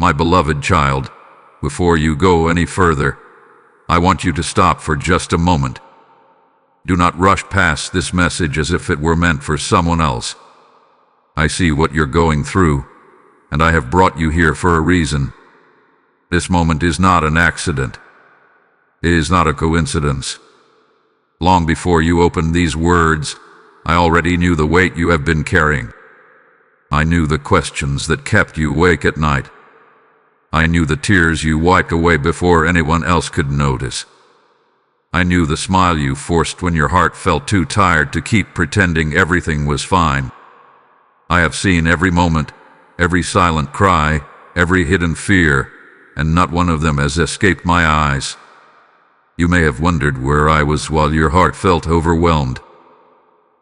My beloved child, before you go any further, I want you to stop for just a moment. Do not rush past this message as if it were meant for someone else. I see what you're going through, and I have brought you here for a reason. This moment is not an accident. It is not a coincidence. Long before you opened these words, I already knew the weight you have been carrying. I knew the questions that kept you awake at night. I knew the tears you wiped away before anyone else could notice. I knew the smile you forced when your heart felt too tired to keep pretending everything was fine. I have seen every moment, every silent cry, every hidden fear, and not one of them has escaped my eyes. You may have wondered where I was while your heart felt overwhelmed.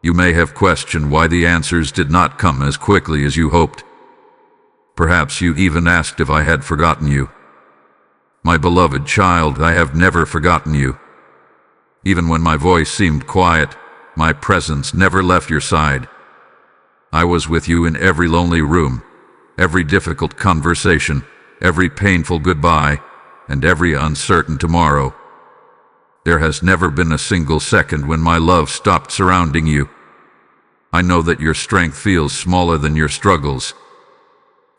You may have questioned why the answers did not come as quickly as you hoped. Perhaps you even asked if I had forgotten you. My beloved child, I have never forgotten you. Even when my voice seemed quiet, my presence never left your side. I was with you in every lonely room, every difficult conversation, every painful goodbye, and every uncertain tomorrow. There has never been a single second when my love stopped surrounding you. I know that your strength feels smaller than your struggles.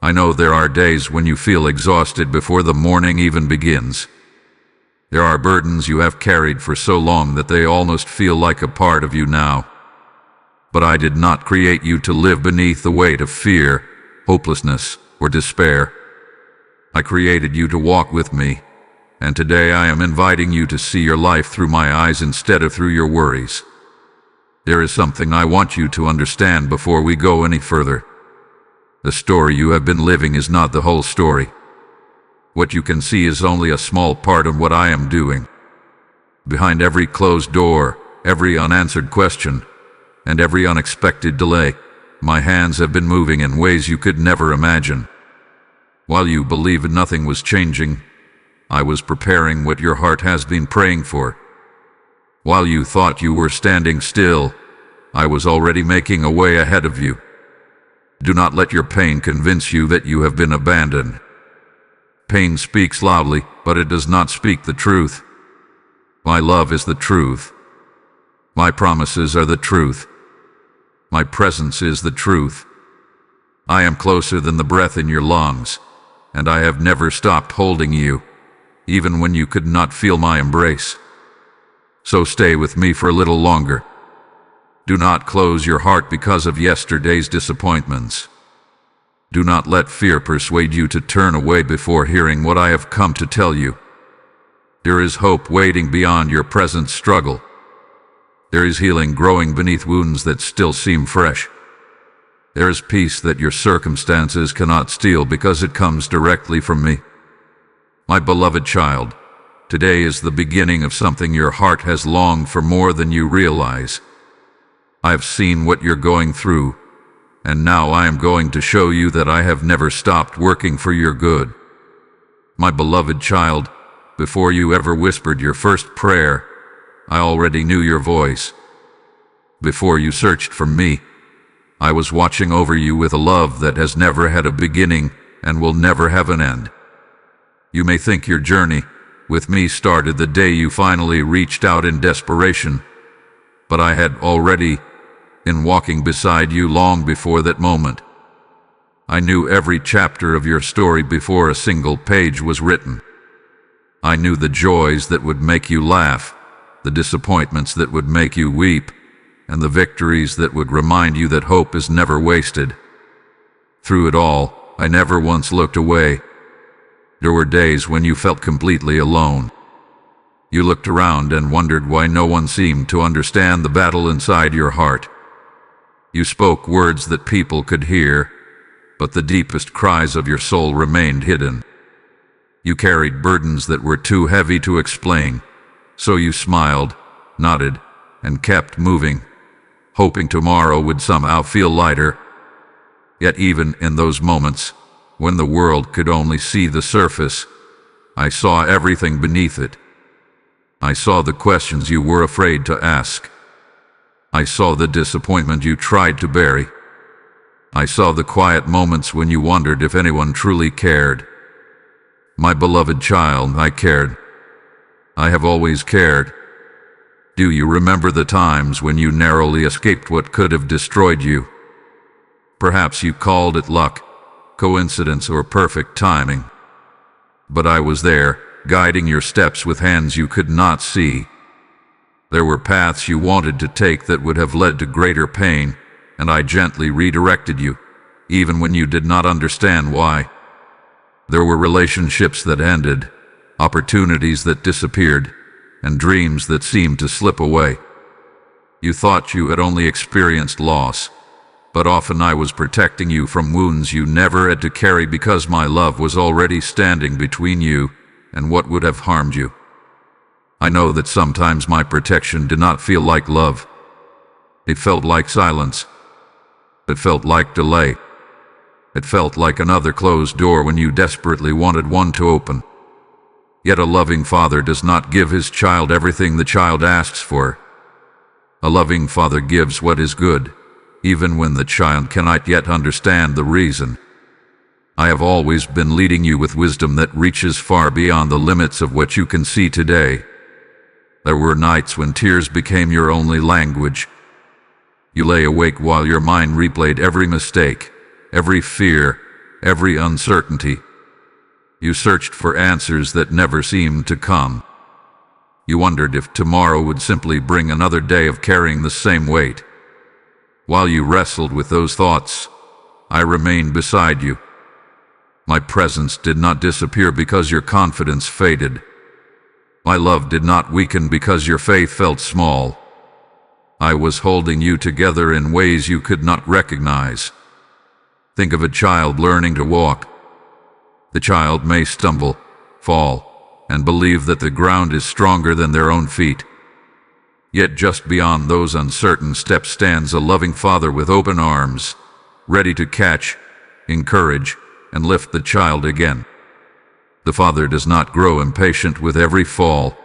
I know there are days when you feel exhausted before the morning even begins. There are burdens you have carried for so long that they almost feel like a part of you now. But I did not create you to live beneath the weight of fear, hopelessness, or despair. I created you to walk with me, and today I am inviting you to see your life through my eyes instead of through your worries. There is something I want you to understand before we go any further. The story you have been living is not the whole story. What you can see is only a small part of what I am doing. Behind every closed door, every unanswered question, and every unexpected delay, my hands have been moving in ways you could never imagine. While you believed nothing was changing, I was preparing what your heart has been praying for. While you thought you were standing still, I was already making a way ahead of you. Do not let your pain convince you that you have been abandoned. Pain speaks loudly, but it does not speak the truth. My love is the truth. My promises are the truth. My presence is the truth. I am closer than the breath in your lungs, and I have never stopped holding you, even when you could not feel my embrace. So stay with me for a little longer. Do not close your heart because of yesterday's disappointments. Do not let fear persuade you to turn away before hearing what I have come to tell you. There is hope waiting beyond your present struggle. There is healing growing beneath wounds that still seem fresh. There is peace that your circumstances cannot steal because it comes directly from me. My beloved child, today is the beginning of something your heart has longed for more than you realize. I have seen what you're going through, and now I am going to show you that I have never stopped working for your good. My beloved child, before you ever whispered your first prayer, I already knew your voice. Before you searched for me, I was watching over you with a love that has never had a beginning and will never have an end. You may think your journey with me started the day you finally reached out in desperation, but I had already been walking beside you long before that moment. I knew every chapter of your story before a single page was written. I knew the joys that would make you laugh, the disappointments that would make you weep, and the victories that would remind you that hope is never wasted. Through it all, I never once looked away. There were days when you felt completely alone. You looked around and wondered why no one seemed to understand the battle inside your heart. You spoke words that people could hear, but the deepest cries of your soul remained hidden. You carried burdens that were too heavy to explain, so you smiled, nodded, and kept moving, hoping tomorrow would somehow feel lighter. Yet even in those moments, when the world could only see the surface, I saw everything beneath it. I saw the questions you were afraid to ask. I saw the disappointment you tried to bury. I saw the quiet moments when you wondered if anyone truly cared. My beloved child, I cared. I have always cared. Do you remember the times when you narrowly escaped what could have destroyed you? Perhaps you called it luck, coincidence, or perfect timing. But I was there, guiding your steps with hands you could not see. There were paths you wanted to take that would have led to greater pain, and I gently redirected you, even when you did not understand why. There were relationships that ended, opportunities that disappeared, and dreams that seemed to slip away. You thought you had only experienced loss, but often I was protecting you from wounds you never had to carry because my love was already standing between you and what would have harmed you. I know that sometimes my protection did not feel like love. It felt like silence. It felt like delay. It felt like another closed door when you desperately wanted one to open. Yet a loving father does not give his child everything the child asks for. A loving father gives what is good, even when the child cannot yet understand the reason. I have always been leading you with wisdom that reaches far beyond the limits of what you can see today. There were nights when tears became your only language. You lay awake while your mind replayed every mistake, every fear, every uncertainty. You searched for answers that never seemed to come. You wondered if tomorrow would simply bring another day of carrying the same weight. While you wrestled with those thoughts, I remained beside you. My presence did not disappear because your confidence faded. My love did not weaken because your faith felt small. I was holding you together in ways you could not recognize. Think of a child learning to walk. The child may stumble, fall, and believe that the ground is stronger than their own feet. Yet just beyond those uncertain steps stands a loving father with open arms, ready to catch, encourage, and lift the child again. The father does not grow impatient with every fall.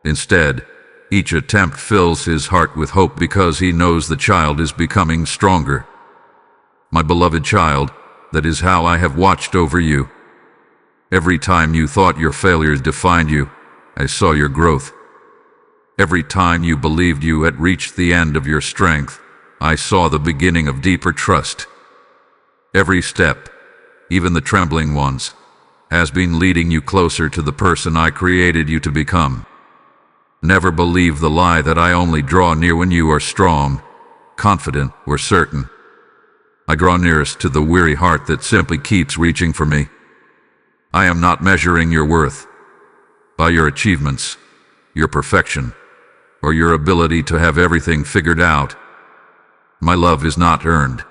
Instead, each attempt fills his heart with hope because he knows the child is becoming stronger. My beloved child, that is how I have watched over you. Every time you thought your failures defined you, I saw your growth. Every time you believed you had reached the end of your strength, I saw the beginning of deeper trust. Every step, even the trembling ones, has been leading you closer to the person I created you to become. Never believe the lie that I only draw near when you are strong, confident, or certain. I draw nearest to the weary heart that simply keeps reaching for me. I am not measuring your worth by your achievements, your perfection, or your ability to have everything figured out. My love is not earned.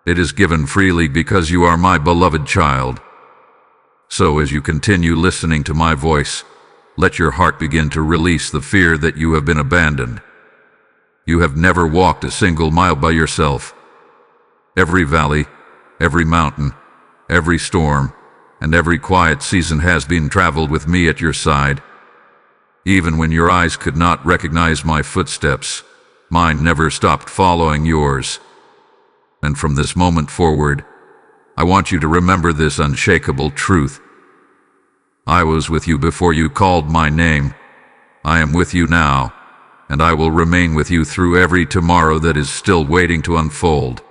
It is given freely because you are my beloved child. So as you continue listening to my voice, let your heart begin to release the fear that you have been abandoned. You have never walked a single mile by yourself. Every valley, every mountain, every storm, and every quiet season has been traveled with me at your side. Even when your eyes could not recognize my footsteps, mine never stopped following yours. And from this moment forward, I want you to remember this unshakable truth. I was with you before you called my name. I am with you now, and I will remain with you through every tomorrow that is still waiting to unfold.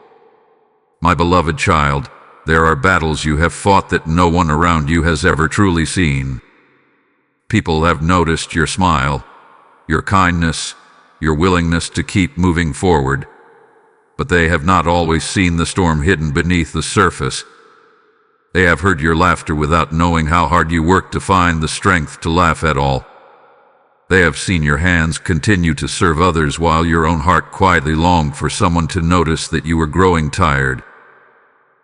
My beloved child, there are battles you have fought that no one around you has ever truly seen. People have noticed your smile, your kindness, your willingness to keep moving forward, but they have not always seen the storm hidden beneath the surface. They have heard your laughter without knowing how hard you worked to find the strength to laugh at all. They have seen your hands continue to serve others while your own heart quietly longed for someone to notice that you were growing tired.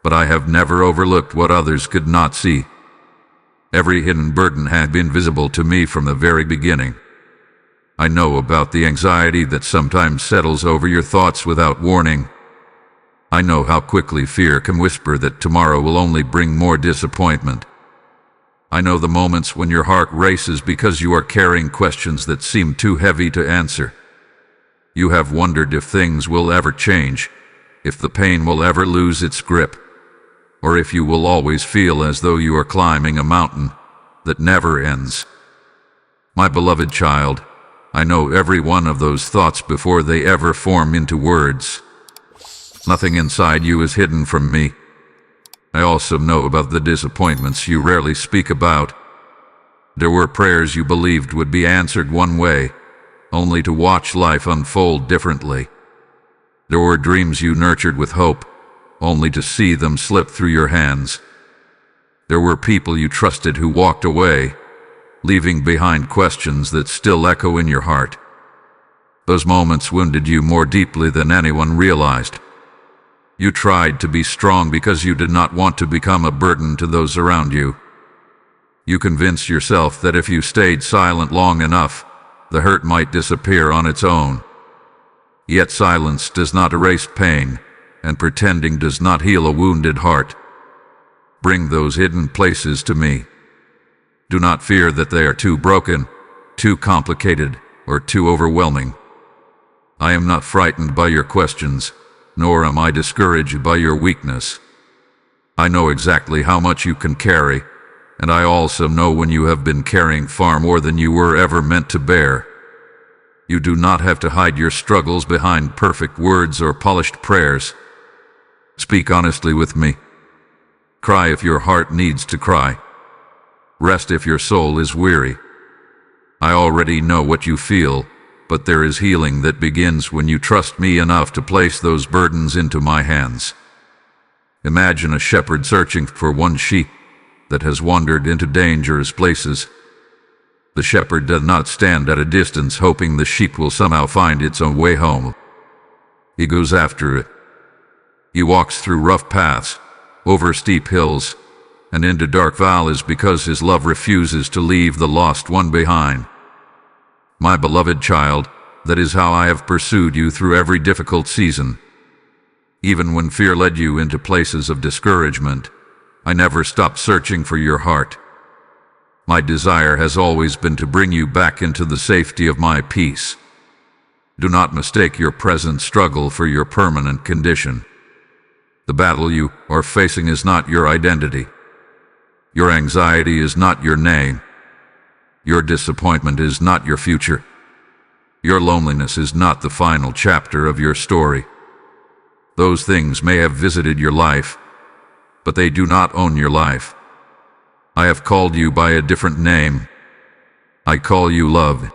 But I have never overlooked what others could not see. Every hidden burden had been visible to me from the very beginning. I know about the anxiety that sometimes settles over your thoughts without warning. I know how quickly fear can whisper that tomorrow will only bring more disappointment. I know the moments when your heart races because you are carrying questions that seem too heavy to answer. You have wondered if things will ever change, if the pain will ever lose its grip, or if you will always feel as though you are climbing a mountain that never ends. My beloved child, I know every one of those thoughts before they ever form into words. Nothing inside you is hidden from me. I also know about the disappointments you rarely speak about. There were prayers you believed would be answered one way, only to watch life unfold differently. There were dreams you nurtured with hope, only to see them slip through your hands. There were people you trusted who walked away, leaving behind questions that still echo in your heart. Those moments wounded you more deeply than anyone realized. You tried to be strong because you did not want to become a burden to those around you. You convinced yourself that if you stayed silent long enough, the hurt might disappear on its own. Yet silence does not erase pain, and pretending does not heal a wounded heart. Bring those hidden places to me. Do not fear that they are too broken, too complicated, or too overwhelming. I am not frightened by your questions, nor am I discouraged by your weakness. I know exactly how much you can carry, and I also know when you have been carrying far more than you were ever meant to bear. You do not have to hide your struggles behind perfect words or polished prayers. Speak honestly with me. Cry if your heart needs to cry. Rest if your soul is weary. I already know what you feel, but there is healing that begins when you trust me enough to place those burdens into my hands. Imagine a shepherd searching for one sheep that has wandered into dangerous places. The shepherd does not stand at a distance hoping the sheep will somehow find its own way home. He goes after it. He walks through rough paths, over steep hills, and into dark valleys because his love refuses to leave the lost one behind. My beloved child, that is how I have pursued you through every difficult season. Even when fear led you into places of discouragement, I never stopped searching for your heart. My desire has always been to bring you back into the safety of my peace. Do not mistake your present struggle for your permanent condition. The battle you are facing is not your identity. Your anxiety is not your name. Your disappointment is not your future. Your loneliness is not the final chapter of your story. Those things may have visited your life, but they do not own your life. I have called you by a different name. I call you love.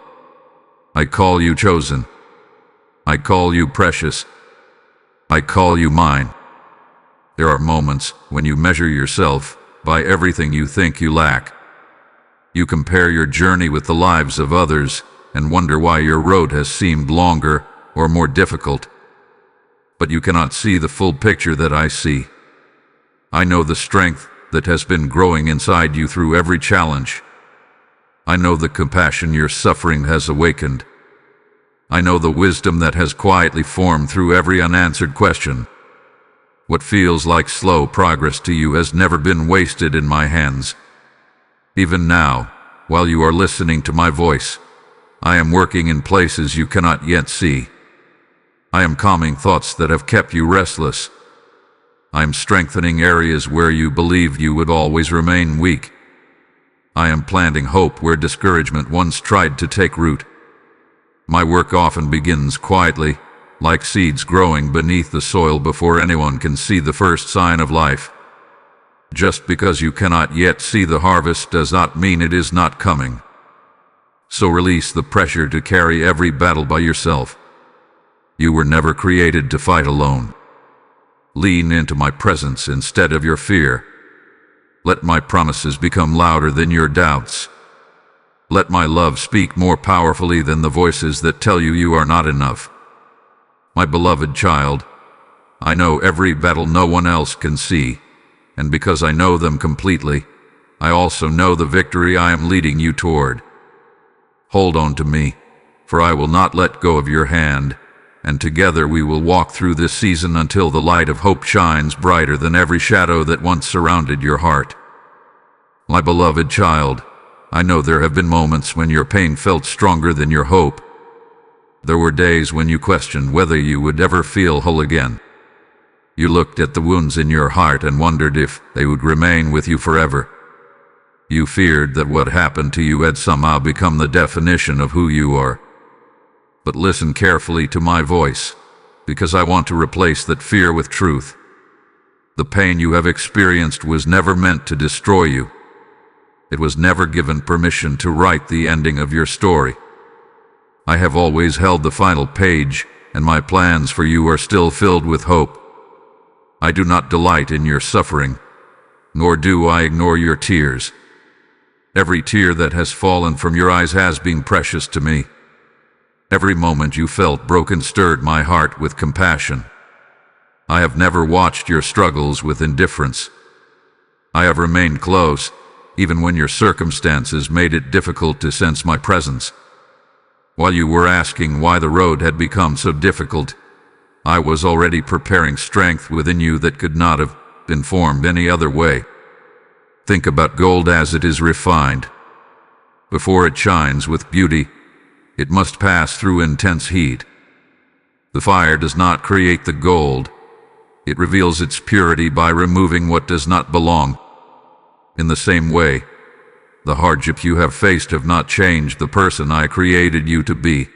I call you chosen. I call you precious. I call you mine. There are moments when you measure yourself by everything you think you lack. You compare your journey with the lives of others and wonder why your road has seemed longer or more difficult. But you cannot see the full picture that I see. I know the strength that has been growing inside you through every challenge. I know the compassion your suffering has awakened. I know the wisdom that has quietly formed through every unanswered question. What feels like slow progress to you has never been wasted in my hands. Even now, while you are listening to my voice, I am working in places you cannot yet see. I am calming thoughts that have kept you restless. I am strengthening areas where you believed you would always remain weak. I am planting hope where discouragement once tried to take root. My work often begins quietly, like seeds growing beneath the soil before anyone can see the first sign of life. Just because you cannot yet see the harvest does not mean it is not coming. So release the pressure to carry every battle by yourself. You were never created to fight alone. Lean into my presence instead of your fear. Let my promises become louder than your doubts. Let my love speak more powerfully than the voices that tell you you are not enough. My beloved child, I know every battle no one else can see, and because I know them completely, I also know the victory I am leading you toward. Hold on to me, for I will not let go of your hand, and together we will walk through this season until the light of hope shines brighter than every shadow that once surrounded your heart. My beloved child, I know there have been moments when your pain felt stronger than your hope. There were days when you questioned whether you would ever feel whole again. You looked at the wounds in your heart and wondered if they would remain with you forever. You feared that what happened to you had somehow become the definition of who you are. But listen carefully to my voice, because I want to replace that fear with truth. The pain you have experienced was never meant to destroy you. It was never given permission to write the ending of your story. I have always held the final page, and my plans for you are still filled with hope. I do not delight in your suffering, nor do I ignore your tears. Every tear that has fallen from your eyes has been precious to me. Every moment you felt broken stirred my heart with compassion. I have never watched your struggles with indifference. I have remained close, even when your circumstances made it difficult to sense my presence. While you were asking why the road had become so difficult, I was already preparing strength within you that could not have been formed any other way. Think about gold as it is refined. Before it shines with beauty, it must pass through intense heat. The fire does not create the gold. It reveals its purity by removing what does not belong. In the same way, the hardship you have faced have not changed the person I created you to be.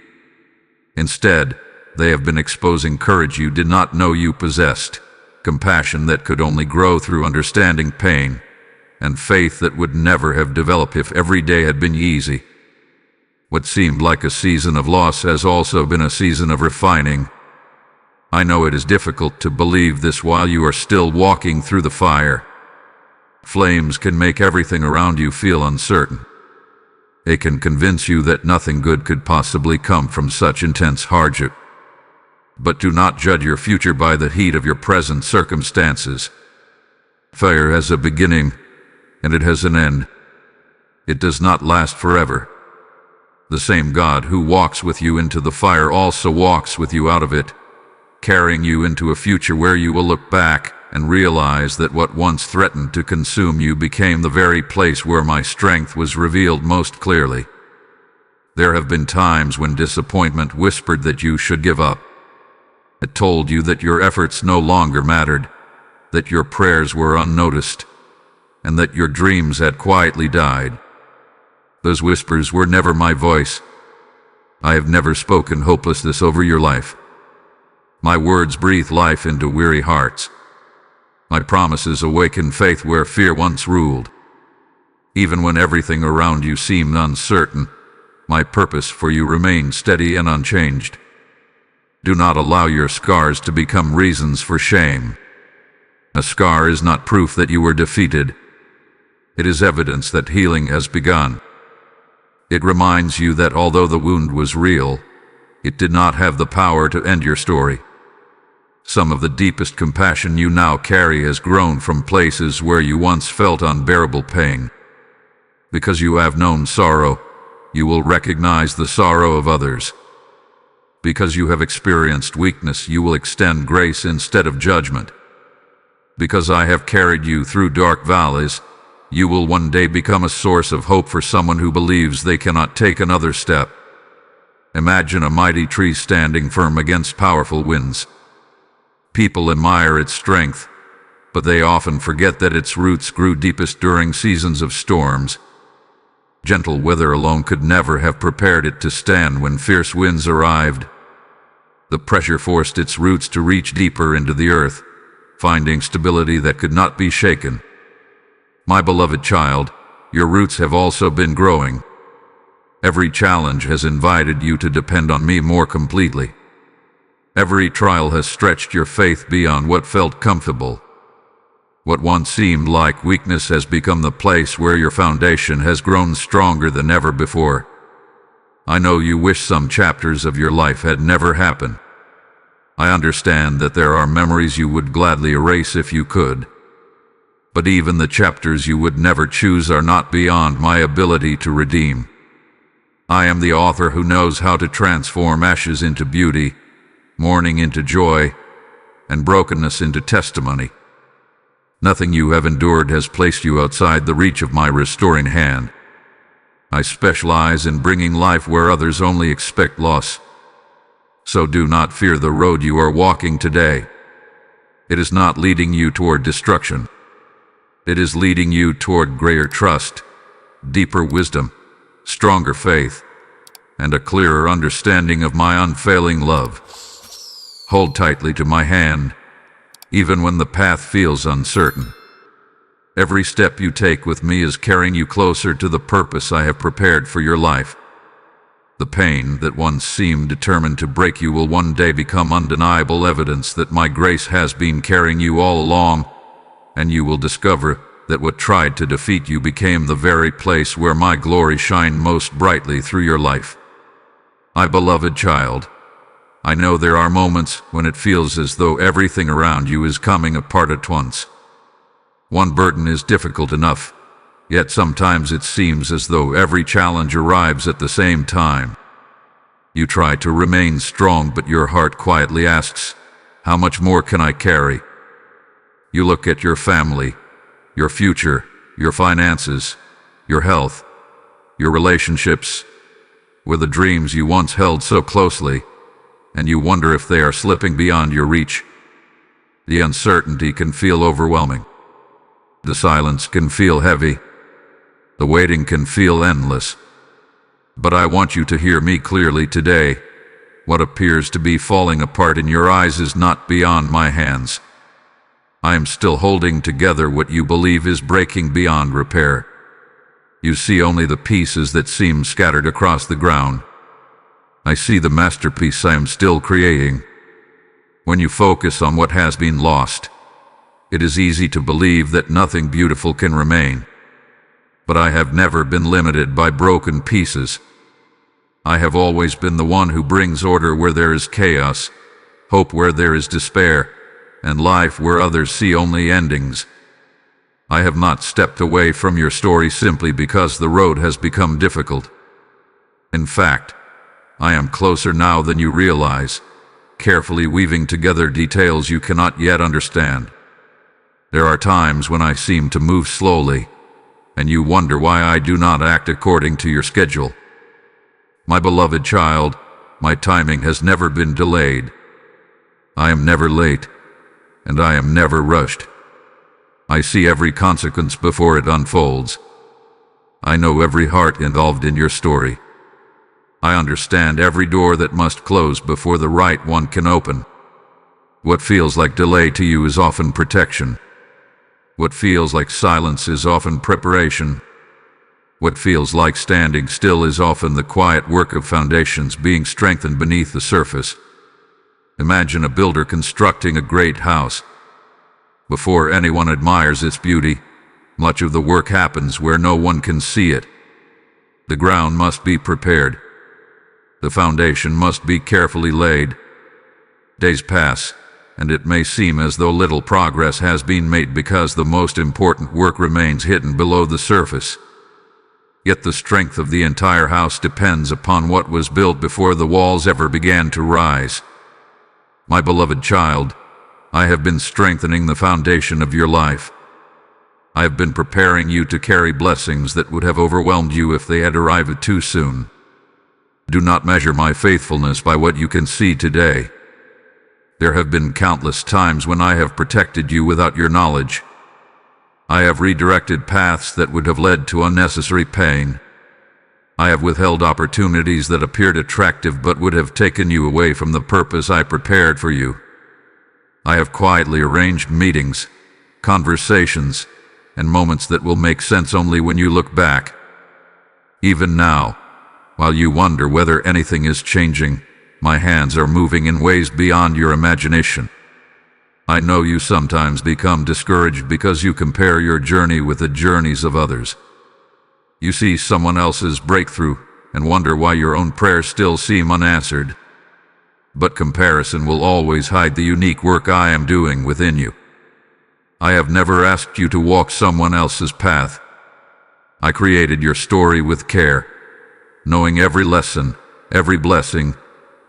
Instead, they have been exposing courage you did not know you possessed, compassion that could only grow through understanding pain, and faith that would never have developed if every day had been easy. What seemed like a season of loss has also been a season of refining. I know it is difficult to believe this while you are still walking through the fire. Flames can make everything around you feel uncertain. They can convince you that nothing good could possibly come from such intense hardship. But do not judge your future by the heat of your present circumstances. Fire has a beginning, and it has an end. It does not last forever. The same God who walks with you into the fire also walks with you out of it, carrying you into a future where you will look back and realize that what once threatened to consume you became the very place where my strength was revealed most clearly. There have been times when disappointment whispered that you should give up. It told you that your efforts no longer mattered, that your prayers were unnoticed, and that your dreams had quietly died. Those whispers were never my voice. I have never spoken hopelessness over your life. My words breathe life into weary hearts. My promises awaken faith where fear once ruled. Even when everything around you seemed uncertain, my purpose for you remained steady and unchanged. Do not allow your scars to become reasons for shame. A scar is not proof that you were defeated. It is evidence that healing has begun. It reminds you that although the wound was real, it did not have the power to end your story. Some of the deepest compassion you now carry has grown from places where you once felt unbearable pain. Because you have known sorrow, you will recognize the sorrow of others. Because you have experienced weakness, you will extend grace instead of judgment. Because I have carried you through dark valleys, you will one day become a source of hope for someone who believes they cannot take another step. Imagine a mighty tree standing firm against powerful winds. People admire its strength, but they often forget that its roots grew deepest during seasons of storms. Gentle weather alone could never have prepared it to stand when fierce winds arrived. The pressure forced its roots to reach deeper into the earth, finding stability that could not be shaken. My beloved child, your roots have also been growing. Every challenge has invited you to depend on me more completely. Every trial has stretched your faith beyond what felt comfortable. What once seemed like weakness has become the place where your foundation has grown stronger than ever before. I know you wish some chapters of your life had never happened. I understand that there are memories you would gladly erase if you could. But even the chapters you would never choose are not beyond my ability to redeem. I am the author who knows how to transform ashes into beauty, mourning into joy, and brokenness into testimony. Nothing you have endured has placed you outside the reach of my restoring hand. I specialize in bringing life where others only expect loss. So do not fear the road you are walking today. It is not leading you toward destruction. It is leading you toward greater trust, deeper wisdom, stronger faith, and a clearer understanding of my unfailing love. Hold tightly to my hand, even when the path feels uncertain. Every step you take with me is carrying you closer to the purpose I have prepared for your life. The pain that once seemed determined to break you will one day become undeniable evidence that my grace has been carrying you all along, and you will discover that what tried to defeat you became the very place where my glory shined most brightly through your life. My beloved child, I know there are moments when it feels as though everything around you is coming apart at once. One burden is difficult enough, yet sometimes it seems as though every challenge arrives at the same time. You try to remain strong, but your heart quietly asks, how much more can I carry? You look at your family, your future, your finances, your health, your relationships, with the dreams you once held so closely, and you wonder if they are slipping beyond your reach. The uncertainty can feel overwhelming. The silence can feel heavy. The waiting can feel endless. But I want you to hear me clearly today. What appears to be falling apart in your eyes is not beyond my hands. I am still holding together what you believe is breaking beyond repair. You see only the pieces that seem scattered across the ground. I see the masterpiece I am still creating. When you focus on what has been lost, it is easy to believe that nothing beautiful can remain. But I have never been limited by broken pieces. I have always been the one who brings order where there is chaos, hope where there is despair, and life where others see only endings. I have not stepped away from your story simply because the road has become difficult. In fact, I am closer now than you realize, carefully weaving together details you cannot yet understand. There are times when I seem to move slowly, and you wonder why I do not act according to your schedule. My beloved child, my timing has never been delayed. I am never late, and I am never rushed. I see every consequence before it unfolds. I know every heart involved in your story. I understand every door that must close before the right one can open. What feels like delay to you is often protection. What feels like silence is often preparation. What feels like standing still is often the quiet work of foundations being strengthened beneath the surface. Imagine a builder constructing a great house. Before anyone admires its beauty, much of the work happens where no one can see it. The ground must be prepared. The foundation must be carefully laid. Days pass, and it may seem as though little progress has been made because the most important work remains hidden below the surface. Yet the strength of the entire house depends upon what was built before the walls ever began to rise. My beloved child, I have been strengthening the foundation of your life. I have been preparing you to carry blessings that would have overwhelmed you if they had arrived too soon. Do not measure my faithfulness by what you can see today. There have been countless times when I have protected you without your knowledge. I have redirected paths that would have led to unnecessary pain. I have withheld opportunities that appeared attractive but would have taken you away from the purpose I prepared for you. I have quietly arranged meetings, conversations, and moments that will make sense only when you look back. Even now, while you wonder whether anything is changing, my hands are moving in ways beyond your imagination. I know you sometimes become discouraged because you compare your journey with the journeys of others. You see someone else's breakthrough and wonder why your own prayers still seem unanswered. But comparison will always hide the unique work I am doing within you. I have never asked you to walk someone else's path. I created your story with care, knowing every lesson, every blessing,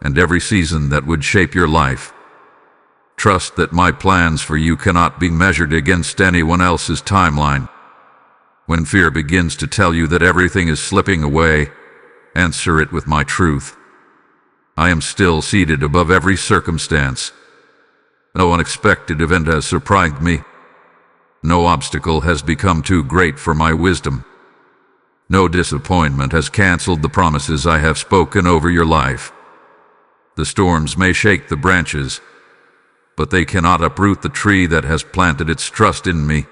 and every season that would shape your life. Trust that my plans for you cannot be measured against anyone else's timeline. When fear begins to tell you that everything is slipping away, answer it with my truth. I am still seated above every circumstance. No unexpected event has surprised me. No obstacle has become too great for my wisdom. No disappointment has canceled the promises I have spoken over your life. The storms may shake the branches, but they cannot uproot the tree that has planted its trust in me.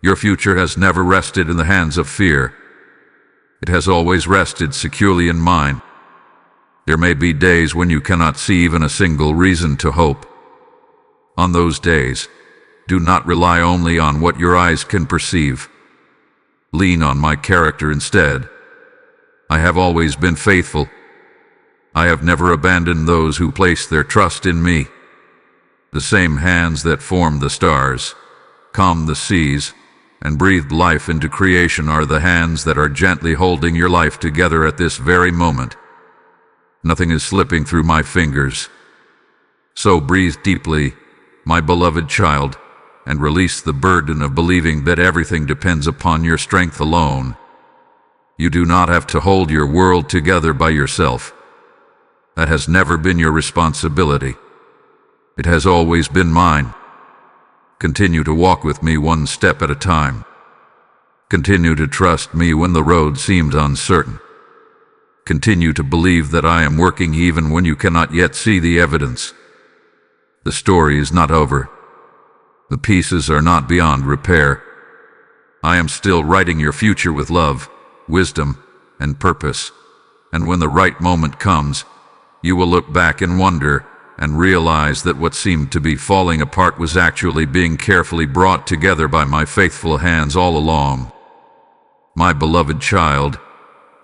Your future has never rested in the hands of fear. It has always rested securely in mine. There may be days when you cannot see even a single reason to hope. On those days, do not rely only on what your eyes can perceive. Lean on my character instead. I have always been faithful. I have never abandoned those who place their trust in me. The same hands that formed the stars, calmed the seas, and breathed life into creation are the hands that are gently holding your life together at this very moment. Nothing is slipping through my fingers. So breathe deeply, my beloved child, and release the burden of believing that everything depends upon your strength alone. You do not have to hold your world together by yourself. That has never been your responsibility. It has always been mine. Continue to walk with me one step at a time. Continue to trust me when the road seems uncertain. Continue to believe that I am working even when you cannot yet see the evidence. The story is not over. The pieces are not beyond repair. I am still writing your future with love, wisdom, and purpose. And when the right moment comes, you will look back in wonder and realize that what seemed to be falling apart was actually being carefully brought together by my faithful hands all along. My beloved child,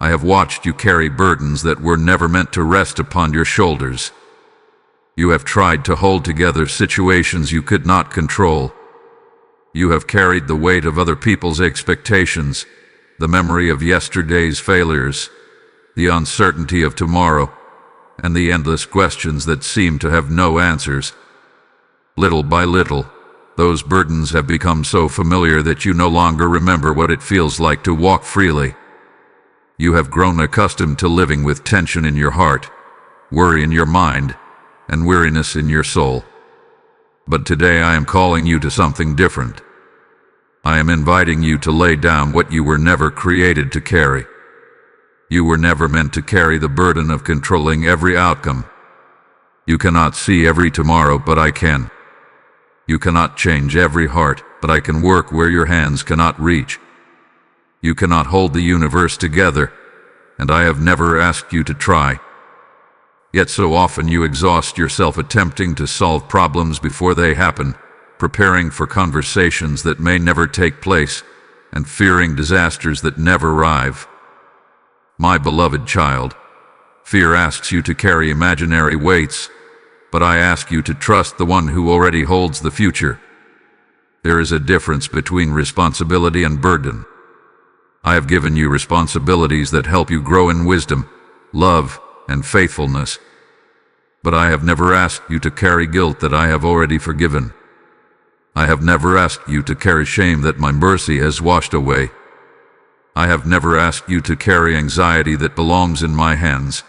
I have watched you carry burdens that were never meant to rest upon your shoulders. You have tried to hold together situations you could not control. You have carried the weight of other people's expectations, the memory of yesterday's failures, the uncertainty of tomorrow, and the endless questions that seem to have no answers. Little by little, those burdens have become so familiar that you no longer remember what it feels like to walk freely. You have grown accustomed to living with tension in your heart, worry in your mind, and weariness in your soul. But today I am calling you to something different. I am inviting you to lay down what you were never created to carry. You were never meant to carry the burden of controlling every outcome. You cannot see every tomorrow, but I can. You cannot change every heart, but I can work where your hands cannot reach. You cannot hold the universe together, and I have never asked you to try. Yet so often you exhaust yourself attempting to solve problems before they happen, preparing for conversations that may never take place, and fearing disasters that never arrive. My beloved child, fear asks you to carry imaginary weights, but I ask you to trust the one who already holds the future. There is a difference between responsibility and burden. I have given you responsibilities that help you grow in wisdom, love, and faithfulness. But I have never asked you to carry guilt that I have already forgiven. I have never asked you to carry shame that my mercy has washed away. I have never asked you to carry anxiety that belongs in my hands.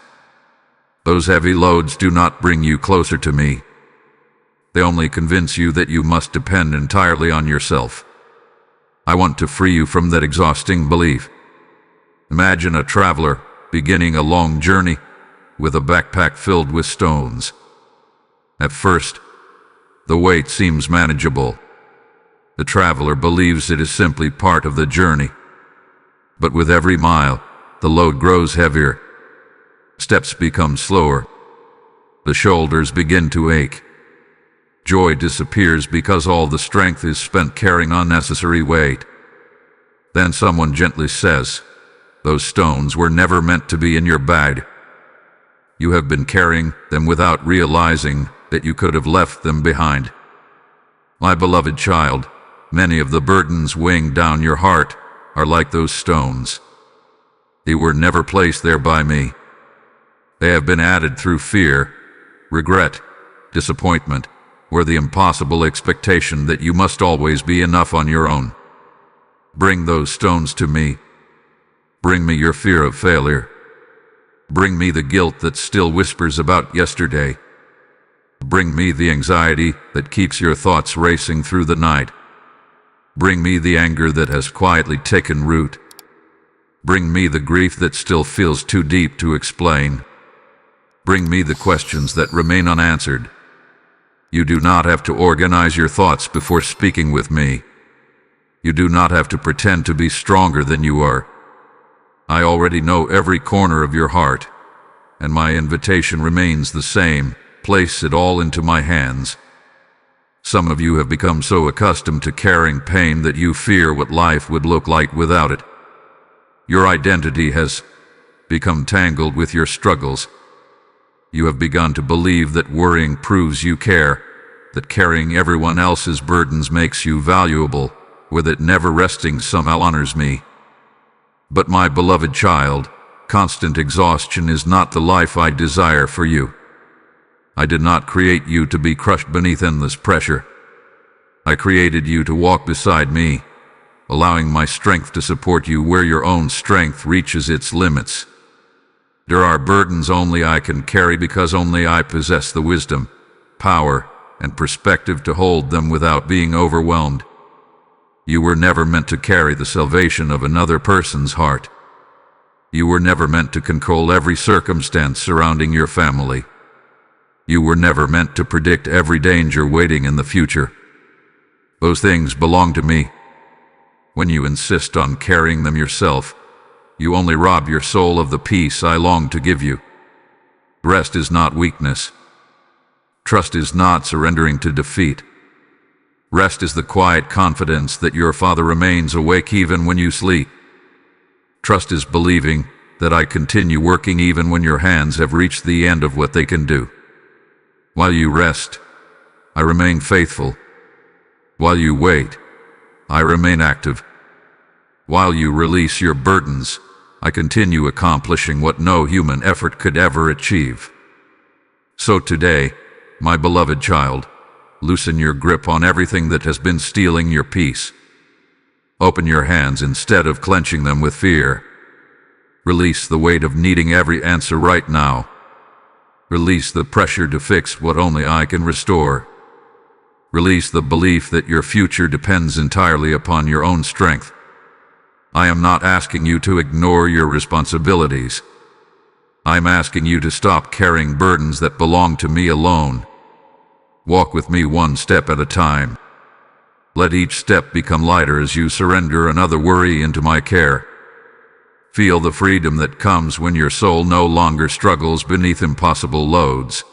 Those heavy loads do not bring you closer to me. They only convince you that you must depend entirely on yourself. I want to free you from that exhausting belief. Imagine a traveler beginning a long journey with a backpack filled with stones. At first, the weight seems manageable. The traveler believes it is simply part of the journey. But with every mile, the load grows heavier. Steps become slower. The shoulders begin to ache. Joy disappears because all the strength is spent carrying unnecessary weight. Then someone gently says, "Those stones were never meant to be in your bag." You have been carrying them without realizing that you could have left them behind. My beloved child, many of the burdens weighing down your heart are like those stones. They were never placed there by me. They have been added through fear, regret, disappointment, or the impossible expectation that you must always be enough on your own. Bring those stones to me. Bring me your fear of failure. Bring me the guilt that still whispers about yesterday. Bring me the anxiety that keeps your thoughts racing through the night. Bring me the anger that has quietly taken root. Bring me the grief that still feels too deep to explain. Bring me the questions that remain unanswered. You do not have to organize your thoughts before speaking with me. You do not have to pretend to be stronger than you are. I already know every corner of your heart, and my invitation remains the same. Place it all into my hands. Some of you have become so accustomed to carrying pain that you fear what life would look like without it. Your identity has become tangled with your struggles. You have begun to believe that worrying proves you care, that carrying everyone else's burdens makes you valuable, or that never resting somehow honors me. But my beloved child, constant exhaustion is not the life I desire for you. I did not create you to be crushed beneath endless pressure. I created you to walk beside me, allowing my strength to support you where your own strength reaches its limits. There are burdens only I can carry because only I possess the wisdom, power, and perspective to hold them without being overwhelmed. You were never meant to carry the salvation of another person's heart. You were never meant to control every circumstance surrounding your family. You were never meant to predict every danger waiting in the future. Those things belong to me. When you insist on carrying them yourself, you only rob your soul of the peace I long to give you. Rest is not weakness. Trust is not surrendering to defeat. Rest is the quiet confidence that your Father remains awake even when you sleep. Trust is believing that I continue working even when your hands have reached the end of what they can do. While you rest, I remain faithful. While you wait, I remain active. While you release your burdens, I continue accomplishing what no human effort could ever achieve. So today, my beloved child, loosen your grip on everything that has been stealing your peace. Open your hands instead of clenching them with fear. Release the weight of needing every answer right now. Release the pressure to fix what only I can restore. Release the belief that your future depends entirely upon your own strength. I am not asking you to ignore your responsibilities. I'm asking you to stop carrying burdens that belong to me alone. Walk with me one step at a time. Let each step become lighter as you surrender another worry into my care. Feel the freedom that comes when your soul no longer struggles beneath impossible loads.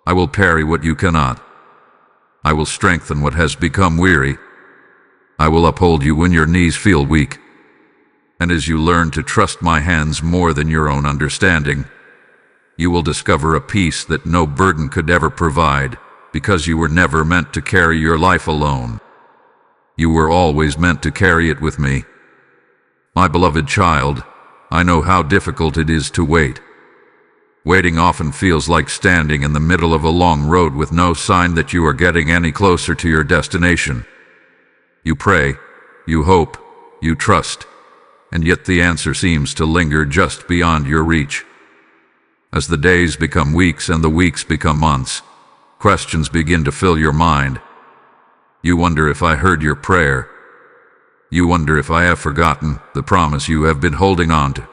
I will parry what you cannot. I will strengthen what has become weary. I will uphold you when your knees feel weak. And as you learn to trust my hands more than your own understanding, you will discover a peace that no burden could ever provide, because you were never meant to carry your life alone. You were always meant to carry it with me. My beloved child, I know how difficult it is to wait. Waiting often feels like standing in the middle of a long road with no sign that you are getting any closer to your destination. You pray, you hope, you trust, and yet the answer seems to linger just beyond your reach. As the days become weeks and the weeks become months, questions begin to fill your mind. You wonder if I heard your prayer. You wonder if I have forgotten the promise you have been holding on to.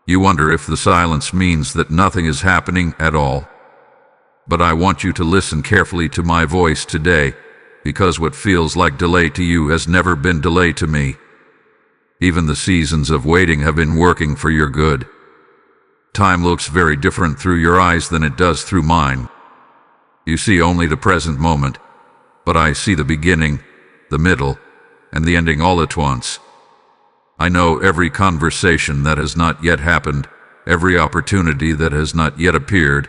You wonder if the silence means that nothing is happening at all. But I want you to listen carefully to my voice today, because what feels like delay to you has never been delay to me. Even the seasons of waiting have been working for your good. Time looks very different through your eyes than it does through mine. You see only the present moment, but I see the beginning, the middle, and the ending all at once. I know every conversation that has not yet happened, every opportunity that has not yet appeared,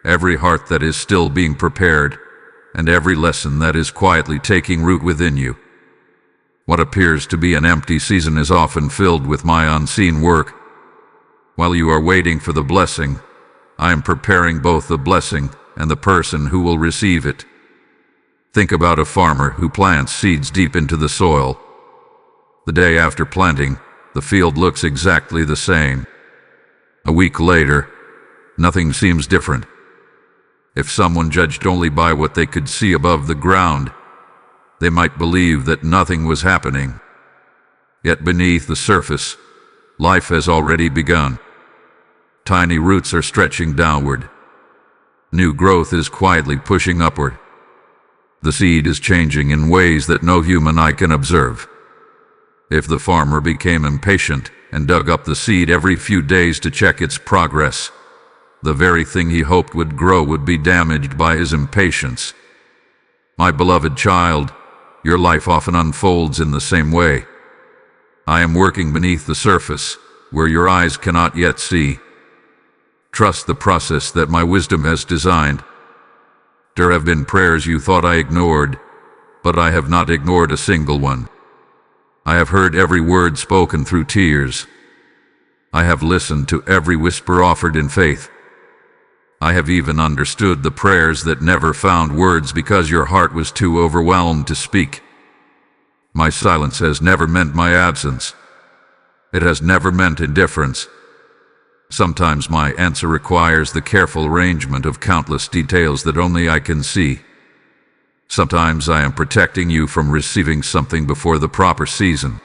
every heart that is still being prepared, and every lesson that is quietly taking root within you. What appears to be an empty season is often filled with my unseen work. While you are waiting for the blessing, I am preparing both the blessing and the person who will receive it. Think about a farmer who plants seeds deep into the soil. The day after planting, the field looks exactly the same. A week later, nothing seems different. If someone judged only by what they could see above the ground, they might believe that nothing was happening. Yet beneath the surface, life has already begun. Tiny roots are stretching downward. New growth is quietly pushing upward. The seed is changing in ways that no human eye can observe. If the farmer became impatient and dug up the seed every few days to check its progress, the very thing he hoped would grow would be damaged by his impatience. My beloved child, your life often unfolds in the same way. I am working beneath the surface, where your eyes cannot yet see. Trust the process that my wisdom has designed. There have been prayers you thought I ignored, but I have not ignored a single one. I have heard every word spoken through tears. I have listened to every whisper offered in faith. I have even understood the prayers that never found words because your heart was too overwhelmed to speak. My silence has never meant my absence. It has never meant indifference. Sometimes my answer requires the careful arrangement of countless details that only I can see. Sometimes I am protecting you from receiving something before the proper season.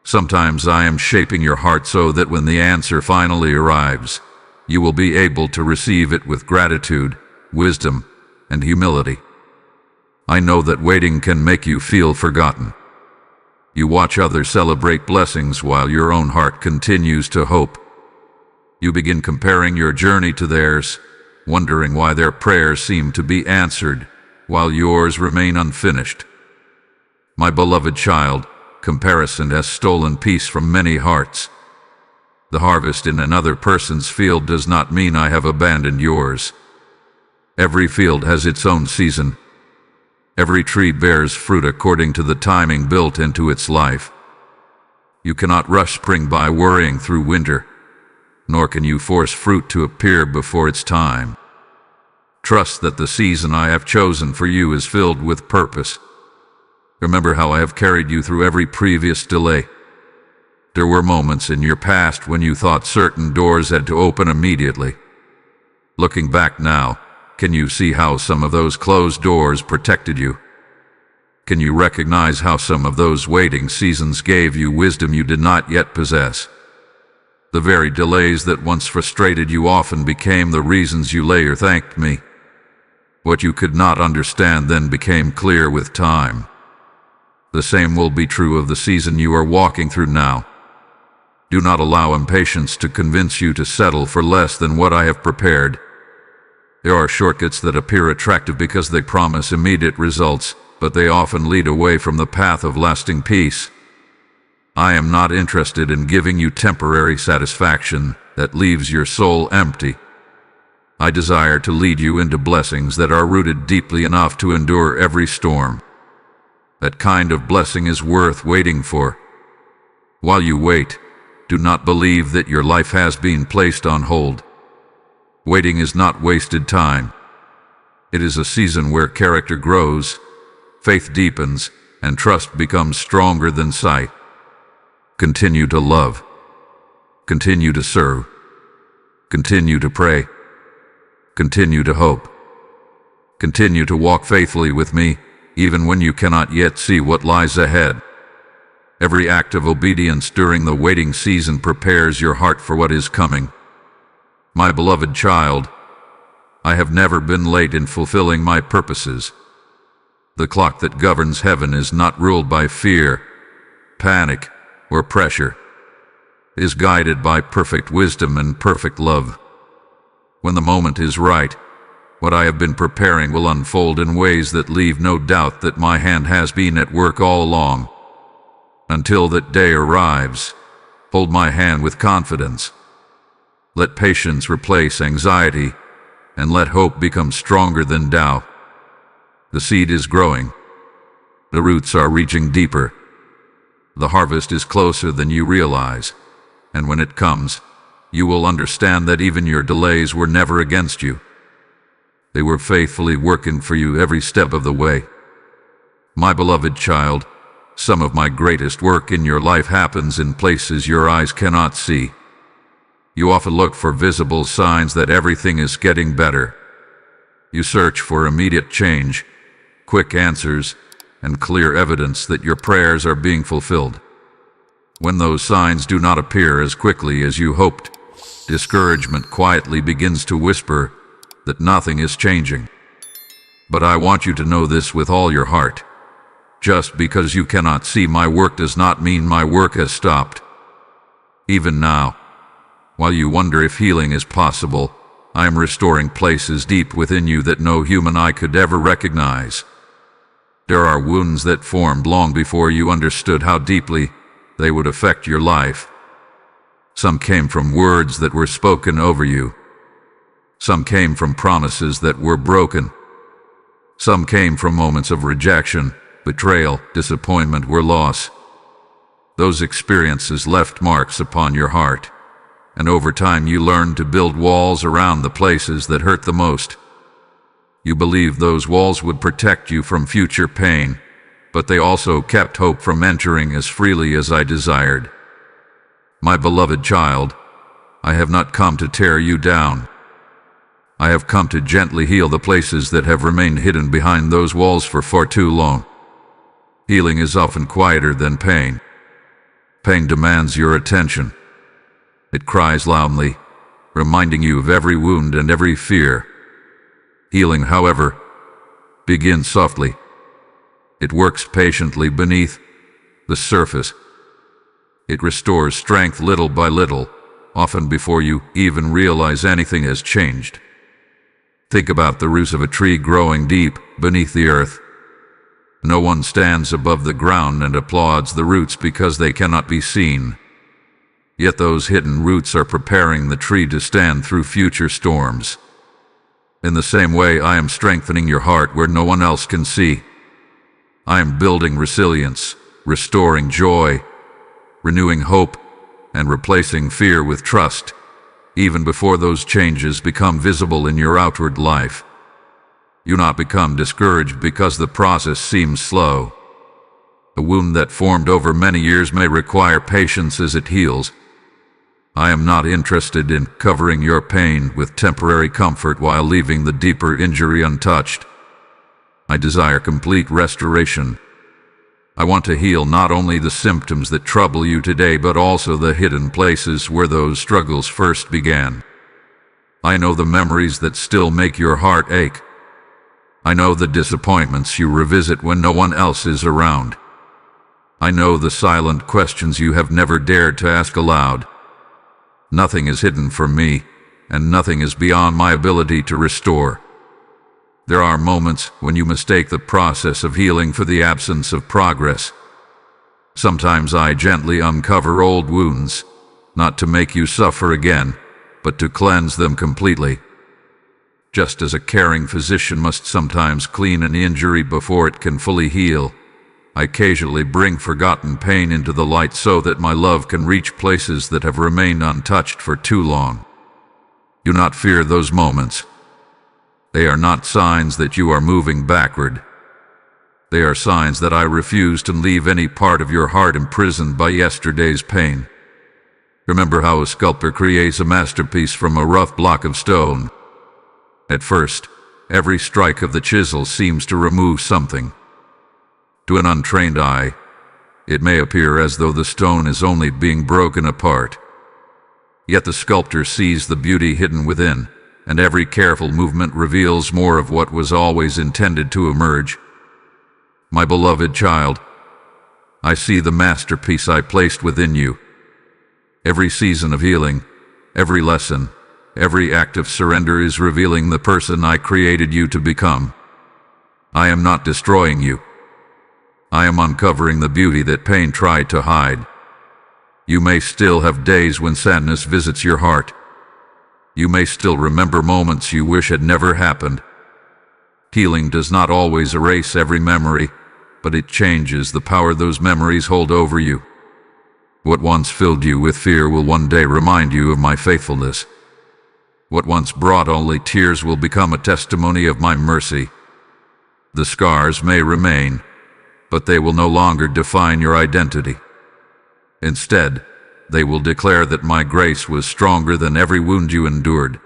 Sometimes I am shaping your heart so that when the answer finally arrives, you will be able to receive it with gratitude, wisdom, and humility. I know that waiting can make you feel forgotten. You watch others celebrate blessings while your own heart continues to hope. You begin comparing your journey to theirs, wondering why their prayers seem to be answered while yours remain unfinished. My beloved child, comparison has stolen peace from many hearts. The harvest in another person's field does not mean I have abandoned yours. Every field has its own season. Every tree bears fruit according to the timing built into its life. You cannot rush spring by worrying through winter, nor can you force fruit to appear before its time. Trust that the season I have chosen for you is filled with purpose. Remember how I have carried you through every previous delay. There were moments in your past when you thought certain doors had to open immediately. Looking back now, can you see how some of those closed doors protected you? Can you recognize how some of those waiting seasons gave you wisdom you did not yet possess? The very delays that once frustrated you often became the reasons you later thanked me. What you could not understand then became clear with time. The same will be true of the season you are walking through now. Do not allow impatience to convince you to settle for less than what I have prepared. There are shortcuts that appear attractive because they promise immediate results, but they often lead away from the path of lasting peace. I am not interested in giving you temporary satisfaction that leaves your soul empty. I desire to lead you into blessings that are rooted deeply enough to endure every storm. That kind of blessing is worth waiting for. While you wait, do not believe that your life has been placed on hold. Waiting is not wasted time. It is a season where character grows, faith deepens, and trust becomes stronger than sight. Continue to love. Continue to serve. Continue to pray. Continue to hope. Continue to walk faithfully with me, even when you cannot yet see what lies ahead. Every act of obedience during the waiting season prepares your heart for what is coming. My beloved child, I have never been late in fulfilling my purposes. The clock that governs heaven is not ruled by fear, panic, or pressure. It is guided by perfect wisdom and perfect love. When the moment is right, what I have been preparing will unfold in ways that leave no doubt that my hand has been at work all along. Until that day arrives, hold my hand with confidence. Let patience replace anxiety, and let hope become stronger than doubt. The seed is growing. The roots are reaching deeper. The harvest is closer than you realize, and when it comes, you will understand that even your delays were never against you. They were faithfully working for you every step of the way. My beloved child, some of my greatest work in your life happens in places your eyes cannot see. You often look for visible signs that everything is getting better. You search for immediate change, quick answers, and clear evidence that your prayers are being fulfilled. When those signs do not appear as quickly as you hoped, discouragement quietly begins to whisper that nothing is changing. But I want you to know this with all your heart. Just because you cannot see my work does not mean my work has stopped. Even now, while you wonder if healing is possible, I am restoring places deep within you that no human eye could ever recognize. There are wounds that formed long before you understood how deeply they would affect your life. Some came from words that were spoken over you. Some came from promises that were broken. Some came from moments of rejection, betrayal, disappointment, or loss. Those experiences left marks upon your heart, and over time you learned to build walls around the places that hurt the most. You believed those walls would protect you from future pain, but they also kept hope from entering as freely as I desired. My beloved child, I have not come to tear you down. I have come to gently heal the places that have remained hidden behind those walls for far too long. Healing is often quieter than pain. Pain demands your attention. It cries loudly, reminding you of every wound and every fear. Healing, however, begins softly. It works patiently beneath the surface. It restores strength little by little, often before you even realize anything has changed. Think about the roots of a tree growing deep beneath the earth. No one stands above the ground and applauds the roots because they cannot be seen. Yet those hidden roots are preparing the tree to stand through future storms. In the same way, I am strengthening your heart where no one else can see. I am building resilience, restoring joy, renewing hope, and replacing fear with trust, even before those changes become visible in your outward life. You not become discouraged because the process seems slow. A wound that formed over many years may require patience as it heals. I am not interested in covering your pain with temporary comfort while leaving the deeper injury untouched. I desire complete restoration. I want to heal not only the symptoms that trouble you today, but also the hidden places where those struggles first began. I know the memories that still make your heart ache. I know the disappointments you revisit when no one else is around. I know the silent questions you have never dared to ask aloud. Nothing is hidden from me, and nothing is beyond my ability to restore. There are moments when you mistake the process of healing for the absence of progress. Sometimes I gently uncover old wounds, not to make you suffer again, but to cleanse them completely. Just as a caring physician must sometimes clean an injury before it can fully heal, I occasionally bring forgotten pain into the light so that my love can reach places that have remained untouched for too long. Do not fear those moments. They are not signs that you are moving backward. They are signs that I refuse to leave any part of your heart imprisoned by yesterday's pain. Remember how a sculptor creates a masterpiece from a rough block of stone. At first, every strike of the chisel seems to remove something. To an untrained eye, it may appear as though the stone is only being broken apart. Yet the sculptor sees the beauty hidden within, and every careful movement reveals more of what was always intended to emerge. My beloved child, I see the masterpiece I placed within you. Every season of healing, every lesson, every act of surrender is revealing the person I created you to become. I am not destroying you. I am uncovering the beauty that pain tried to hide. You may still have days when sadness visits your heart. You may still remember moments you wish had never happened. Healing does not always erase every memory, but it changes the power those memories hold over you. What once filled you with fear will one day remind you of my faithfulness. What once brought only tears will become a testimony of my mercy. The scars may remain, but they will no longer define your identity. Instead, they will declare that my grace was stronger than every wound you endured.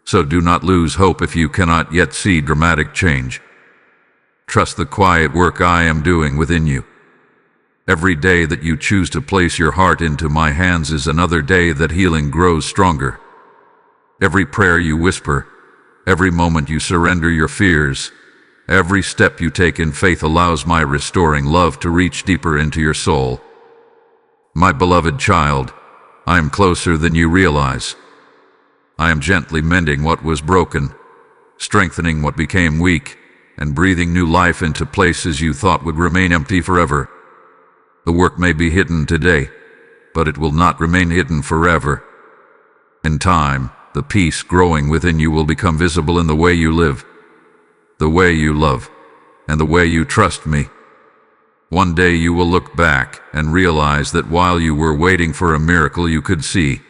So do not lose hope if you cannot yet see dramatic change. Trust the quiet work I am doing within you. Every day that you choose to place your heart into my hands is another day that healing grows stronger. Every prayer you whisper, every moment you surrender your fears, every step you take in faith allows my restoring love to reach deeper into your soul. My beloved child, I am closer than you realize. I am gently mending what was broken, strengthening what became weak, and breathing new life into places you thought would remain empty forever. The work may be hidden today, but it will not remain hidden forever. In time, the peace growing within you will become visible in the way you live, the way you love, and the way you trust me. One day you will look back and realize that while you were waiting for a miracle you could see,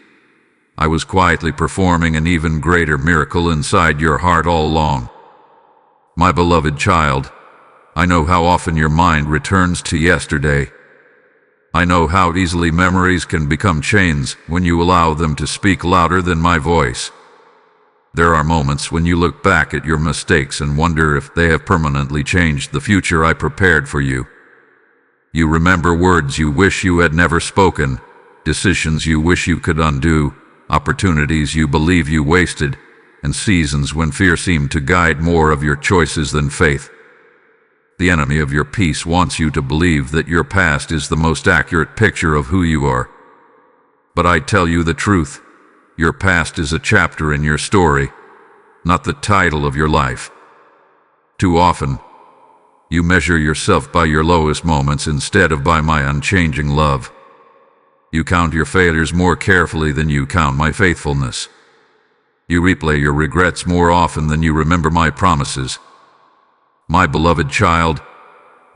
I was quietly performing an even greater miracle inside your heart all along. My beloved child, I know how often your mind returns to yesterday. I know how easily memories can become chains when you allow them to speak louder than my voice. There are moments when you look back at your mistakes and wonder if they have permanently changed the future I prepared for you. You remember words you wish you had never spoken, decisions you wish you could undo, opportunities you believe you wasted, and seasons when fear seemed to guide more of your choices than faith. The enemy of your peace wants you to believe that your past is the most accurate picture of who you are. But I tell you the truth, your past is a chapter in your story, not the title of your life. Too often, you measure yourself by your lowest moments instead of by my unchanging love. You count your failures more carefully than you count my faithfulness. You replay your regrets more often than you remember my promises. My beloved child,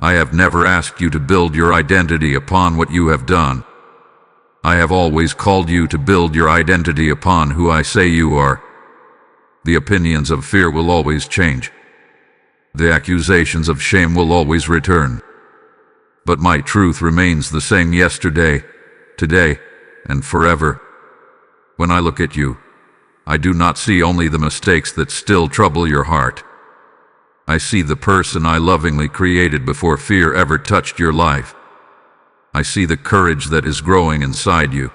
I have never asked you to build your identity upon what you have done. I have always called you to build your identity upon who I say you are. The opinions of fear will always change. The accusations of shame will always return. But my truth remains the same yesterday, today, and forever. When I look at you, I do not see only the mistakes that still trouble your heart. I see the person I lovingly created before fear ever touched your life. I see the courage that is growing inside you.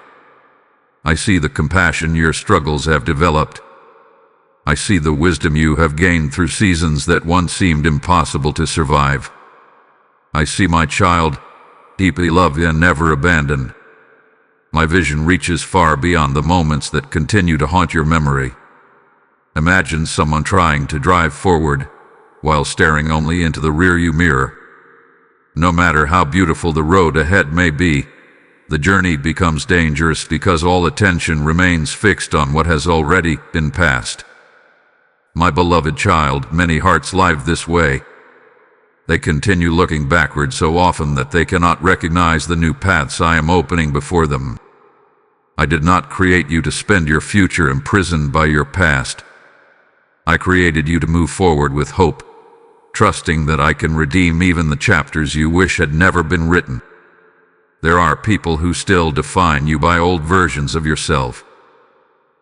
I see the compassion your struggles have developed. I see the wisdom you have gained through seasons that once seemed impossible to survive. I see, my child, deeply loved and never abandoned. My vision reaches far beyond the moments that continue to haunt your memory. Imagine someone trying to drive forward while staring only into the rearview mirror. No matter how beautiful the road ahead may be, the journey becomes dangerous because all attention remains fixed on what has already been passed. My beloved child, many hearts live this way. They continue looking backward so often that they cannot recognize the new paths I am opening before them. I did not create you to spend your future imprisoned by your past. I created you to move forward with hope, trusting that I can redeem even the chapters you wish had never been written. There are people who still define you by old versions of yourself.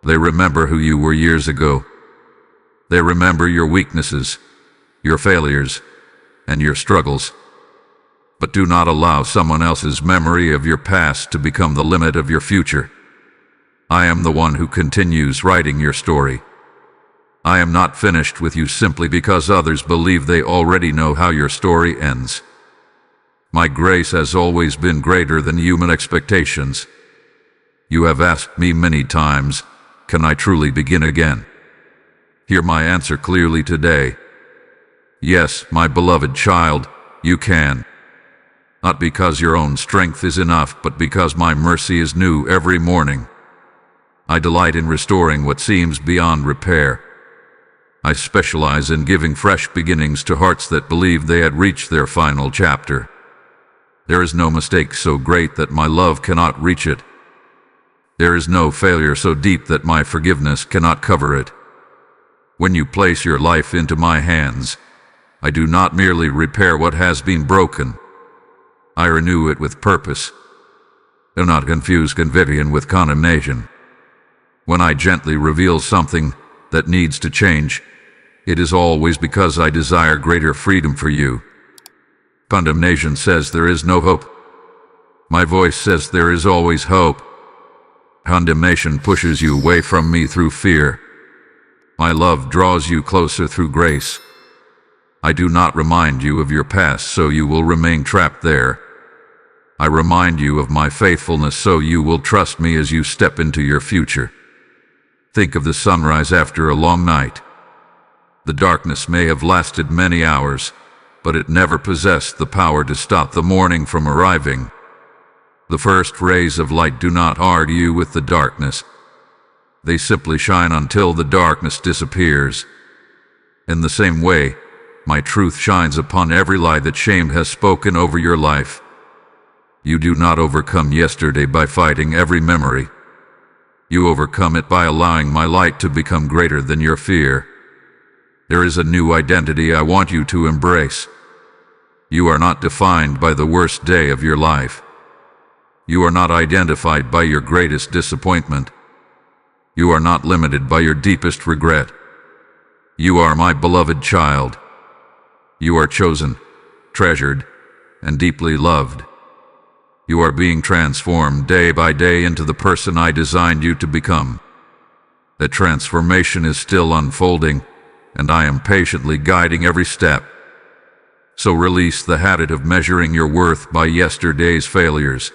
They remember who you were years ago. They remember your weaknesses, your failures, and your struggles. But do not allow someone else's memory of your past to become the limit of your future. I am the one who continues writing your story. I am not finished with you simply because others believe they already know how your story ends. My grace has always been greater than human expectations. You have asked me many times, can I truly begin again? Hear my answer clearly today. Yes, my beloved child, you can. Not because your own strength is enough, but because my mercy is new every morning. I delight in restoring what seems beyond repair. I specialize in giving fresh beginnings to hearts that believe they had reached their final chapter. There is no mistake so great that my love cannot reach it. There is no failure so deep that my forgiveness cannot cover it. When you place your life into my hands, I do not merely repair what has been broken. I renew it with purpose. Do not confuse conviction with condemnation. When I gently reveal something, that needs to change, it is always because I desire greater freedom for you. Condemnation says there is no hope. My voice says there is always hope. Condemnation pushes you away from me through fear. My love draws you closer through grace. I do not remind you of your past so you will remain trapped there. I remind you of my faithfulness so you will trust me as you step into your future. Think of the sunrise after a long night. The darkness may have lasted many hours, but it never possessed the power to stop the morning from arriving. The first rays of light do not argue with the darkness. They simply shine until the darkness disappears. In the same way, my truth shines upon every lie that shame has spoken over your life. You do not overcome yesterday by fighting every memory. You overcome it by allowing my light to become greater than your fear. There is a new identity I want you to embrace. You are not defined by the worst day of your life. You are not identified by your greatest disappointment. You are not limited by your deepest regret. You are my beloved child. You are chosen, treasured, and deeply loved. You are being transformed day by day into the person I designed you to become. The transformation is still unfolding, and I am patiently guiding every step. So release the habit of measuring your worth by yesterday's failures.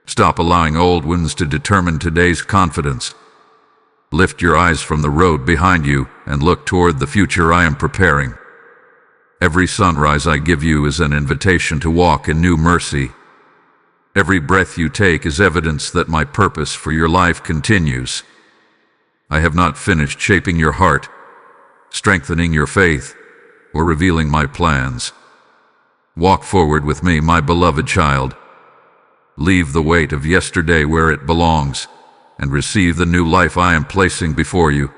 Stop allowing old wounds to determine today's confidence. Lift your eyes from the road behind you and look toward the future I am preparing. Every sunrise I give you is an invitation to walk in new mercy. Every breath you take is evidence that my purpose for your life continues. I have not finished shaping your heart, strengthening your faith, or revealing my plans. Walk forward with me, my beloved child. Leave the weight of yesterday where it belongs, and receive the new life I am placing before you.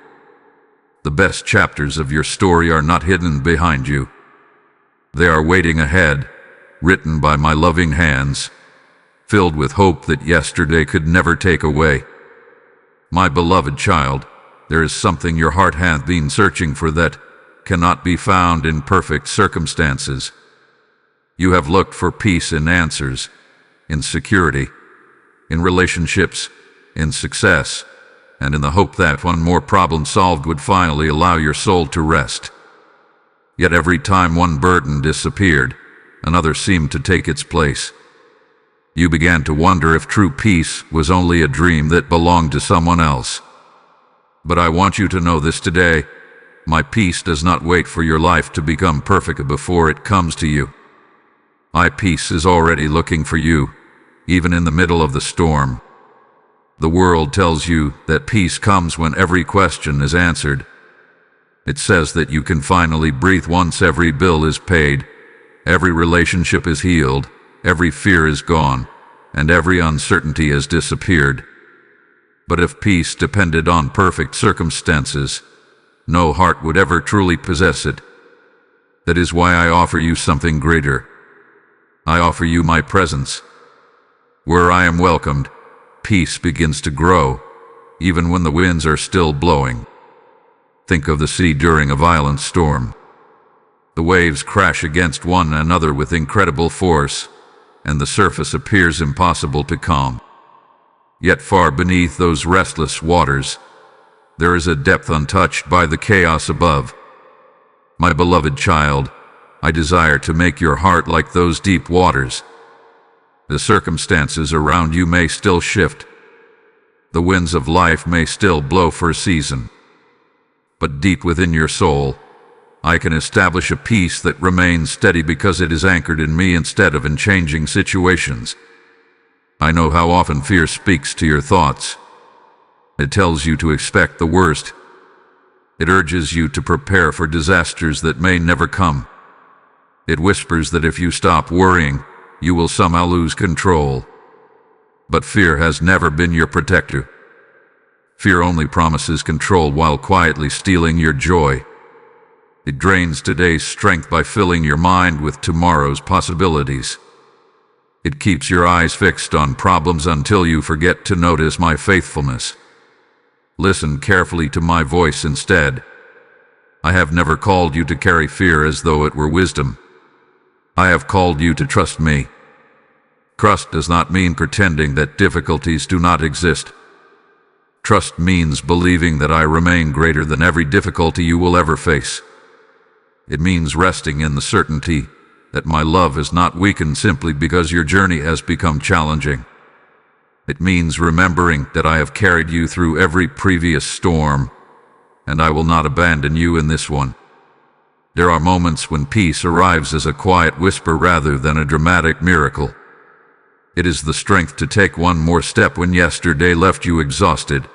The best chapters of your story are not hidden behind you. They are waiting ahead, written by my loving hands, filled with hope that yesterday could never take away. My beloved child, there is something your heart hath been searching for that cannot be found in perfect circumstances. You have looked for peace in answers, in security, in relationships, in success, and in the hope that one more problem solved would finally allow your soul to rest. Yet every time one burden disappeared, another seemed to take its place. You began to wonder if true peace was only a dream that belonged to someone else. But I want you to know this today. My peace does not wait for your life to become perfect before it comes to you. My peace is already looking for you, even in the middle of the storm. The world tells you that peace comes when every question is answered. It says that you can finally breathe once every bill is paid, every relationship is healed, every fear is gone, and every uncertainty has disappeared. But if peace depended on perfect circumstances, no heart would ever truly possess it. That is why I offer you something greater. I offer you my presence. Where I am welcomed, peace begins to grow, even when the winds are still blowing. Think of the sea during a violent storm. The waves crash against one another with incredible force, and the surface appears impossible to calm. Yet far beneath those restless waters, there is a depth untouched by the chaos above. My beloved child, I desire to make your heart like those deep waters. The circumstances around you may still shift. The winds of life may still blow for a season. But deep within your soul, I can establish a peace that remains steady because it is anchored in me instead of in changing situations. I know how often fear speaks to your thoughts. It tells you to expect the worst. It urges you to prepare for disasters that may never come. It whispers that if you stop worrying, you will somehow lose control. But fear has never been your protector. Fear only promises control while quietly stealing your joy. It drains today's strength by filling your mind with tomorrow's possibilities. It keeps your eyes fixed on problems until you forget to notice my faithfulness. Listen carefully to my voice instead. I have never called you to carry fear as though it were wisdom. I have called you to trust me. Trust does not mean pretending that difficulties do not exist. Trust means believing that I remain greater than every difficulty you will ever face. It means resting in the certainty that my love is not weakened simply because your journey has become challenging. It means remembering that I have carried you through every previous storm, and I will not abandon you in this one. There are moments when peace arrives as a quiet whisper rather than a dramatic miracle. It is the strength to take one more step when yesterday left you exhausted.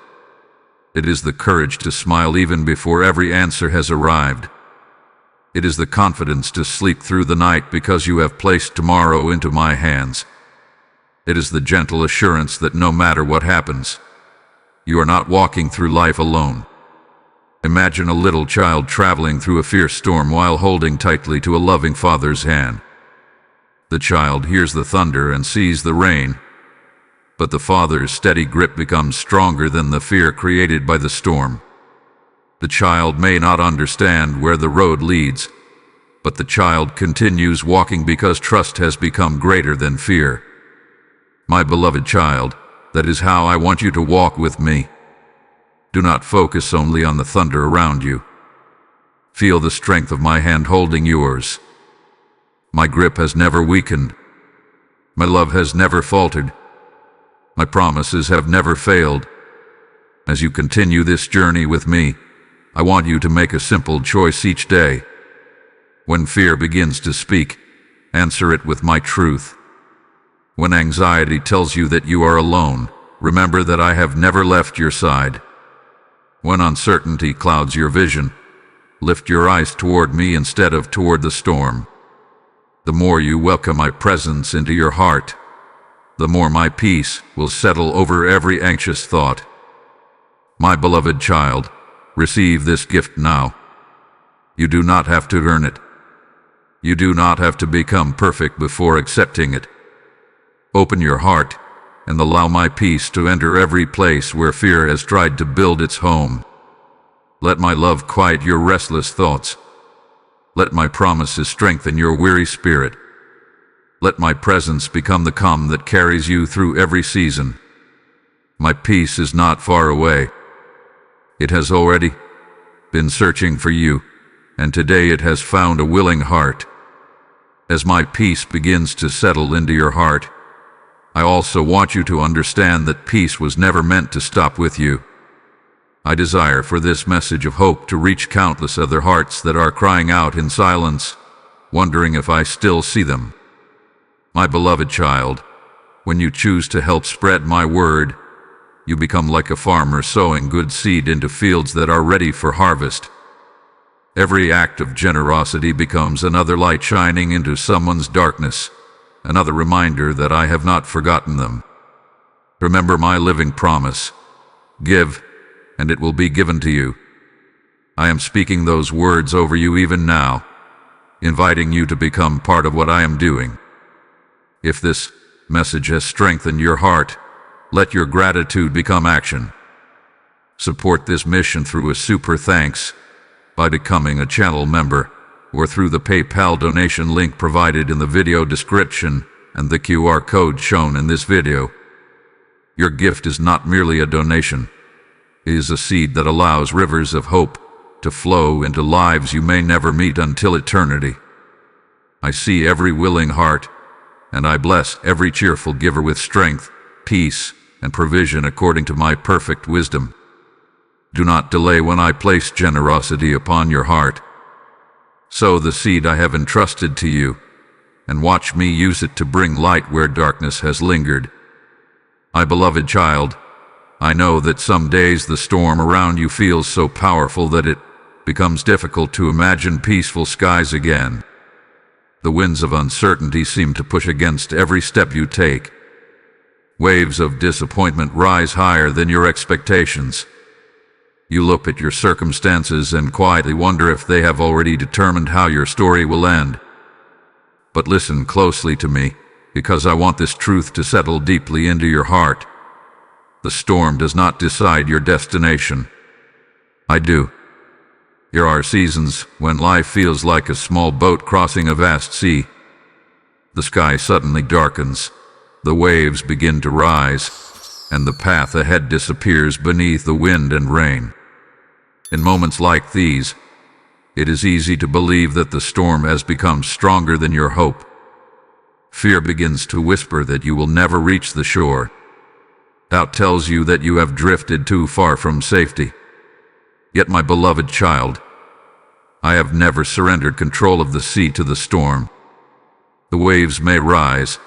It is the courage to smile even before every answer has arrived. It is the confidence to sleep through the night because you have placed tomorrow into my hands. It is the gentle assurance that no matter what happens, you are not walking through life alone. Imagine a little child traveling through a fierce storm while holding tightly to a loving father's hand. The child hears the thunder and sees the rain, but the father's steady grip becomes stronger than the fear created by the storm. The child may not understand where the road leads, but the child continues walking because trust has become greater than fear. My beloved child, that is how I want you to walk with me. Do not focus only on the thunder around you. Feel the strength of my hand holding yours. My grip has never weakened. My love has never faltered. My promises have never failed. As you continue this journey with me, I want you to make a simple choice each day. When fear begins to speak, answer it with my truth. When anxiety tells you that you are alone, remember that I have never left your side. When uncertainty clouds your vision, lift your eyes toward me instead of toward the storm. The more you welcome my presence into your heart, the more my peace will settle over every anxious thought. My beloved child, receive this gift now. You do not have to earn it. You do not have to become perfect before accepting it. Open your heart and allow my peace to enter every place where fear has tried to build its home. Let my love quiet your restless thoughts. Let my promises strengthen your weary spirit. Let my presence become the calm that carries you through every season. My peace is not far away. It has already been searching for you, and today it has found a willing heart. As my peace begins to settle into your heart, I also want you to understand that peace was never meant to stop with you. I desire for this message of hope to reach countless other hearts that are crying out in silence, wondering if I still see them. My beloved child, when you choose to help spread my word, you become like a farmer sowing good seed into fields that are ready for harvest. Every act of generosity becomes another light shining into someone's darkness, another reminder that I have not forgotten them. Remember my living promise. Give, and it will be given to you. I am speaking those words over you even now, inviting you to become part of what I am doing. If this message has strengthened your heart, let your gratitude become action. Support this mission through a super thanks by becoming a channel member or through the PayPal donation link provided in the video description and the QR code shown in this video. Your gift is not merely a donation. It is a seed that allows rivers of hope to flow into lives you may never meet until eternity. I see every willing heart, and I bless every cheerful giver with strength, peace, and provision according to my perfect wisdom. Do not delay when I place generosity upon your heart. Sow the seed I have entrusted to you, and watch me use it to bring light where darkness has lingered. My beloved child, I know that some days the storm around you feels so powerful that it becomes difficult to imagine peaceful skies again. The winds of uncertainty seem to push against every step you take. Waves of disappointment rise higher than your expectations. You look at your circumstances and quietly wonder if they have already determined how your story will end. But listen closely to me, because I want this truth to settle deeply into your heart. The storm does not decide your destination. I do. There are seasons when life feels like a small boat crossing a vast sea. The sky suddenly darkens, the waves begin to rise, and the path ahead disappears beneath the wind and rain. In moments like these, it is easy to believe that the storm has become stronger than your hope. Fear begins to whisper that you will never reach the shore. Doubt tells you that you have drifted too far from safety. Yet, my beloved child, I have never surrendered control of the sea to the storm. The waves may rise,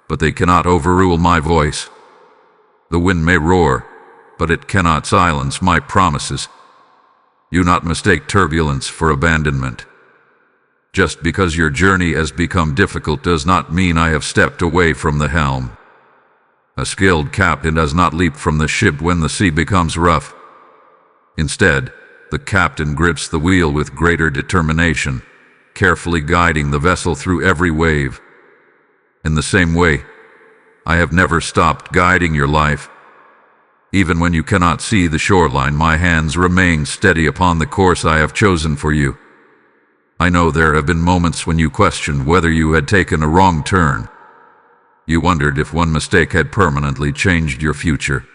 but they cannot overrule my voice. The wind may roar, but it cannot silence my promises. Do not mistake turbulence for abandonment. Just because your journey has become difficult does not mean I have stepped away from the helm. A skilled captain does not leap from the ship when the sea becomes rough. Instead, the captain grips the wheel with greater determination, carefully guiding the vessel through every wave. In the same way, I have never stopped guiding your life. Even when you cannot see the shoreline, my hands remain steady upon the course I have chosen for you. I know there have been moments when you questioned whether you had taken a wrong turn. You wondered if one mistake had permanently changed your future.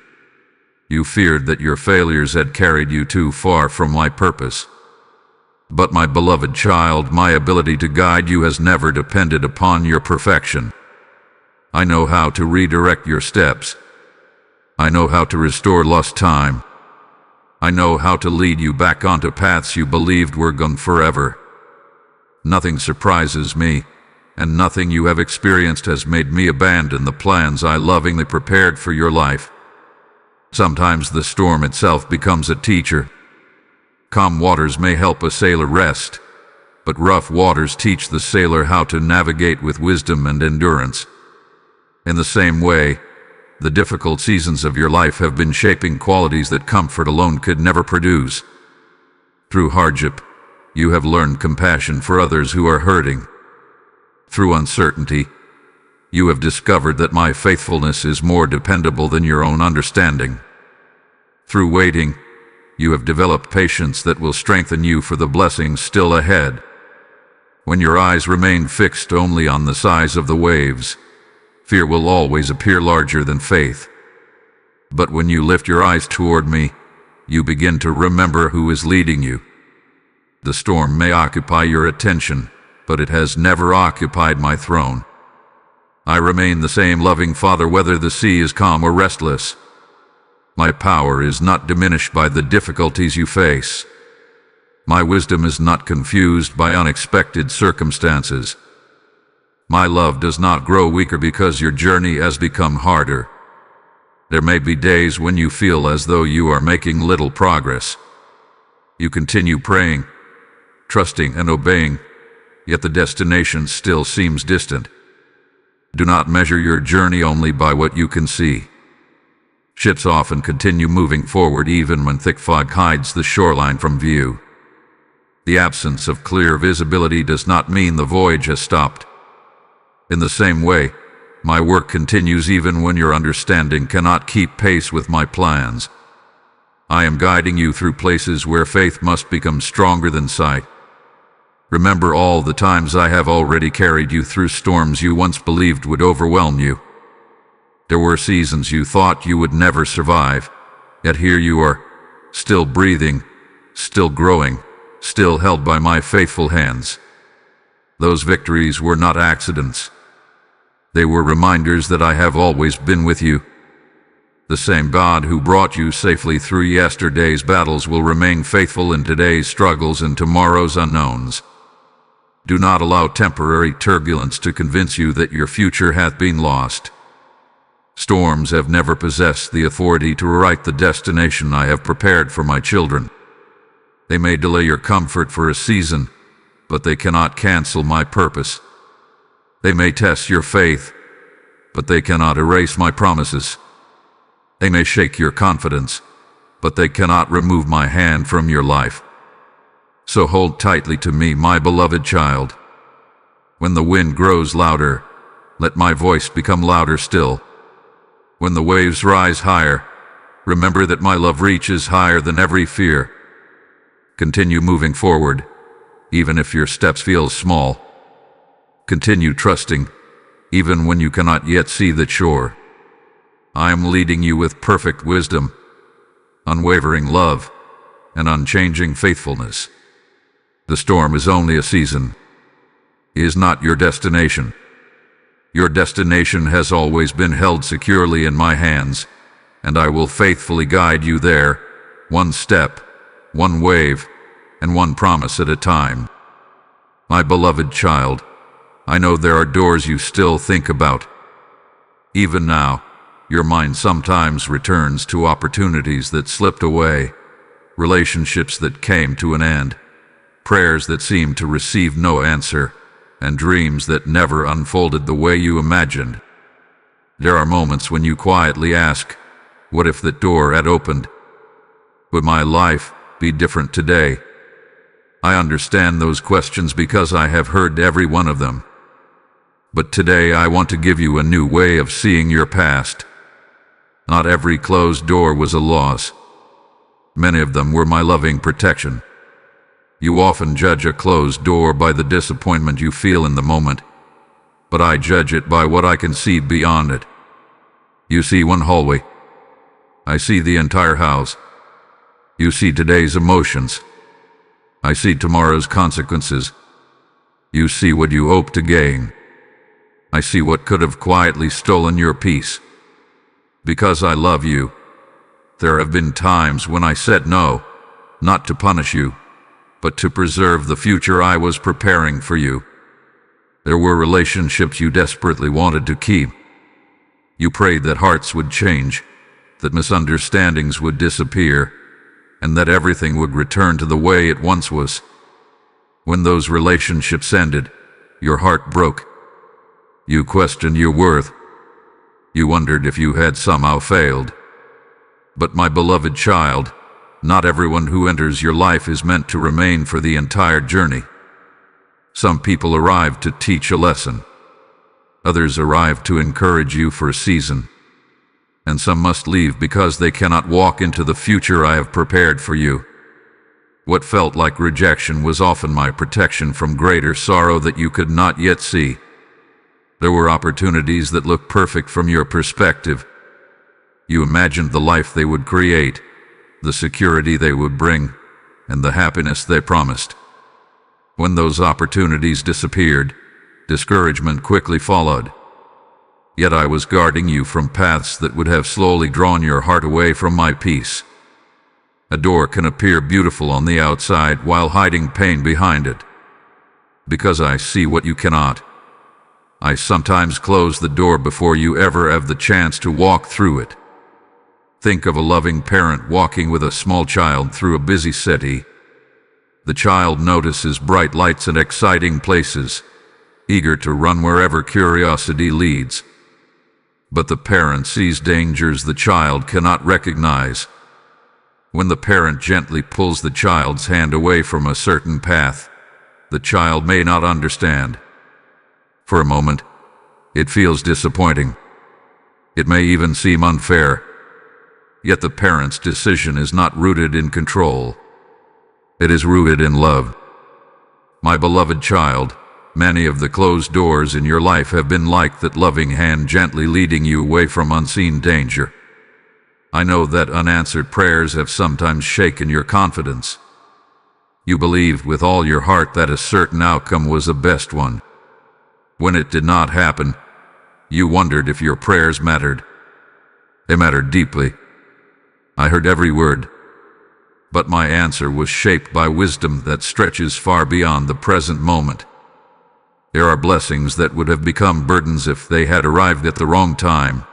You feared that your failures had carried you too far from my purpose. But my beloved child, my ability to guide you has never depended upon your perfection. I know how to redirect your steps. I know how to restore lost time. I know how to lead you back onto paths you believed were gone forever. Nothing surprises me, and nothing you have experienced has made me abandon the plans I lovingly prepared for your life. Sometimes the storm itself becomes a teacher. Calm waters may help a sailor rest, but rough waters teach the sailor how to navigate with wisdom and endurance. In the same way, the difficult seasons of your life have been shaping qualities that comfort alone could never produce. Through hardship, you have learned compassion for others who are hurting. Through uncertainty, you have discovered that my faithfulness is more dependable than your own understanding. Through waiting, you have developed patience that will strengthen you for the blessings still ahead. When your eyes remain fixed only on the size of the waves, fear will always appear larger than faith. But when you lift your eyes toward me, you begin to remember who is leading you. The storm may occupy your attention, but it has never occupied my throne. I remain the same loving Father whether the sea is calm or restless. My power is not diminished by the difficulties you face. My wisdom is not confused by unexpected circumstances. My love does not grow weaker because your journey has become harder. There may be days when you feel as though you are making little progress. You continue praying, trusting and obeying, yet the destination still seems distant. Do not measure your journey only by what you can see. Ships often continue moving forward even when thick fog hides the shoreline from view. The absence of clear visibility does not mean the voyage has stopped. In the same way, my work continues even when your understanding cannot keep pace with my plans. I am guiding you through places where faith must become stronger than sight. Remember all the times I have already carried you through storms you once believed would overwhelm you. There were seasons you thought you would never survive, yet here you are, still breathing, still growing, still held by my faithful hands. Those victories were not accidents. They were reminders that I have always been with you. The same God who brought you safely through yesterday's battles will remain faithful in today's struggles and tomorrow's unknowns. Do not allow temporary turbulence to convince you that your future hath been lost. Storms have never possessed the authority to rewrite the destination I have prepared for my children. They may delay your comfort for a season, but they cannot cancel my purpose. They may test your faith, but they cannot erase my promises. They may shake your confidence, but they cannot remove my hand from your life. So hold tightly to me, my beloved child. When the wind grows louder, let my voice become louder still. When the waves rise higher, remember that my love reaches higher than every fear. Continue moving forward, even if your steps feel small. Continue trusting, even when you cannot yet see the shore. I am leading you with perfect wisdom, unwavering love, and unchanging faithfulness. The storm is only a season. It is not your destination. Your destination has always been held securely in my hands, and I will faithfully guide you there, one step, one wave, and one promise at a time. My beloved child, I know there are doors you still think about. Even now, your mind sometimes returns to opportunities that slipped away, relationships that came to an end, prayers that seemed to receive no answer, and dreams that never unfolded the way you imagined. There are moments when you quietly ask, what if that door had opened? Would my life be different today? I understand those questions because I have heard every one of them. But today I want to give you a new way of seeing your past. Not every closed door was a loss. Many of them were my loving protection. You often judge a closed door by the disappointment you feel in the moment, but I judge it by what I can see beyond it. You see one hallway. I see the entire house. You see today's emotions. I see tomorrow's consequences. You see what you hope to gain. I see what could have quietly stolen your peace. Because I love you, there have been times when I said no, not to punish you, but to preserve the future I was preparing for you. There were relationships you desperately wanted to keep. You prayed that hearts would change, that misunderstandings would disappear, and that everything would return to the way it once was. When those relationships ended, your heart broke. You questioned your worth. You wondered if you had somehow failed. But my beloved child, not everyone who enters your life is meant to remain for the entire journey. Some people arrive to teach a lesson. Others arrive to encourage you for a season. And some must leave because they cannot walk into the future I have prepared for you. What felt like rejection was often my protection from greater sorrow that you could not yet see. There were opportunities that looked perfect from your perspective. You imagined the life they would create, the security they would bring, and the happiness they promised. When those opportunities disappeared, discouragement quickly followed. Yet I was guarding you from paths that would have slowly drawn your heart away from my peace. A door can appear beautiful on the outside while hiding pain behind it. Because I see what you cannot, I sometimes close the door before you ever have the chance to walk through it. Think of a loving parent walking with a small child through a busy city. The child notices bright lights and exciting places, eager to run wherever curiosity leads. But the parent sees dangers the child cannot recognize. When the parent gently pulls the child's hand away from a certain path, the child may not understand. For a moment, it feels disappointing. It may even seem unfair. Yet the parent's decision is not rooted in control. It is rooted in love. My beloved child, many of the closed doors in your life have been like that loving hand gently leading you away from unseen danger. I know that unanswered prayers have sometimes shaken your confidence. You believed with all your heart that a certain outcome was the best one. When it did not happen, you wondered if your prayers mattered. They mattered deeply. I heard every word. But my answer was shaped by wisdom that stretches far beyond the present moment. There are blessings that would have become burdens if they had arrived at the wrong time.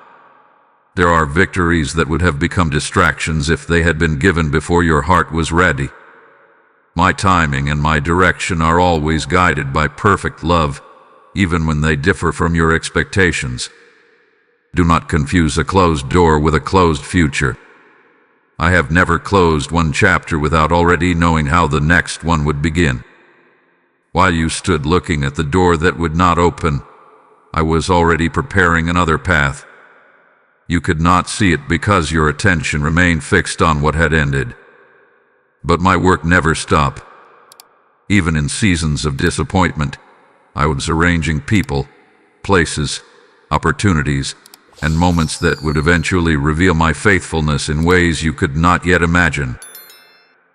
There are victories that would have become distractions if they had been given before your heart was ready. My timing and my direction are always guided by perfect love, even when they differ from your expectations. Do not confuse a closed door with a closed future. I have never closed one chapter without already knowing how the next one would begin. While you stood looking at the door that would not open, I was already preparing another path. You could not see it because your attention remained fixed on what had ended. But my work never stopped. Even in seasons of disappointment, I was arranging people, places, opportunities, and moments that would eventually reveal my faithfulness in ways you could not yet imagine.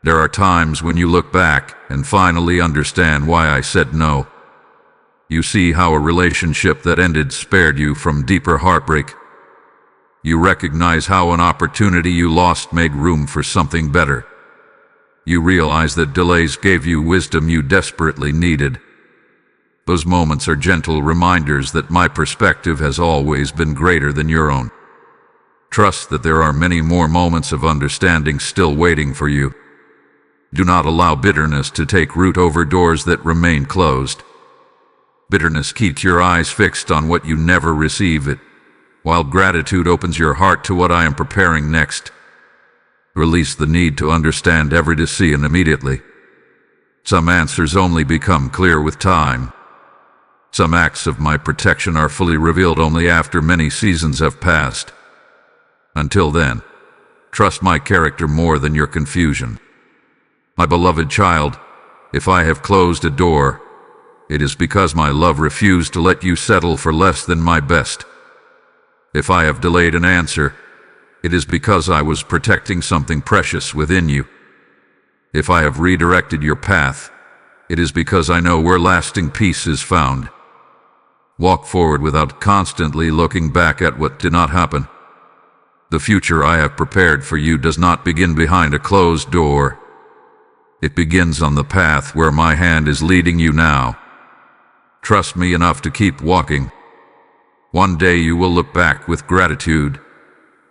There are times when you look back and finally understand why I said no. You see how a relationship that ended spared you from deeper heartbreak. You recognize how an opportunity you lost made room for something better. You realize that delays gave you wisdom you desperately needed. Those moments are gentle reminders that my perspective has always been greater than your own. Trust that there are many more moments of understanding still waiting for you. Do not allow bitterness to take root over doors that remain closed. Bitterness keeps your eyes fixed on what you never receive it, while gratitude opens your heart to what I am preparing next. Release the need to understand every decision immediately. Some answers only become clear with time. Some acts of my protection are fully revealed only after many seasons have passed. Until then, trust my character more than your confusion. My beloved child, if I have closed a door, it is because my love refused to let you settle for less than my best. If I have delayed an answer, it is because I was protecting something precious within you. If I have redirected your path, it is because I know where lasting peace is found. Walk forward without constantly looking back at what did not happen. The future I have prepared for you does not begin behind a closed door. It begins on the path where my hand is leading you now. Trust me enough to keep walking. One day you will look back with gratitude,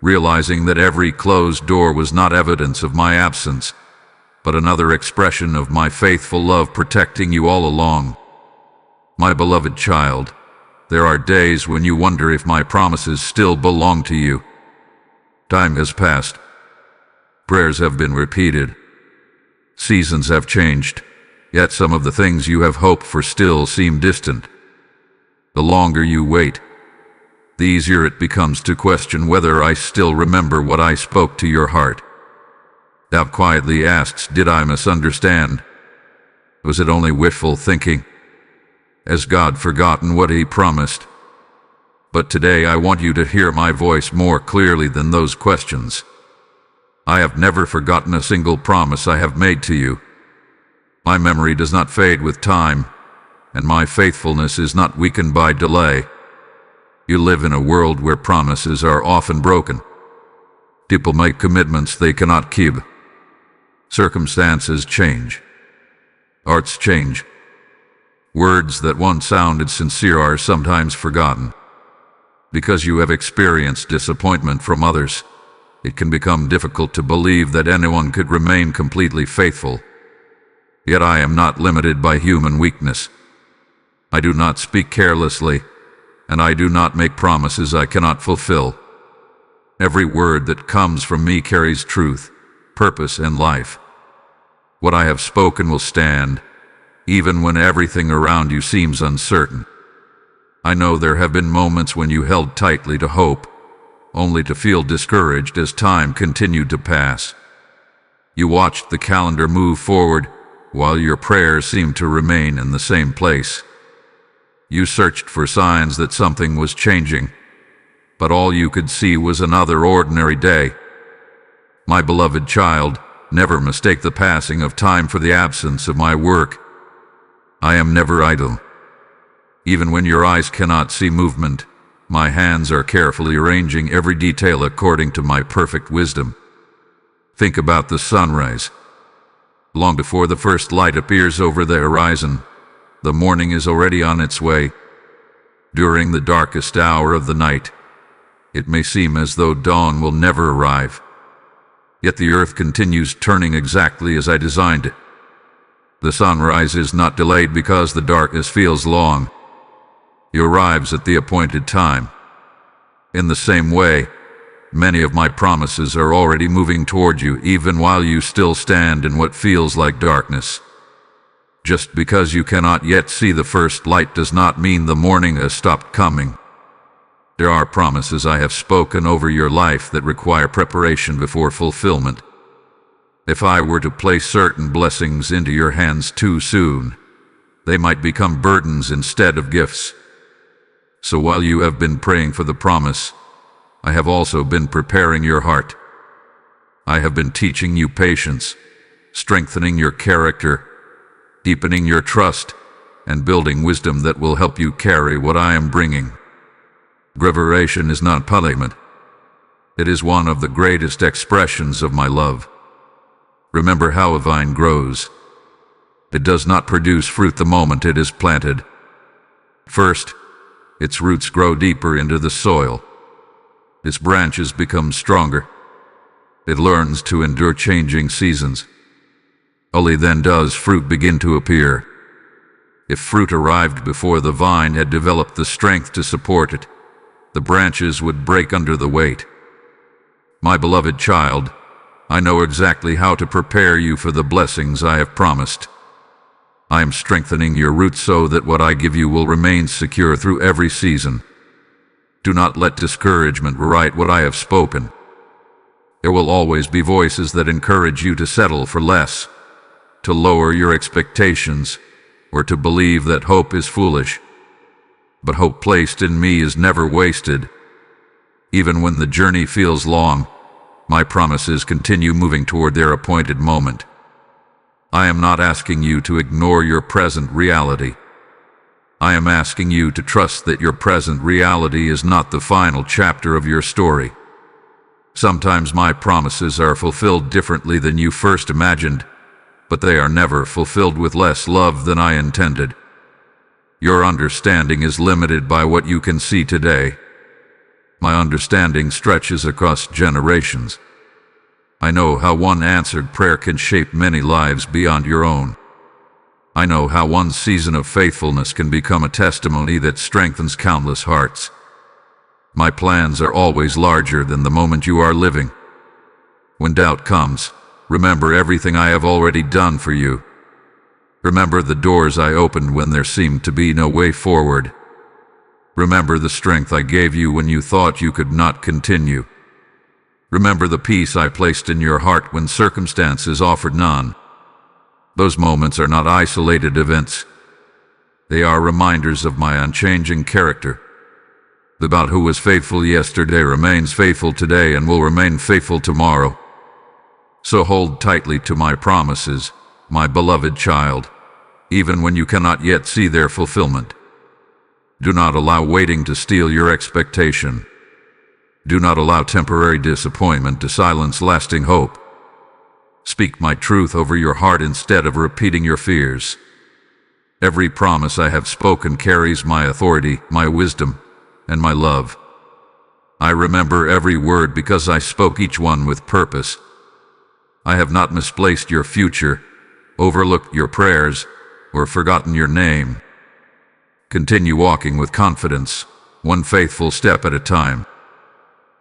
realizing that every closed door was not evidence of my absence, but another expression of my faithful love protecting you all along. My beloved child, there are days when you wonder if my promises still belong to you. Time has passed. Prayers have been repeated. Seasons have changed, yet some of the things you have hoped for still seem distant. The longer you wait, the easier it becomes to question whether I still remember what I spoke to your heart. Doubt quietly asks, did I misunderstand? Was it only wishful thinking? Has God forgotten what He promised? But today I want you to hear my voice more clearly than those questions. I have never forgotten a single promise I have made to you. My memory does not fade with time, and my faithfulness is not weakened by delay. You live in a world where promises are often broken. People make commitments they cannot keep. Circumstances change. Hearts change. Words that once sounded sincere are sometimes forgotten. Because you have experienced disappointment from others, it can become difficult to believe that anyone could remain completely faithful. Yet I am not limited by human weakness. I do not speak carelessly, and I do not make promises I cannot fulfill. Every word that comes from me carries truth, purpose, and life. What I have spoken will stand, even when everything around you seems uncertain. I know there have been moments when you held tightly to hope, only to feel discouraged as time continued to pass. You watched the calendar move forward, while your prayers seemed to remain in the same place. You searched for signs that something was changing, but all you could see was another ordinary day. My beloved child, never mistake the passing of time for the absence of my work. I am never idle. Even when your eyes cannot see movement, my hands are carefully arranging every detail according to my perfect wisdom. Think about the sunrise. Long before the first light appears over the horizon, the morning is already on its way. During the darkest hour of the night, it may seem as though dawn will never arrive. Yet the earth continues turning exactly as I designed it. The sunrise is not delayed because the darkness feels long. It arrives at the appointed time. In the same way, many of my promises are already moving toward you even while you still stand in what feels like darkness. Just because you cannot yet see the first light does not mean the morning has stopped coming. There are promises I have spoken over your life that require preparation before fulfillment. If I were to place certain blessings into your hands too soon, they might become burdens instead of gifts. So while you have been praying for the promise, I have also been preparing your heart. I have been teaching you patience, strengthening your character, deepening your trust, and building wisdom that will help you carry what I am bringing. Preparation is not punishment. It is one of the greatest expressions of my love. Remember how a vine grows. It does not produce fruit the moment it is planted. First, its roots grow deeper into the soil. Its branches become stronger. It learns to endure changing seasons. Only then does fruit begin to appear. If fruit arrived before the vine had developed the strength to support it, the branches would break under the weight. My beloved child, I know exactly how to prepare you for the blessings I have promised. I am strengthening your roots so that what I give you will remain secure through every season. Do not let discouragement rewrite what I have spoken. There will always be voices that encourage you to settle for less, to lower your expectations, or to believe that hope is foolish. But hope placed in me is never wasted. Even when the journey feels long, my promises continue moving toward their appointed moment. I am not asking you to ignore your present reality. I am asking you to trust that your present reality is not the final chapter of your story. Sometimes my promises are fulfilled differently than you first imagined, but they are never fulfilled with less love than I intended. Your understanding is limited by what you can see today. My understanding stretches across generations. I know how one answered prayer can shape many lives beyond your own. I know how one season of faithfulness can become a testimony that strengthens countless hearts. My plans are always larger than the moment you are living. When doubt comes, remember everything I have already done for you. Remember the doors I opened when there seemed to be no way forward. Remember the strength I gave you when you thought you could not continue. Remember the peace I placed in your heart when circumstances offered none. Those moments are not isolated events. They are reminders of my unchanging character. The God who was faithful yesterday remains faithful today and will remain faithful tomorrow. So hold tightly to my promises, my beloved child, even when you cannot yet see their fulfillment. Do not allow waiting to steal your expectation. Do not allow temporary disappointment to silence lasting hope. Speak my truth over your heart instead of repeating your fears. Every promise I have spoken carries my authority, my wisdom, and my love. I remember every word because I spoke each one with purpose. I have not misplaced your future, overlooked your prayers, or forgotten your name. Continue walking with confidence, one faithful step at a time.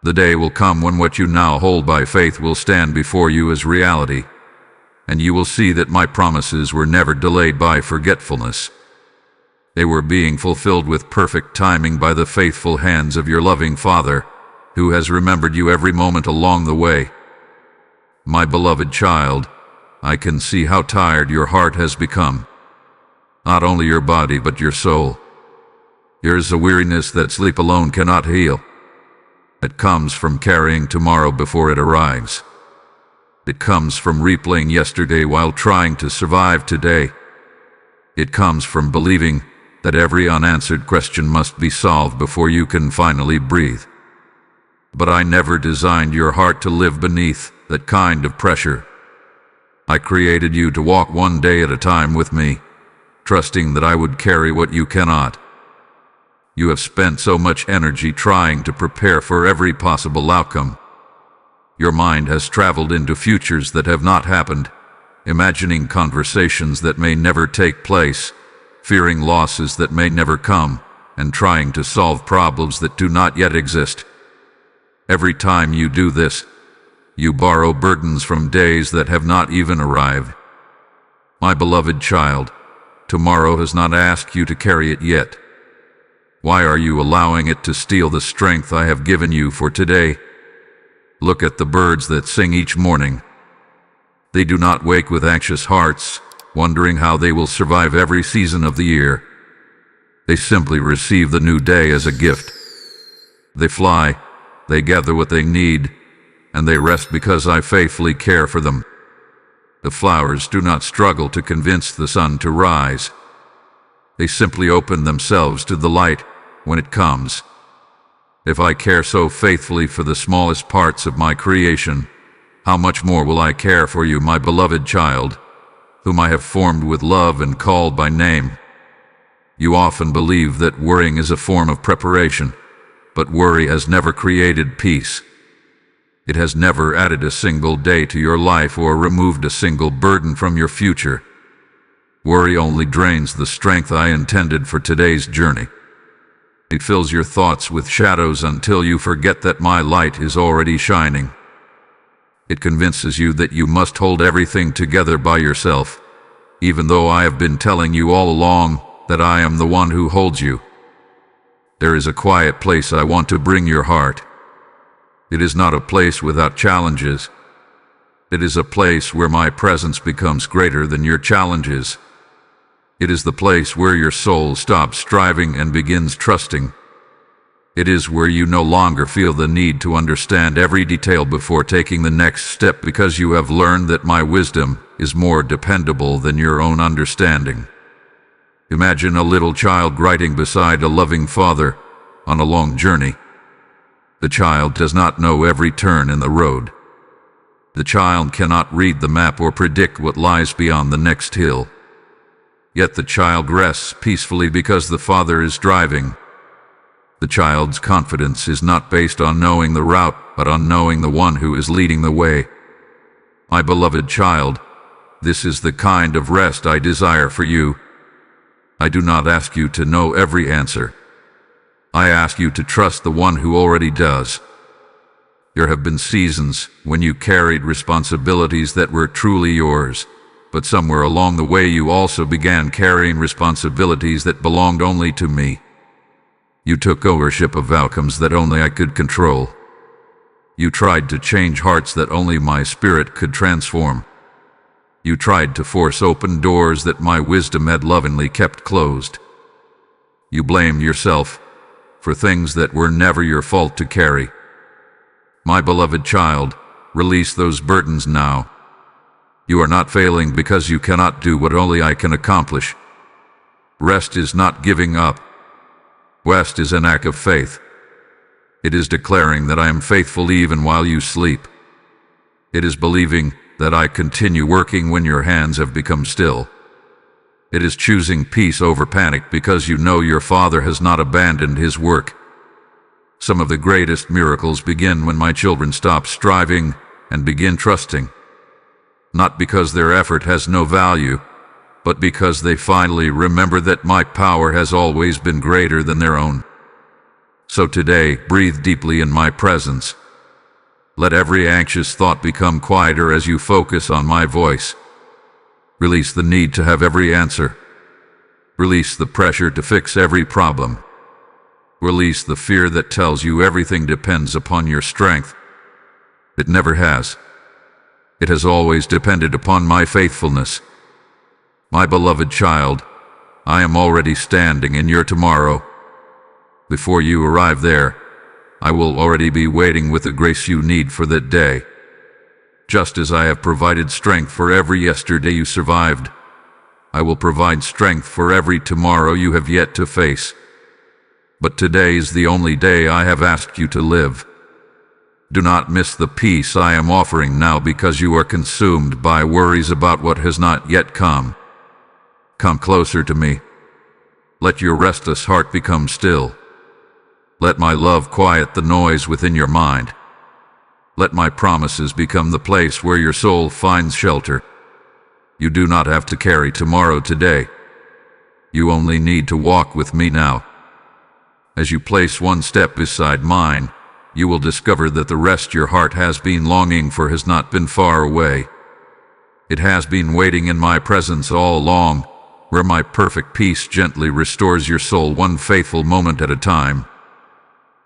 The day will come when what you now hold by faith will stand before you as reality, and you will see that my promises were never delayed by forgetfulness. They were being fulfilled with perfect timing by the faithful hands of your loving Father, who has remembered you every moment along the way. My beloved child, I can see how tired your heart has become. Not only your body, but your soul. There is a weariness that sleep alone cannot heal. It comes from carrying tomorrow before it arrives. It comes from replaying yesterday while trying to survive today. It comes from believing that every unanswered question must be solved before you can finally breathe. But I never designed your heart to live beneath that kind of pressure. I created you to walk one day at a time with me, trusting that I would carry what you cannot. You have spent so much energy trying to prepare for every possible outcome. Your mind has traveled into futures that have not happened, imagining conversations that may never take place, fearing losses that may never come, and trying to solve problems that do not yet exist. Every time you do this, you borrow burdens from days that have not even arrived. My beloved child, tomorrow has not asked you to carry it yet. Why are you allowing it to steal the strength I have given you for today? Look at the birds that sing each morning. They do not wake with anxious hearts, wondering how they will survive every season of the year. They simply receive the new day as a gift. They fly, they gather what they need, and they rest because I faithfully care for them. The flowers do not struggle to convince the sun to rise. They simply open themselves to the light when it comes. If I care so faithfully for the smallest parts of my creation, how much more will I care for you, my beloved child, whom I have formed with love and called by name? You often believe that worrying is a form of preparation, but worry has never created peace. It has never added a single day to your life or removed a single burden from your future. Worry only drains the strength I intended for today's journey. It fills your thoughts with shadows until you forget that my light is already shining. It convinces you that you must hold everything together by yourself, even though I have been telling you all along that I am the one who holds you. There is a quiet place I want to bring your heart. It is not a place without challenges. It is a place where my presence becomes greater than your challenges. It is the place where your soul stops striving and begins trusting. It is where you no longer feel the need to understand every detail before taking the next step, because you have learned that my wisdom is more dependable than your own understanding. Imagine a little child riding beside a loving father on a long journey. The child does not know every turn in the road. The child cannot read the map or predict what lies beyond the next hill. Yet the child rests peacefully because the father is driving. The child's confidence is not based on knowing the route, but on knowing the one who is leading the way. My beloved child, this is the kind of rest I desire for you. I do not ask you to know every answer. I ask you to trust the one who already does. There have been seasons when you carried responsibilities that were truly yours, but somewhere along the way you also began carrying responsibilities that belonged only to me. You took ownership of outcomes that only I could control. You tried to change hearts that only my spirit could transform. You tried to force open doors that my wisdom had lovingly kept closed. You blamed yourself for things that were never your fault to carry. My beloved child, release those burdens now. You are not failing because you cannot do what only I can accomplish. Rest is not giving up. Rest is an act of faith. It is declaring that I am faithful even while you sleep. It is believing that I continue working when your hands have become still. It is choosing peace over panic because you know your Father has not abandoned his work. Some of the greatest miracles begin when my children stop striving and begin trusting. Not because their effort has no value, but because they finally remember that my power has always been greater than their own. So today, breathe deeply in my presence. Let every anxious thought become quieter as you focus on my voice. Release the need to have every answer. Release the pressure to fix every problem. Release the fear that tells you everything depends upon your strength. It never has. It has always depended upon my faithfulness. My beloved child, I am already standing in your tomorrow. Before you arrive there, I will already be waiting with the grace you need for that day. Just as I have provided strength for every yesterday you survived, I will provide strength for every tomorrow you have yet to face. But today is the only day I have asked you to live. Do not miss the peace I am offering now because you are consumed by worries about what has not yet come. Come closer to me. Let your restless heart become still. Let my love quiet the noise within your mind. Let my promises become the place where your soul finds shelter. You do not have to carry tomorrow today. You only need to walk with me now. As you place one step beside mine, you will discover that the rest your heart has been longing for has not been far away. It has been waiting in my presence all along, where my perfect peace gently restores your soul one faithful moment at a time.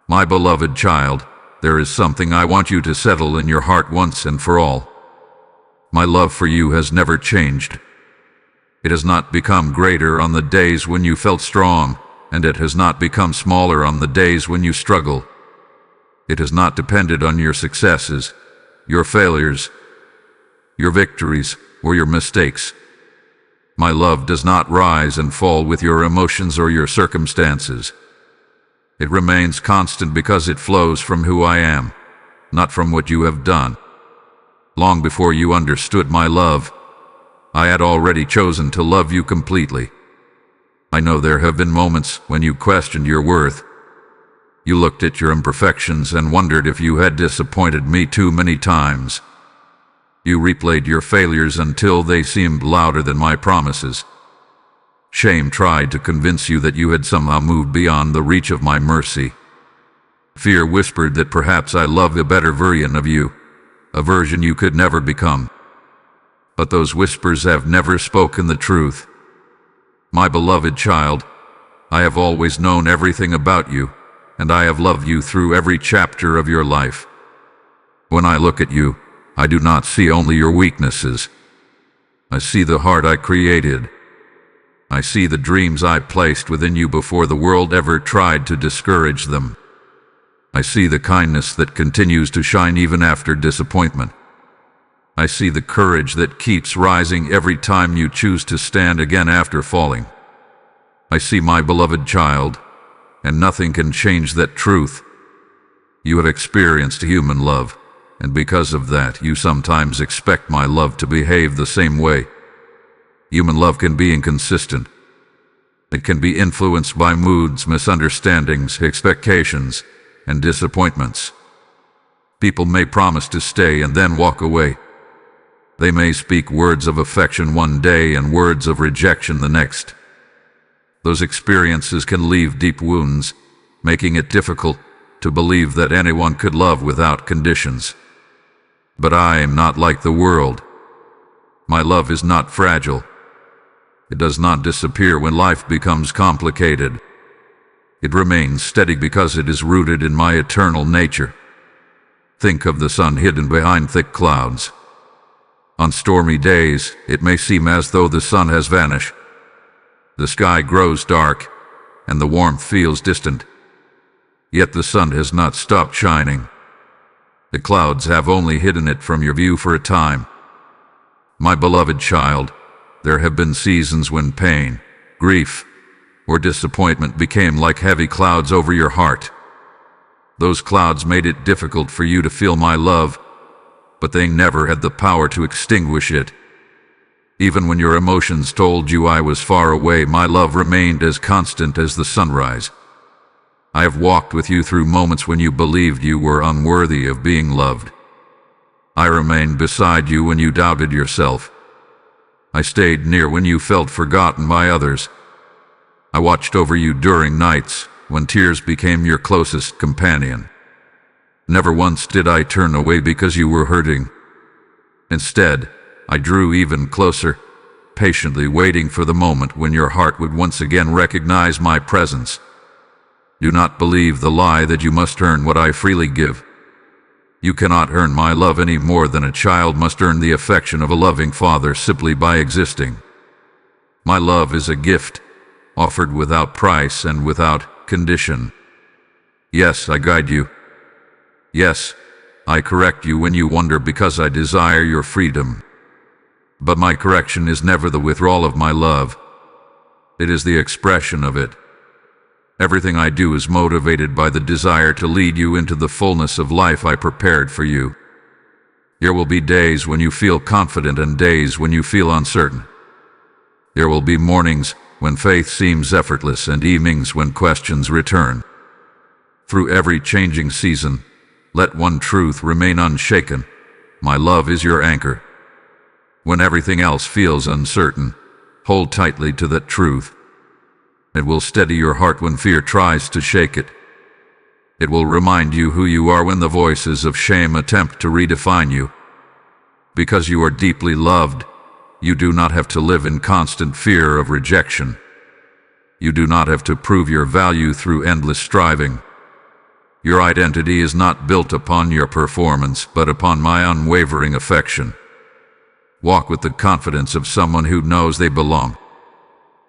My beloved child, there is something I want you to settle in your heart once and for all. My love for you has never changed. It has not become greater on the days when you felt strong, and it has not become smaller on the days when you struggle. It has not depended on your successes, your failures, your victories, or your mistakes. My love does not rise and fall with your emotions or your circumstances. It remains constant because it flows from who I am, not from what you have done. Long before you understood my love, I had already chosen to love you completely. I know there have been moments when you questioned your worth. You looked at your imperfections and wondered if you had disappointed me too many times. You replayed your failures until they seemed louder than my promises. Shame tried to convince you that you had somehow moved beyond the reach of my mercy. Fear whispered that perhaps I loved a better version of you, a version you could never become. But those whispers have never spoken the truth. My beloved child, I have always known everything about you, and I have loved you through every chapter of your life. When I look at you, I do not see only your weaknesses. I see the heart I created. I see the dreams I placed within you before the world ever tried to discourage them. I see the kindness that continues to shine even after disappointment. I see the courage that keeps rising every time you choose to stand again after falling. I see my beloved child, and nothing can change that truth. You have experienced human love, and because of that, you sometimes expect my love to behave the same way. Human love can be inconsistent. It can be influenced by moods, misunderstandings, expectations, and disappointments. People may promise to stay and then walk away. They may speak words of affection one day and words of rejection the next. Those experiences can leave deep wounds, making it difficult to believe that anyone could love without conditions. But I am not like the world. My love is not fragile. It does not disappear when life becomes complicated. It remains steady because it is rooted in my eternal nature. Think of the sun hidden behind thick clouds. On stormy days, it may seem as though the sun has vanished. The sky grows dark, and the warmth feels distant. Yet the sun has not stopped shining. The clouds have only hidden it from your view for a time. My beloved child, there have been seasons when pain, grief, or disappointment became like heavy clouds over your heart. Those clouds made it difficult for you to feel my love, but they never had the power to extinguish it. Even when your emotions told you I was far away, my love remained as constant as the sunrise. I have walked with you through moments when you believed you were unworthy of being loved. I remained beside you when you doubted yourself. I stayed near when you felt forgotten by others. I watched over you during nights when tears became your closest companion. Never once did I turn away because you were hurting. Instead, I drew even closer, patiently waiting for the moment when your heart would once again recognize my presence. Do not believe the lie that you must earn what I freely give. You cannot earn my love any more than a child must earn the affection of a loving father simply by existing. My love is a gift, offered without price and without condition. Yes, I guide you. Yes, I correct you when you wonder because I desire your freedom. But my correction is never the withdrawal of my love. It is the expression of it. Everything I do is motivated by the desire to lead you into the fullness of life I prepared for you. There will be days when you feel confident and days when you feel uncertain. There will be mornings when faith seems effortless and evenings when questions return. Through every changing season, let one truth remain unshaken. My love is your anchor. When everything else feels uncertain, hold tightly to that truth. It will steady your heart when fear tries to shake it. It will remind you who you are when the voices of shame attempt to redefine you. Because you are deeply loved, You do not have to live in constant fear of rejection. You do not have to prove your value through endless striving. Your identity is not built upon your performance, but upon my unwavering affection. Walk with the confidence of someone who knows they belong.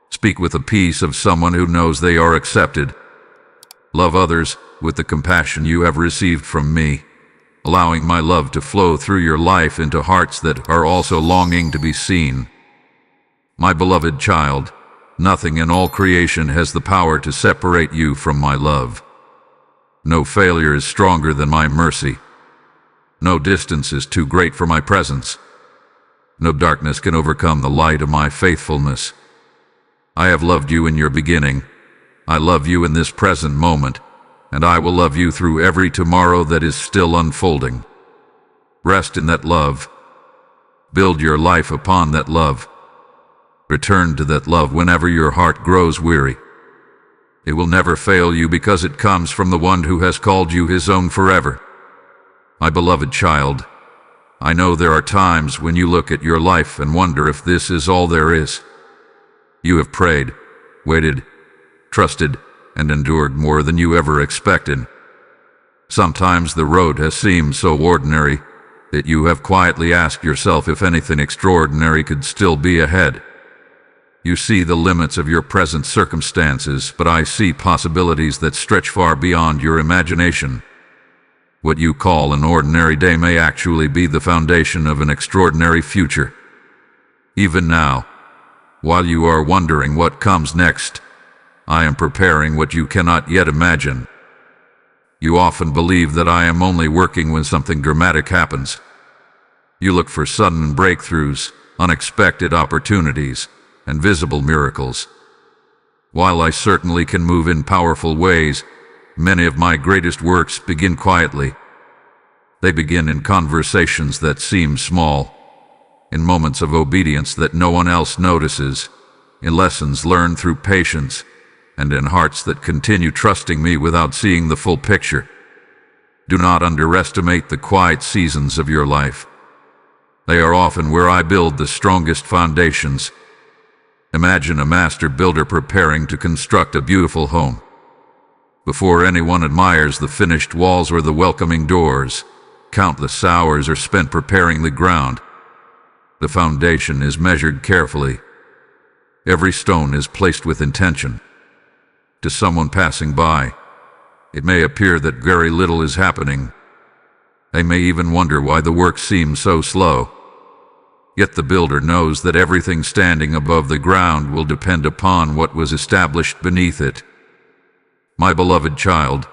Speak with the peace of someone who knows they are accepted. Love others with the compassion you have received from me, allowing my love to flow through your life into hearts that are also longing to be seen. My beloved child, nothing in all creation has the power to separate you from my love. No failure is stronger than my mercy. No distance is too great for my presence. No darkness can overcome the light of my faithfulness. I have loved you in your beginning. I love you in this present moment, and I will love you through every tomorrow that is still unfolding. Rest in that love. Build your life upon that love. Return to that love whenever your heart grows weary. It will never fail you because it comes from the one who has called you his own forever. My beloved child, I know there are times when you look at your life and wonder if this is all there is. You have prayed, waited, trusted, and endured more than you ever expected. Sometimes the road has seemed so ordinary that you have quietly asked yourself if anything extraordinary could still be ahead. You see the limits of your present circumstances, but I see possibilities that stretch far beyond your imagination. What you call an ordinary day may actually be the foundation of an extraordinary future. Even now, while you are wondering what comes next, I am preparing what you cannot yet imagine. You often believe that I am only working when something dramatic happens. You look for sudden breakthroughs, unexpected opportunities, and visible miracles. While I certainly can move in powerful ways, many of my greatest works begin quietly. They begin in conversations that seem small, in moments of obedience that no one else notices, in lessons learned through patience, and in hearts that continue trusting me without seeing the full picture. Do not underestimate the quiet seasons of your life. They are often where I build the strongest foundations. Imagine a master builder preparing to construct a beautiful home. Before anyone admires the finished walls or the welcoming doors, countless hours are spent preparing the ground. The foundation is measured carefully. Every stone is placed with intention. To someone passing by, it may appear that very little is happening. They may even wonder why the work seems so slow. Yet the builder knows that everything standing above the ground will depend upon what was established beneath it. My beloved child,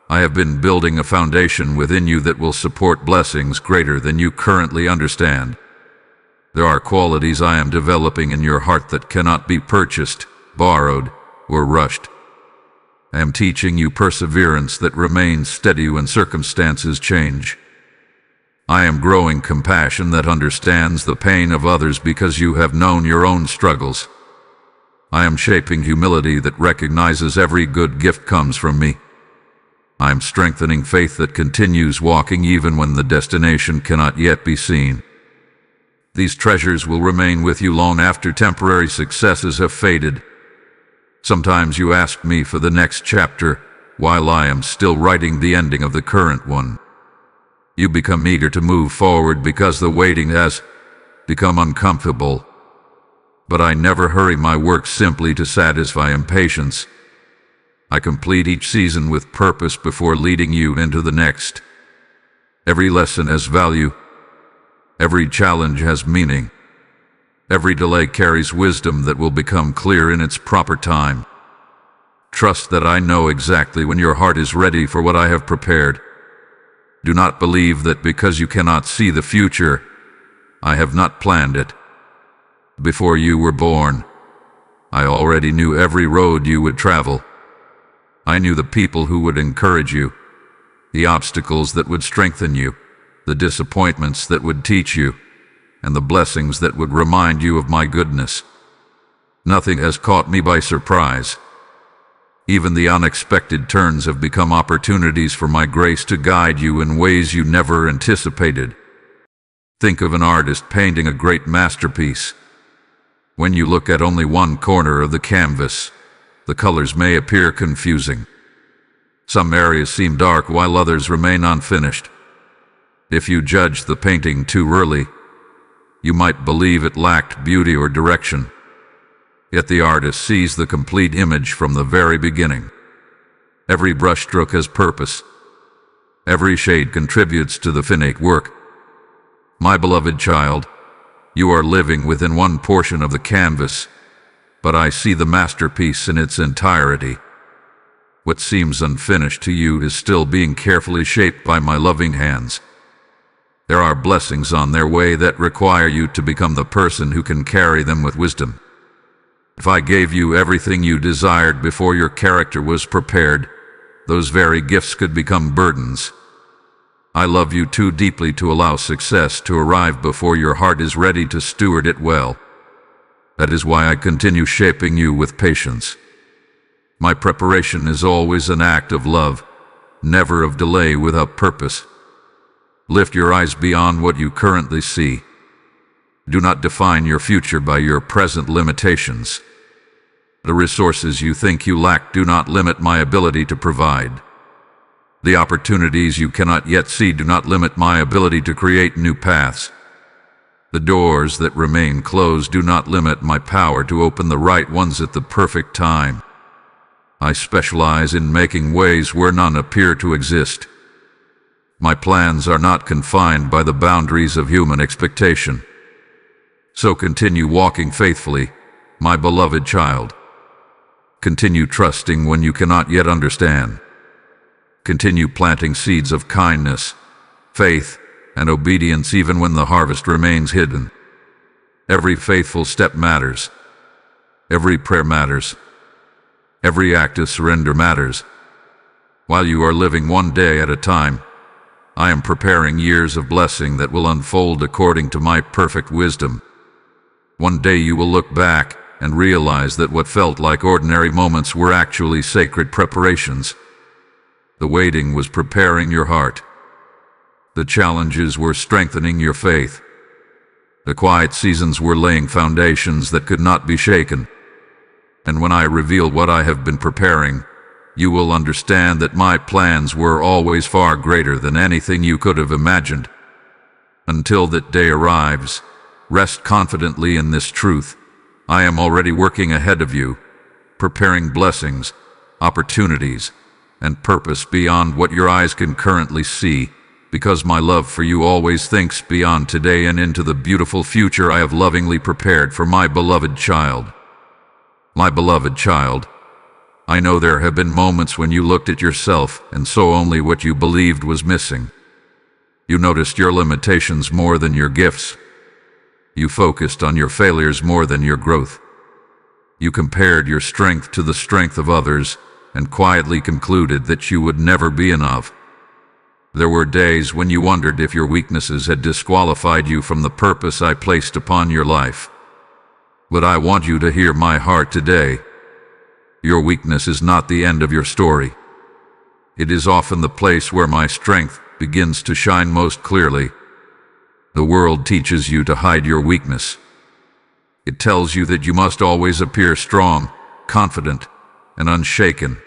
I have been building a foundation within you that will support blessings greater than you currently understand. There are qualities I am developing in your heart that cannot be purchased, borrowed, or rushed. I am teaching you perseverance that remains steady when circumstances change. I am growing compassion that understands the pain of others because you have known your own struggles. I am shaping humility that recognizes every good gift comes from me. I am strengthening faith that continues walking even when the destination cannot yet be seen. These treasures will remain with you long after temporary successes have faded. Sometimes you ask me for the next chapter, while I am still writing the ending of the current one. You become eager to move forward because the waiting has become uncomfortable. But I never hurry my work simply to satisfy impatience. I complete each season with purpose before leading you into the next. Every lesson has value. Every challenge has meaning. Every delay carries wisdom that will become clear in its proper time. Trust that I know exactly when your heart is ready for what I have prepared. Do not believe that because you cannot see the future, I have not planned it. Before you were born, I already knew every road you would travel. I knew the people who would encourage you, the obstacles that would strengthen you, the disappointments that would teach you, and the blessings that would remind you of my goodness. Nothing has caught me by surprise. Even the unexpected turns have become opportunities for my grace to guide you in ways you never anticipated. Think of an artist painting a great masterpiece. When you look at only one corner of the canvas, the colors may appear confusing. Some areas seem dark while others remain unfinished. If you judge the painting too early, you might believe it lacked beauty or direction. Yet the artist sees the complete image from the very beginning. Every brushstroke has purpose. Every shade contributes to the finished work. My beloved child, you are living within one portion of the canvas, but I see the masterpiece in its entirety. What seems unfinished to you is still being carefully shaped by my loving hands. There are blessings on their way that require you to become the person who can carry them with wisdom. If I gave you everything you desired before your character was prepared, those very gifts could become burdens. I love you too deeply to allow success to arrive before your heart is ready to steward it well. That is why I continue shaping you with patience. My preparation is always an act of love, never of delay without purpose. Lift your eyes beyond what you currently see. Do not define your future by your present limitations. The resources you think you lack do not limit my ability to provide. The opportunities you cannot yet see do not limit my ability to create new paths. The doors that remain closed do not limit my power to open the right ones at the perfect time. I specialize in making ways where none appear to exist. My plans are not confined by the boundaries of human expectation. So continue walking faithfully, my beloved child. Continue trusting when you cannot yet understand. Continue planting seeds of kindness, faith, and obedience even when the harvest remains hidden. Every faithful step matters. Every prayer matters. Every act of surrender matters. While you are living one day at a time, I am preparing years of blessing that will unfold according to my perfect wisdom. One day you will look back and realize that what felt like ordinary moments were actually sacred preparations. The waiting was preparing your heart. The challenges were strengthening your faith. The quiet seasons were laying foundations that could not be shaken. And when I reveal what I have been preparing, you will understand that my plans were always far greater than anything you could have imagined. Until that day arrives, rest confidently in this truth. I am already working ahead of you, preparing blessings, opportunities, and purpose beyond what your eyes can currently see, because my love for you always thinks beyond today and into the beautiful future I have lovingly prepared for my beloved child. My beloved child, I know there have been moments when you looked at yourself and saw only what you believed was missing. You noticed your limitations more than your gifts. You focused on your failures more than your growth. You compared your strength to the strength of others and quietly concluded that you would never be enough. There were days when you wondered if your weaknesses had disqualified you from the purpose I placed upon your life. But I want you to hear my heart today. Your weakness is not the end of your story. It is often the place where my strength begins to shine most clearly. The world teaches you to hide your weakness. It tells you that you must always appear strong, confident, and unshaken.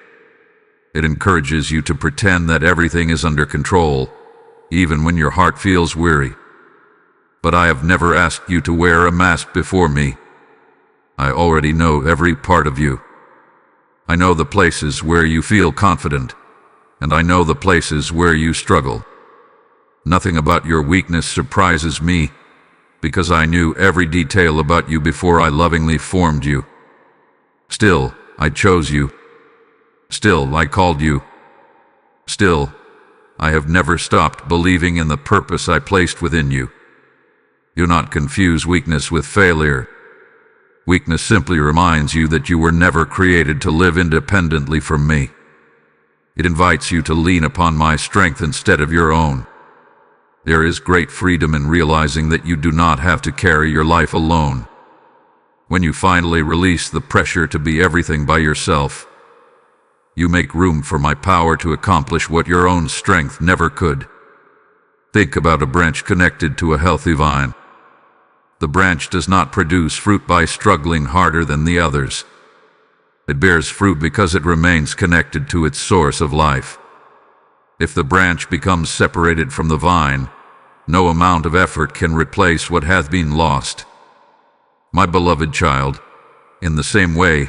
It encourages you to pretend that everything is under control, even when your heart feels weary. But I have never asked you to wear a mask before me. I already know every part of you. I know the places where you feel confident, and I know the places where you struggle. Nothing about your weakness surprises me, because I knew every detail about you before I lovingly formed you. Still, I chose you. Still, I called you. Still, I have never stopped believing in the purpose I placed within you. Do not confuse weakness with failure. Weakness simply reminds you that you were never created to live independently from me. It invites you to lean upon my strength instead of your own. There is great freedom in realizing that you do not have to carry your life alone. When you finally release the pressure to be everything by yourself, you make room for my power to accomplish what your own strength never could. Think about a branch connected to a healthy vine. The branch does not produce fruit by struggling harder than the others. It bears fruit because it remains connected to its source of life. If the branch becomes separated from the vine, no amount of effort can replace what hath been lost. My beloved child, in the same way,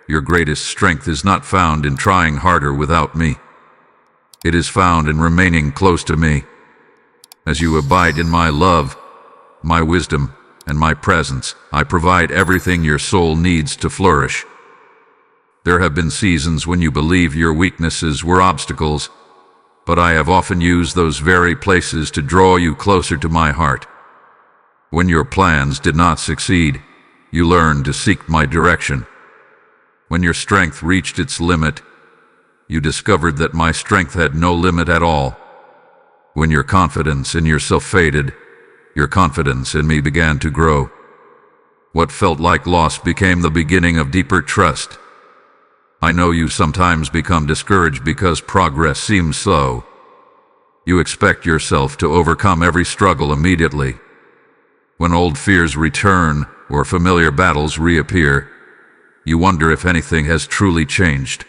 your greatest strength is not found in trying harder without me. It is found in remaining close to me. As you abide in my love, my wisdom, and my presence, I provide everything your soul needs to flourish. There have been seasons when you believe your weaknesses were obstacles, but I have often used those very places to draw you closer to my heart. When your plans did not succeed, you learned to seek my direction. When your strength reached its limit, you discovered that my strength had no limit at all. When your confidence in yourself faded, your confidence in me began to grow. What felt like loss became the beginning of deeper trust. I know you sometimes become discouraged because progress seems slow. You expect yourself to overcome every struggle immediately. When old fears return or familiar battles reappear, you wonder if anything has truly changed.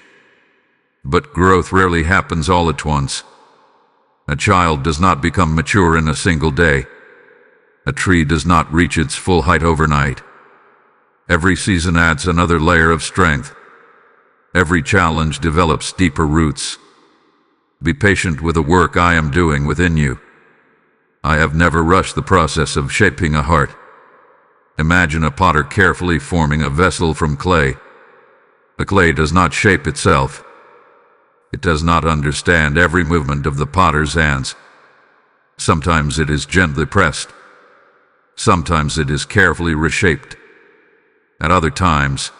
But growth rarely happens all at once. A child does not become mature in a single day. A tree does not reach its full height overnight. Every season adds another layer of strength. Every challenge develops deeper roots. Be patient with the work I am doing within you. I have never rushed the process of shaping a heart. Imagine a potter carefully forming a vessel from clay. The clay does not shape itself. It does not understand every movement of the potter's hands. Sometimes it is gently pressed. Sometimes it is carefully reshaped. At other times,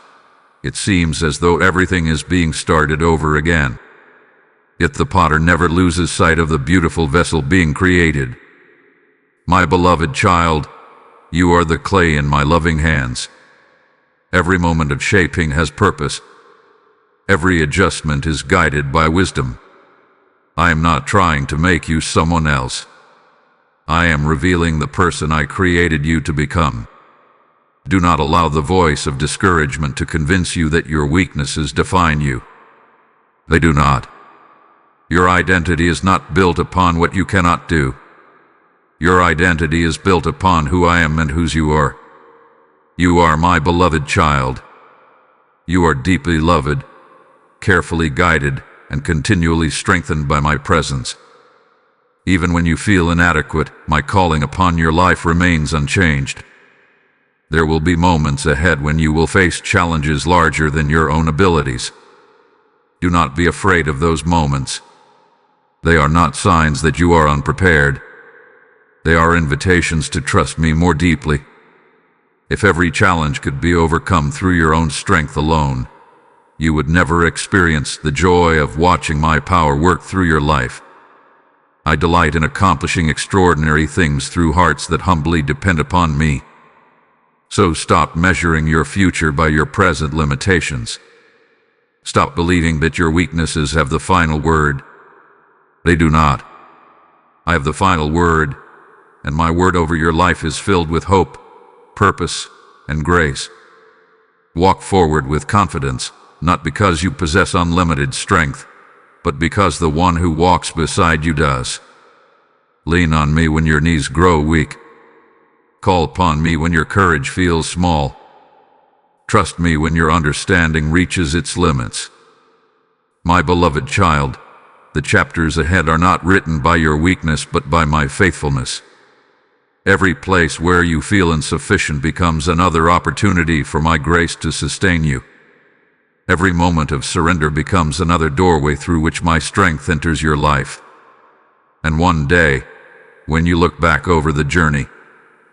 it seems as though everything is being started over again. Yet the potter never loses sight of the beautiful vessel being created. My beloved child, you are the clay in my loving hands. Every moment of shaping has purpose. Every adjustment is guided by wisdom. I am not trying to make you someone else. I am revealing the person I created you to become. Do not allow the voice of discouragement to convince you that your weaknesses define you. They do not. Your identity is not built upon what you cannot do. Your identity is built upon who I am and whose you are. You are my beloved child. You are deeply loved, carefully guided, and continually strengthened by my presence. Even when you feel inadequate, my calling upon your life remains unchanged. There will be moments ahead when you will face challenges larger than your own abilities. Do not be afraid of those moments. They are not signs that you are unprepared. They are invitations to trust me more deeply. If every challenge could be overcome through your own strength alone, you would never experience the joy of watching my power work through your life. I delight in accomplishing extraordinary things through hearts that humbly depend upon me. So stop measuring your future by your present limitations. Stop believing that your weaknesses have the final word. They do not. I have the final word, and my word over your life is filled with hope, purpose, and grace. Walk forward with confidence, not because you possess unlimited strength, but because the one who walks beside you does. Lean on me when your knees grow weak. Call upon me when your courage feels small. Trust me when your understanding reaches its limits. My beloved child, the chapters ahead are not written by your weakness but by my faithfulness. Every place where you feel insufficient becomes another opportunity for my grace to sustain you. Every moment of surrender becomes another doorway through which my strength enters your life. And one day, when you look back over the journey,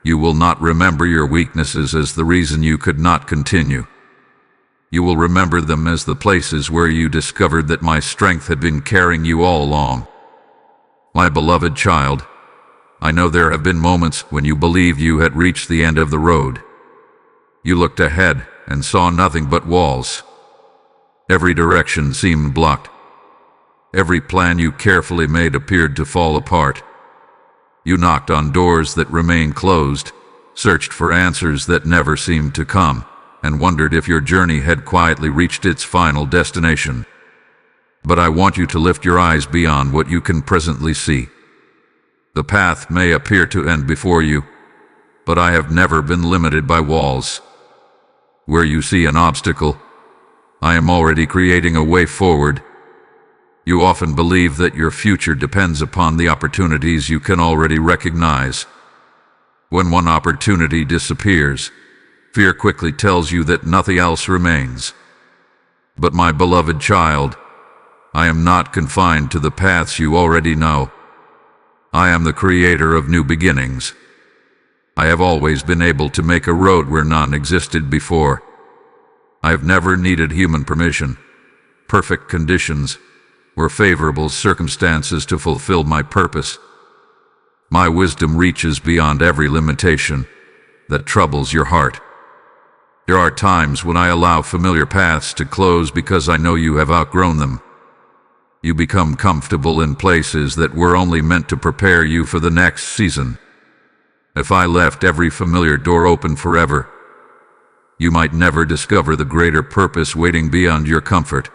you will not remember your weaknesses as the reason you could not continue. You will remember them as the places where you discovered that my strength had been carrying you all along. My beloved child, I know there have been moments when you believed you had reached the end of the road. You looked ahead and saw nothing but walls. Every direction seemed blocked. Every plan you carefully made appeared to fall apart. You knocked on doors that remained closed, searched for answers that never seemed to come, and wondered if your journey had quietly reached its final destination. But I want you to lift your eyes beyond what you can presently see. The path may appear to end before you, but I have never been limited by walls. Where you see an obstacle, I am already creating a way forward. You often believe that your future depends upon the opportunities you can already recognize. When one opportunity disappears, fear quickly tells you that nothing else remains. But my beloved child, I am not confined to the paths you already know. I am the creator of new beginnings. I have always been able to make a road where none existed before. I have never needed human permission, perfect conditions, or favorable circumstances to fulfill my purpose. My wisdom reaches beyond every limitation that troubles your heart. There are times when I allow familiar paths to close because I know you have outgrown them. You become comfortable in places that were only meant to prepare you for the next season. If I left every familiar door open forever, you might never discover the greater purpose waiting beyond your comfort.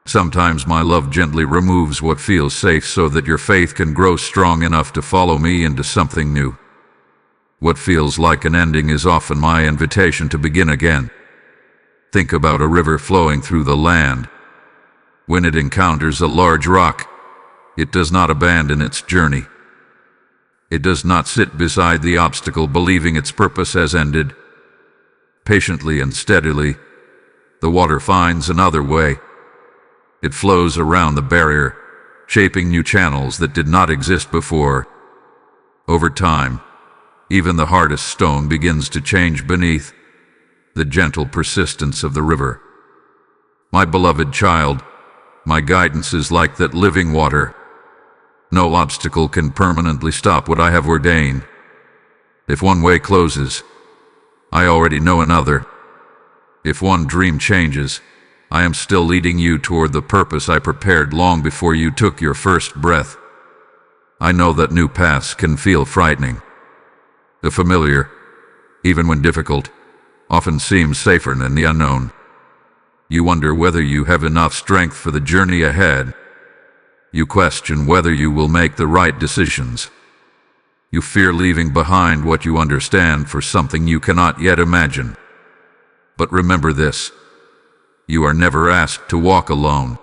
Sometimes my love gently removes what feels safe so that your faith can grow strong enough to follow me into something new. What feels like an ending is often my invitation to begin again. Think about a river flowing through the land. When it encounters a large rock, it does not abandon its journey. It does not sit beside the obstacle believing its purpose has ended. Patiently and steadily, the water finds another way. It flows around the barrier, shaping new channels that did not exist before. Over time, even the hardest stone begins to change beneath the gentle persistence of the river. My beloved child, my guidance is like that living water. No obstacle can permanently stop what I have ordained. If one way closes, I already know another. If one dream changes, I am still leading you toward the purpose I prepared long before you took your first breath. I know that new paths can feel frightening. The familiar, even when difficult, often seems safer than the unknown. You wonder whether you have enough strength for the journey ahead. You question whether you will make the right decisions. You fear leaving behind what you understand for something you cannot yet imagine. But remember this: you are never asked to walk alone.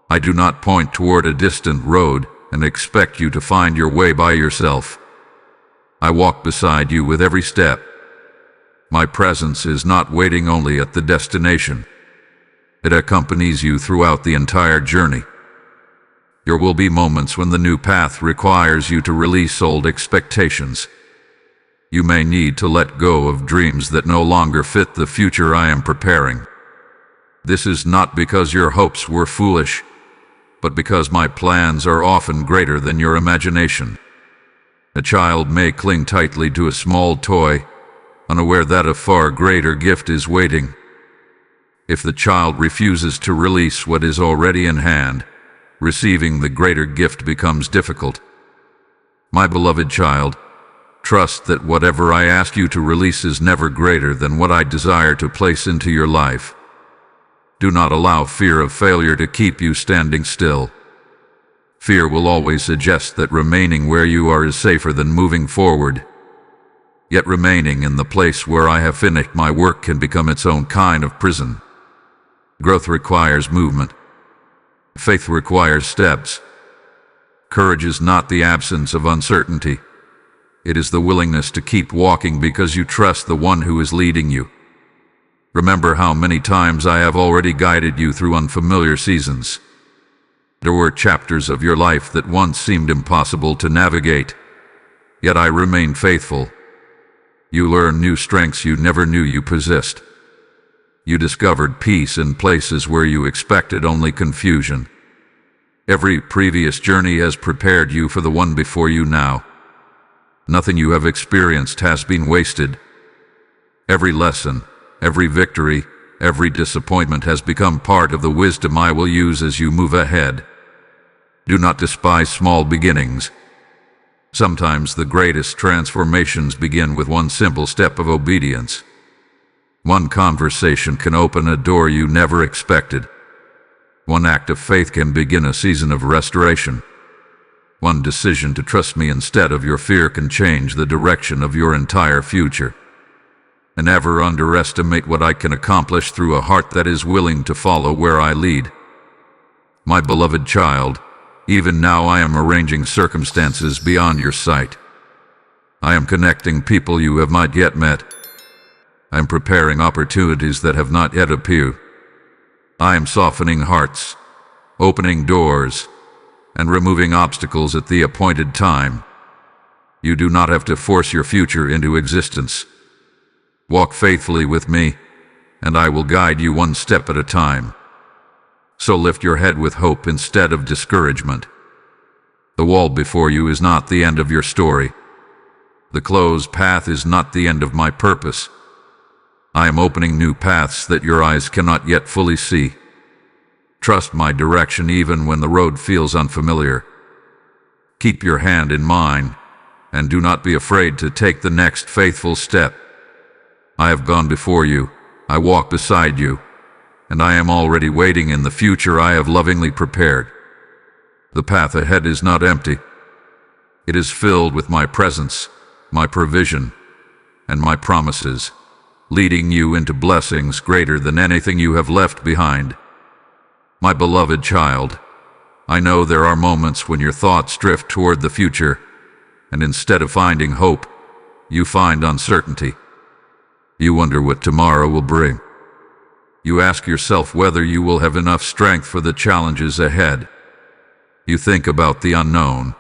I do not point toward a distant road and expect you to find your way by yourself. I walk beside you with every step. My presence is not waiting only at the destination. It accompanies you throughout the entire journey. There will be moments when the new path requires you to release old expectations. You may need to let go of dreams that no longer fit the future I am preparing. This is not because your hopes were foolish, but because my plans are often greater than your imagination. A child may cling tightly to a small toy, unaware that a far greater gift is waiting. If the child refuses to release what is already in hand, receiving the greater gift becomes difficult. My beloved child, trust that whatever I ask you to release is never greater than what I desire to place into your life. Do not allow fear of failure to keep you standing still. Fear will always suggest that remaining where you are is safer than moving forward. Yet remaining in the place where I have finished my work can become its own kind of prison. Growth requires movement. Faith requires steps. Courage is not the absence of uncertainty. It is the willingness to keep walking because you trust the one who is leading you. Remember how many times I have already guided you through unfamiliar seasons. There were chapters of your life that once seemed impossible to navigate, yet I remain faithful. You learn new strengths you never knew you possessed. You discovered peace in places where you expected only confusion. Every previous journey has prepared you for the one before you now. Nothing you have experienced has been wasted. Every lesson, every victory, every disappointment has become part of the wisdom I will use as you move ahead. Do not despise small beginnings. Sometimes the greatest transformations begin with one simple step of obedience. One conversation can open a door you never expected. One act of faith can begin a season of restoration. One decision to trust me instead of your fear can change the direction of your entire future. And never underestimate what I can accomplish through a heart that is willing to follow where I lead. My beloved child, even now I am arranging circumstances beyond your sight. I am connecting people you have not yet met. I am preparing opportunities that have not yet appeared. I am softening hearts, opening doors, and removing obstacles at the appointed time. You do not have to force your future into existence. Walk faithfully with me, and I will guide you one step at a time. So lift your head with hope instead of discouragement. The wall before you is not the end of your story. The closed path is not the end of my purpose. I am opening new paths that your eyes cannot yet fully see. Trust my direction even when the road feels unfamiliar. Keep your hand in mine, and do not be afraid to take the next faithful step. I have gone before you, I walk beside you, and I am already waiting in the future I have lovingly prepared. The path ahead is not empty. It is filled with my presence, my provision, and my promises, leading you into blessings greater than anything you have left behind. My beloved child, I know there are moments when your thoughts drift toward the future, and instead of finding hope, you find uncertainty. You wonder what tomorrow will bring. You ask yourself whether you will have enough strength for the challenges ahead. You think about the unknown,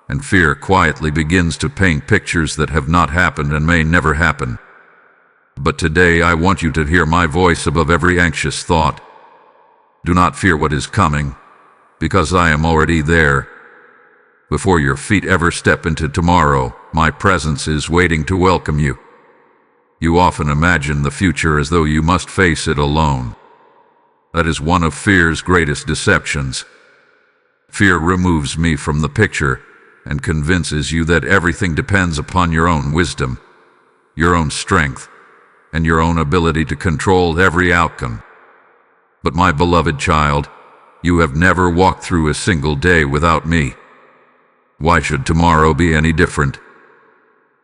and fear quietly begins to paint pictures that have not happened and may never happen. But today I want you to hear my voice above every anxious thought. Do not fear what is coming, because I am already there. Before your feet ever step into tomorrow, my presence is waiting to welcome you. You often imagine the future as though you must face it alone. That is one of fear's greatest deceptions. Fear removes me from the picture and convinces you that everything depends upon your own wisdom, your own strength, and your own ability to control every outcome. But my beloved child, you have never walked through a single day without me. Why should tomorrow be any different?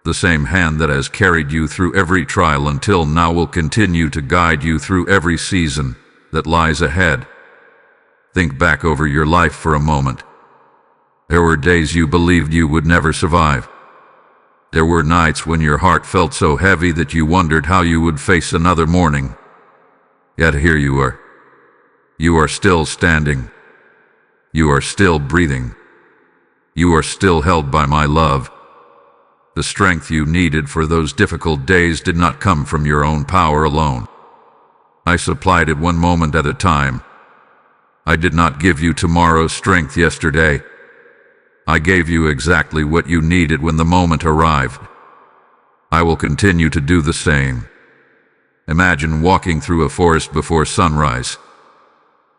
The same hand that has carried you through every trial until now will continue to guide you through every season that lies ahead. Think back over your life for a moment. There were days you believed you would never survive. There were nights when your heart felt so heavy that you wondered how you would face another morning. Yet here you are. You are still standing. You are still breathing. You are still held by my love. The strength you needed for those difficult days did not come from your own power alone. I supplied it one moment at a time. I did not give you tomorrow's strength yesterday. I gave you exactly what you needed when the moment arrived. I will continue to do the same. Imagine walking through a forest before sunrise.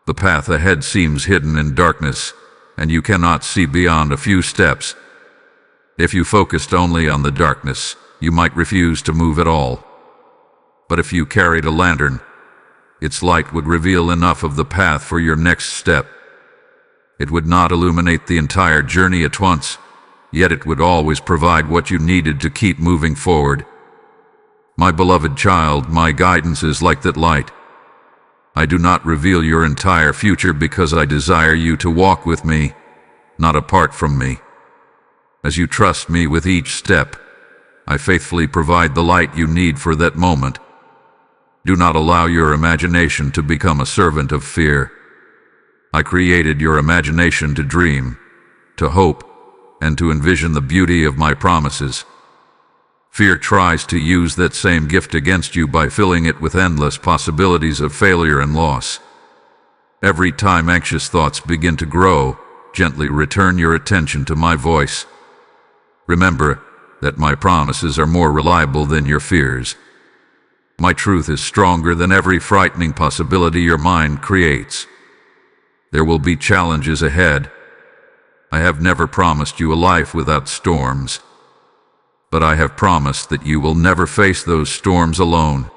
The path ahead seems hidden in darkness, and you cannot see beyond a few steps. If you focused only on the darkness, you might refuse to move at all. But if you carried a lantern, its light would reveal enough of the path for your next step. It would not illuminate the entire journey at once, yet it would always provide what you needed to keep moving forward. My beloved child, my guidance is like that light. I do not reveal your entire future because I desire you to walk with me, not apart from me. As you trust me with each step, I faithfully provide the light you need for that moment. Do not allow your imagination to become a servant of fear. I created your imagination to dream, to hope, and to envision the beauty of my promises. Fear tries to use that same gift against you by filling it with endless possibilities of failure and loss. Every time anxious thoughts begin to grow, gently return your attention to my voice. Remember that my promises are more reliable than your fears. My truth is stronger than every frightening possibility your mind creates. There will be challenges ahead. I have never promised you a life without storms, but I have promised that you will never face those storms alone.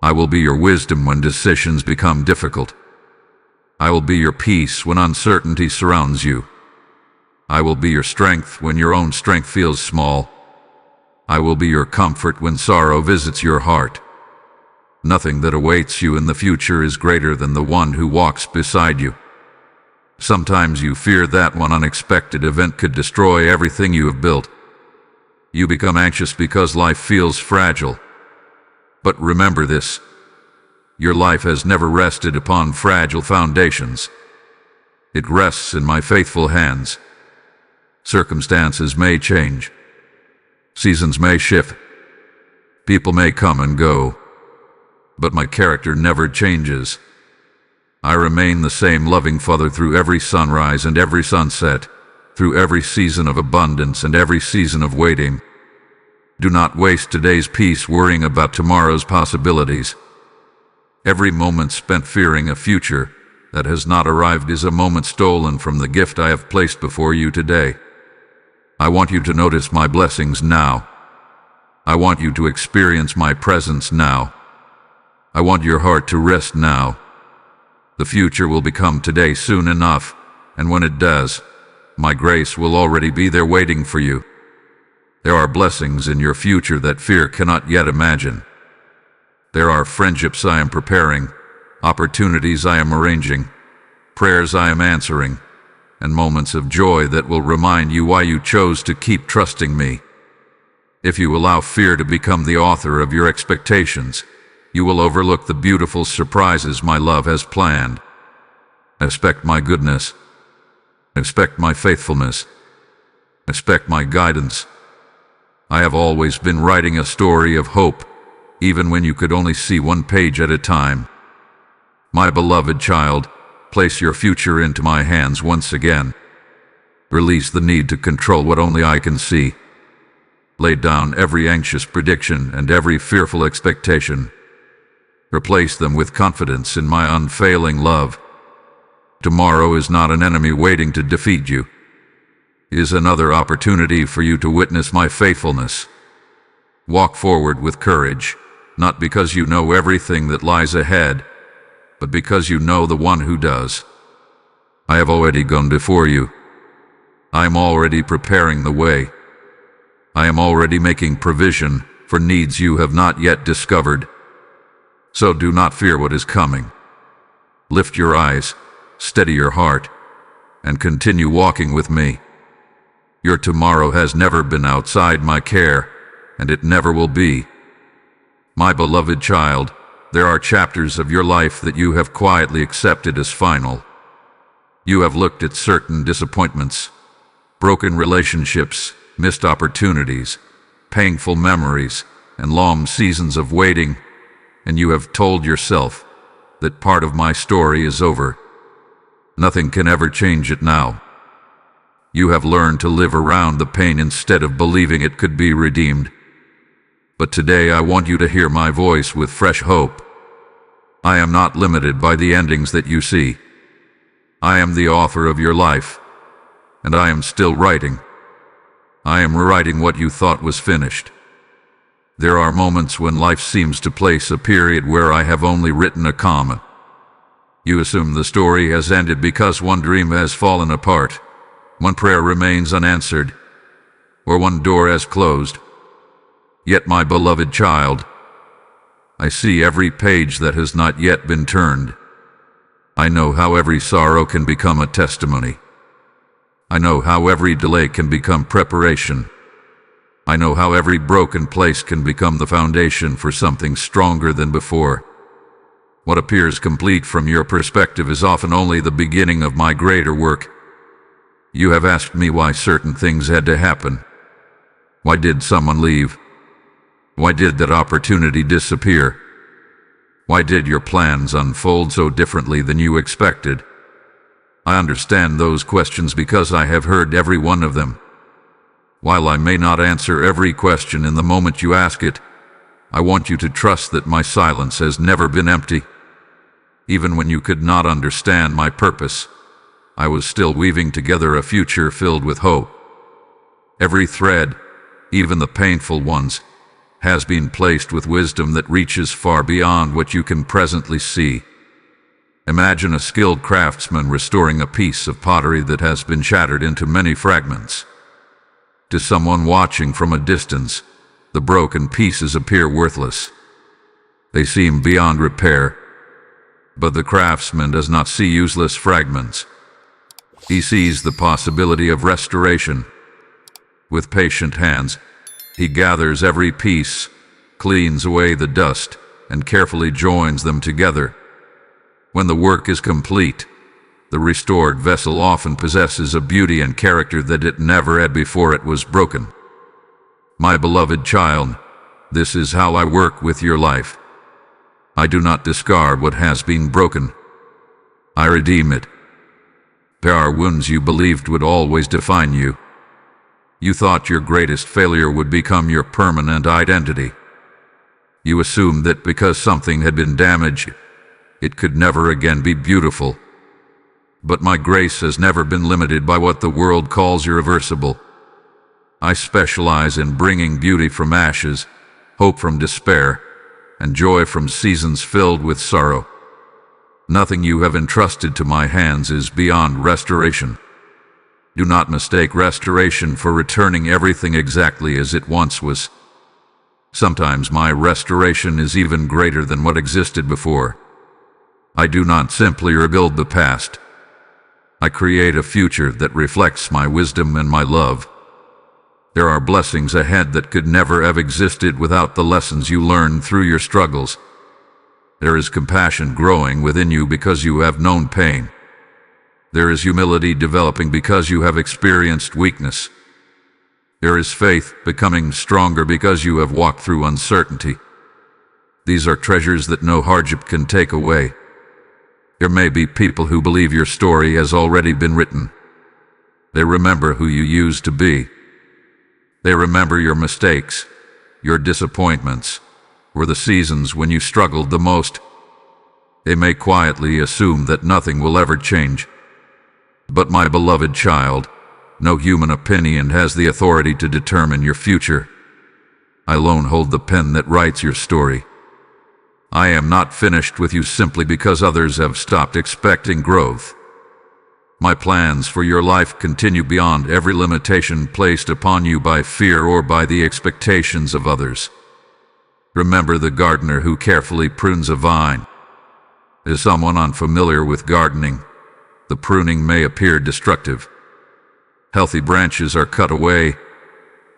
I will be your wisdom when decisions become difficult. I will be your peace when uncertainty surrounds you. I will be your strength when your own strength feels small. I will be your comfort when sorrow visits your heart. Nothing that awaits you in the future is greater than the one who walks beside you. Sometimes you fear that one unexpected event could destroy everything you have built. You become anxious because life feels fragile. But remember this: your life has never rested upon fragile foundations. It rests in my faithful hands. Circumstances may change. Seasons may shift. People may come and go. But my character never changes. I remain the same loving Father through every sunrise and every sunset, through every season of abundance and every season of waiting. Do not waste today's peace worrying about tomorrow's possibilities. Every moment spent fearing a future that has not arrived is a moment stolen from the gift I have placed before you today. I want you to notice my blessings now. I want you to experience my presence now. I want your heart to rest now. The future will become today soon enough, and when it does, my grace will already be there waiting for you. There are blessings in your future that fear cannot yet imagine. There are friendships I am preparing, opportunities I am arranging, prayers I am answering, and moments of joy that will remind you why you chose to keep trusting me. If you allow fear to become the author of your expectations, you will overlook the beautiful surprises my love has planned. Expect my goodness. Expect my faithfulness. Expect my guidance. I have always been writing a story of hope, even when you could only see one page at a time. My beloved child, place your future into my hands once again. Release the need to control what only I can see. Lay down every anxious prediction and every fearful expectation. Replace them with confidence in my unfailing love. Tomorrow is not an enemy waiting to defeat you. It is another opportunity for you to witness my faithfulness. Walk forward with courage, not because you know everything that lies ahead, but because you know the one who does. I have already gone before you. I am already preparing the way. I am already making provision for needs you have not yet discovered. So do not fear what is coming. Lift your eyes, steady your heart, and continue walking with me. Your tomorrow has never been outside my care, and it never will be. My beloved child, there are chapters of your life that you have quietly accepted as final. You have looked at certain disappointments, broken relationships, missed opportunities, painful memories, and long seasons of waiting, and you have told yourself that part of my story is over. Nothing can ever change it now. You have learned to live around the pain instead of believing it could be redeemed. But today I want you to hear my voice with fresh hope. I am not limited by the endings that you see. I am the author of your life, and I am still writing. I am rewriting what you thought was finished. There are moments when life seems to place a period where I have only written a comma. You assume the story has ended because one dream has fallen apart, one prayer remains unanswered, or one door has closed. Yet, my beloved child, I see every page that has not yet been turned. I know how every sorrow can become a testimony. I know how every delay can become preparation. I know how every broken place can become the foundation for something stronger than before. What appears complete from your perspective is often only the beginning of my greater work. You have asked me why certain things had to happen. Why did someone leave? Why did that opportunity disappear? Why did your plans unfold so differently than you expected? I understand those questions because I have heard every one of them. While I may not answer every question in the moment you ask it, I want you to trust that my silence has never been empty. Even when you could not understand my purpose, I was still weaving together a future filled with hope. Every thread, even the painful ones, has been placed with wisdom that reaches far beyond what you can presently see. Imagine a skilled craftsman restoring a piece of pottery that has been shattered into many fragments. To someone watching from a distance, the broken pieces appear worthless. They seem beyond repair, but the craftsman does not see useless fragments. He sees the possibility of restoration. With patient hands, he gathers every piece, cleans away the dust, and carefully joins them together. When the work is complete, the restored vessel often possesses a beauty and character that it never had before it was broken. My beloved child, this is how I work with your life. I do not discard what has been broken. I redeem it. There are wounds you believed would always define you. You thought your greatest failure would become your permanent identity. You assumed that because something had been damaged, it could never again be beautiful. But my grace has never been limited by what the world calls irreversible. I specialize in bringing beauty from ashes, hope from despair, and joy from seasons filled with sorrow. Nothing you have entrusted to my hands is beyond restoration. Do not mistake restoration for returning everything exactly as it once was. Sometimes my restoration is even greater than what existed before. I do not simply rebuild the past. I create a future that reflects my wisdom and my love. There are blessings ahead that could never have existed without the lessons you learned through your struggles. There is compassion growing within you because you have known pain. There is humility developing because you have experienced weakness. There is faith becoming stronger because you have walked through uncertainty. These are treasures that no hardship can take away. There may be people who believe your story has already been written. They remember who you used to be. They remember your mistakes, your disappointments, or the seasons when you struggled the most. They may quietly assume that nothing will ever change. But my beloved child, no human opinion has the authority to determine your future. I alone hold the pen that writes your story. I am not finished with you simply because others have stopped expecting growth. My plans for your life continue beyond every limitation placed upon you by fear or by the expectations of others. Remember the gardener who carefully prunes a vine. As someone unfamiliar with gardening, the pruning may appear destructive. Healthy branches are cut away,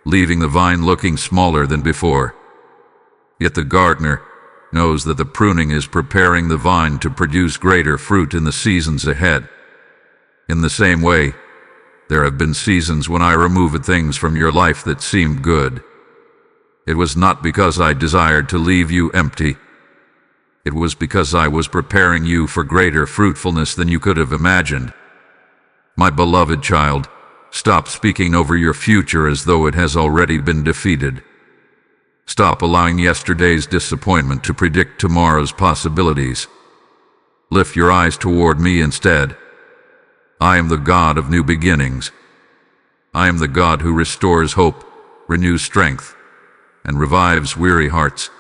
leaving the vine looking smaller than before. Yet the gardener knows that the pruning is preparing the vine to produce greater fruit in the seasons ahead. In the same way, there have been seasons when I removed things from your life that seemed good. It was not because I desired to leave you empty. It was because I was preparing you for greater fruitfulness than you could have imagined. My beloved child, stop speaking over your future as though it has already been defeated. Stop allowing yesterday's disappointment to predict tomorrow's possibilities. Lift your eyes toward me instead. I am the God of new beginnings. I am the God who restores hope, renews strength, and revives weary hearts.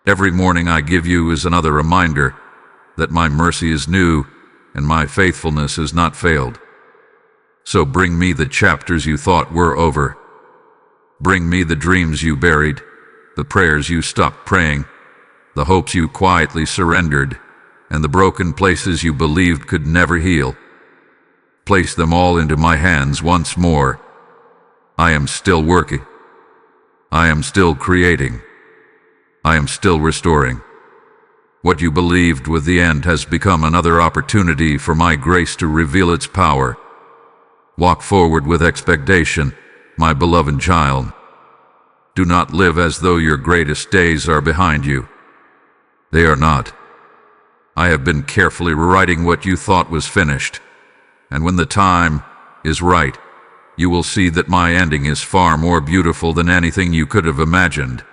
Every morning I give you is another reminder that my mercy is new and my faithfulness has not failed. So bring me the chapters you thought were over. Bring me the dreams you buried, the prayers you stopped praying, the hopes you quietly surrendered, and the broken places you believed could never heal. Place them all into my hands once more. I am still working. I am still creating. I am still restoring. What you believed was the end has become another opportunity for my grace to reveal its power. Walk forward with expectation, my beloved child. Do not live as though your greatest days are behind you. They are not. I have been carefully rewriting what you thought was finished, and when the time is right, you will see that my ending is far more beautiful than anything you could have imagined.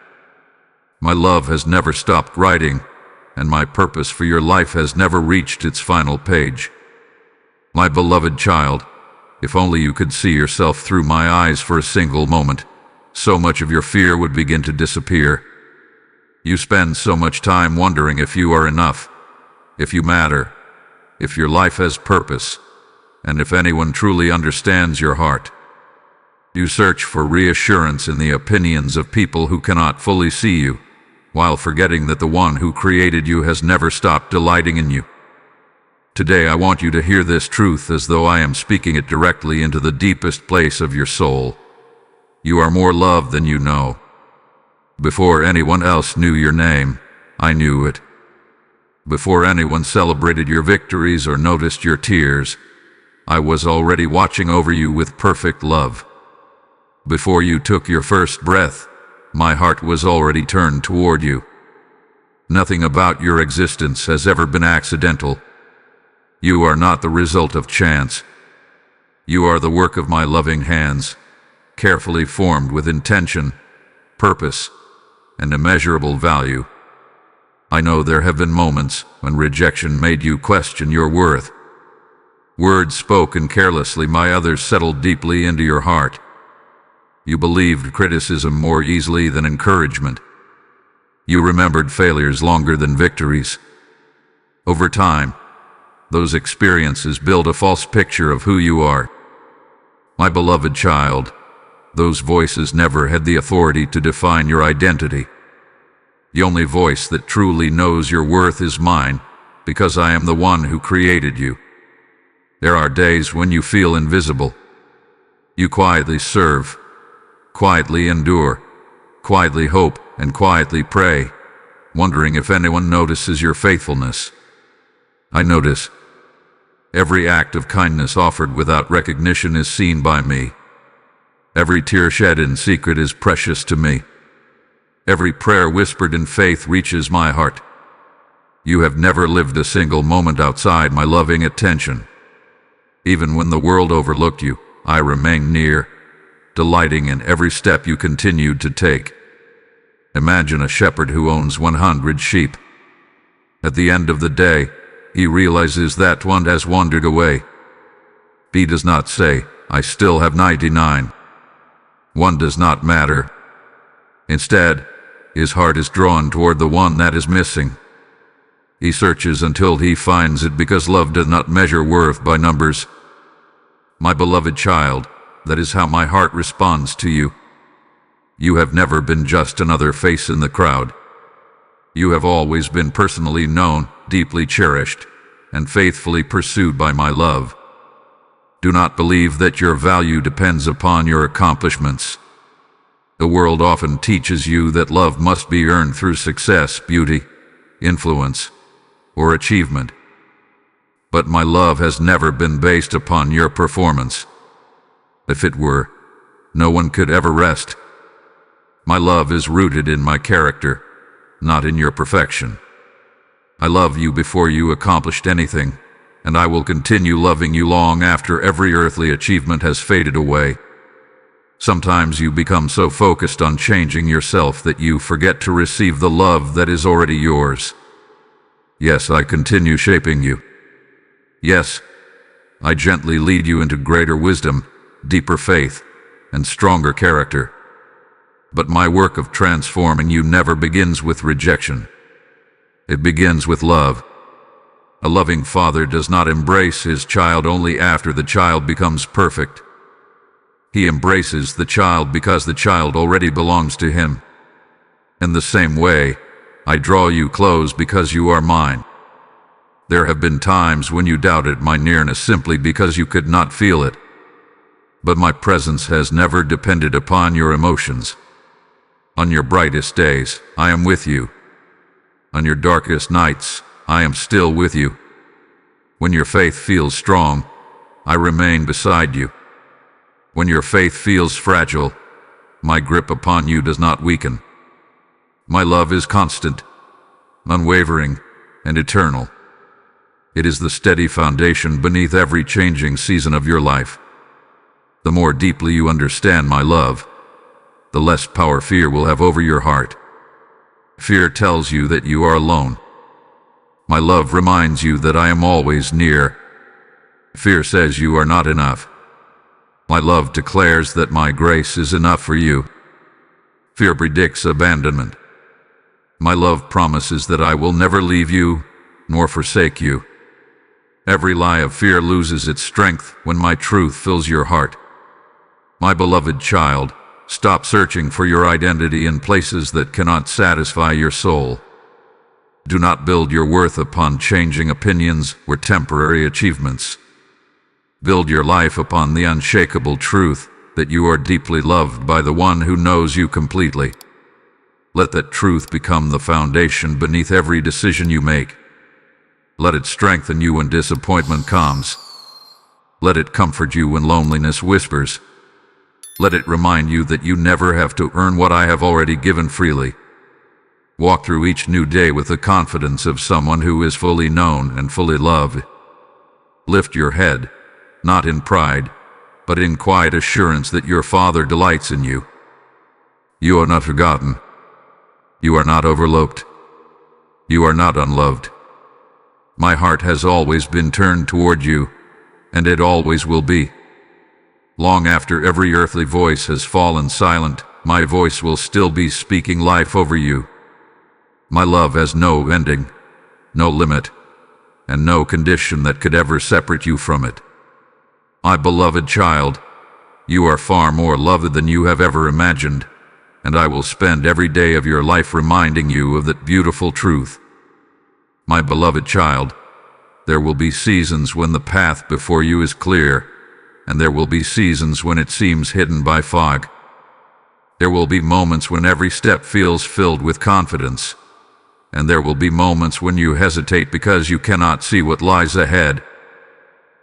My love has never stopped writing, and my purpose for your life has never reached its final page. My beloved child, if only you could see yourself through my eyes for a single moment, so much of your fear would begin to disappear. You spend so much time wondering if you are enough, if you matter, if your life has purpose, and if anyone truly understands your heart. You search for reassurance in the opinions of people who cannot fully see you, while forgetting that the one who created you has never stopped delighting in you. Today I want you to hear this truth as though I am speaking it directly into the deepest place of your soul. You are more loved than you know. Before anyone else knew your name, I knew it. Before anyone celebrated your victories or noticed your tears, I was already watching over you with perfect love. Before you took your first breath, my heart was already turned toward you. Nothing about your existence has ever been accidental. You are not the result of chance. You are the work of my loving hands, carefully formed with intention, purpose, and immeasurable value. I know there have been moments when rejection made you question your worth. Words spoken carelessly by others settled deeply into your heart. You believed criticism more easily than encouragement. You remembered failures longer than victories. Over time, those experiences build a false picture of who you are. My beloved child, those voices never had the authority to define your identity. The only voice that truly knows your worth is mine, because I am the one who created you. There are days when you feel invisible. You quietly serve, quietly endure, quietly hope, and quietly pray, wondering if anyone notices your faithfulness. I notice. Every act of kindness offered without recognition is seen by me. Every tear shed in secret is precious to me. Every prayer whispered in faith reaches my heart. You have never lived a single moment outside my loving attention. Even when the world overlooked you, I remained near, delighting in every step you continued to take. Imagine a shepherd who owns 100 sheep. At the end of the day, he realizes that one has wandered away. He does not say, "I still have 99. One does not matter." Instead, his heart is drawn toward the one that is missing. He searches until he finds it because love does not measure worth by numbers. My beloved child, that is how my heart responds to you. You have never been just another face in the crowd. You have always been personally known, deeply cherished, and faithfully pursued by my love. Do not believe that your value depends upon your accomplishments. The world often teaches you that love must be earned through success, beauty, influence, or achievement. But my love has never been based upon your performance. If it were, no one could ever rest. My love is rooted in my character, not in your perfection. I love you before you accomplished anything, and I will continue loving you long after every earthly achievement has faded away. Sometimes you become so focused on changing yourself that you forget to receive the love that is already yours. Yes, I continue shaping you. Yes, I gently lead you into greater wisdom, deeper faith, and stronger character. But my work of transforming you never begins with rejection. It begins with love. A loving father does not embrace his child only after the child becomes perfect. He embraces the child because the child already belongs to him. In the same way, I draw you close because you are mine. There have been times when you doubted my nearness simply because you could not feel it. But my presence has never depended upon your emotions. On your brightest days, I am with you. On your darkest nights, I am still with you. When your faith feels strong, I remain beside you. When your faith feels fragile, my grip upon you does not weaken. My love is constant, unwavering, and eternal. It is the steady foundation beneath every changing season of your life. The more deeply you understand my love, the less power fear will have over your heart. Fear tells you that you are alone. My love reminds you that I am always near. Fear says you are not enough. My love declares that my grace is enough for you. Fear predicts abandonment. My love promises that I will never leave you nor forsake you. Every lie of fear loses its strength when my truth fills your heart. My beloved child, stop searching for your identity in places that cannot satisfy your soul. Do not build your worth upon changing opinions or temporary achievements. Build your life upon the unshakable truth that you are deeply loved by the one who knows you completely. Let that truth become the foundation beneath every decision you make. Let it strengthen you when disappointment comes. Let it comfort you when loneliness whispers. Let it remind you that you never have to earn what I have already given freely. Walk through each new day with the confidence of someone who is fully known and fully loved. Lift your head, not in pride, but in quiet assurance that your Father delights in you. You are not forgotten. You are not overlooked. You are not unloved. My heart has always been turned toward you, and it always will be. Long after every earthly voice has fallen silent, my voice will still be speaking life over you. My love has no ending, no limit, and no condition that could ever separate you from it. My beloved child, you are far more loved than you have ever imagined, and I will spend every day of your life reminding you of that beautiful truth. My beloved child, there will be seasons when the path before you is clear, and there will be seasons when it seems hidden by fog. There will be moments when every step feels filled with confidence, and there will be moments when you hesitate because you cannot see what lies ahead.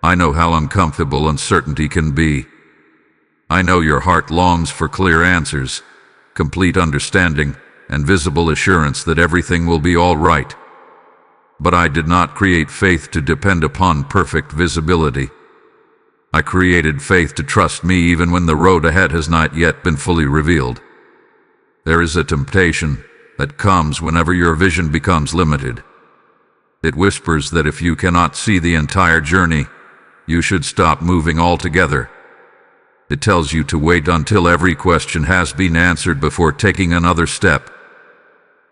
I know how uncomfortable uncertainty can be. I know your heart longs for clear answers, complete understanding, and visible assurance that everything will be all right. But I did not create faith to depend upon perfect visibility. I created faith to trust me even when the road ahead has not yet been fully revealed. There is a temptation that comes whenever your vision becomes limited. It whispers that if you cannot see the entire journey, you should stop moving altogether. It tells you to wait until every question has been answered before taking another step.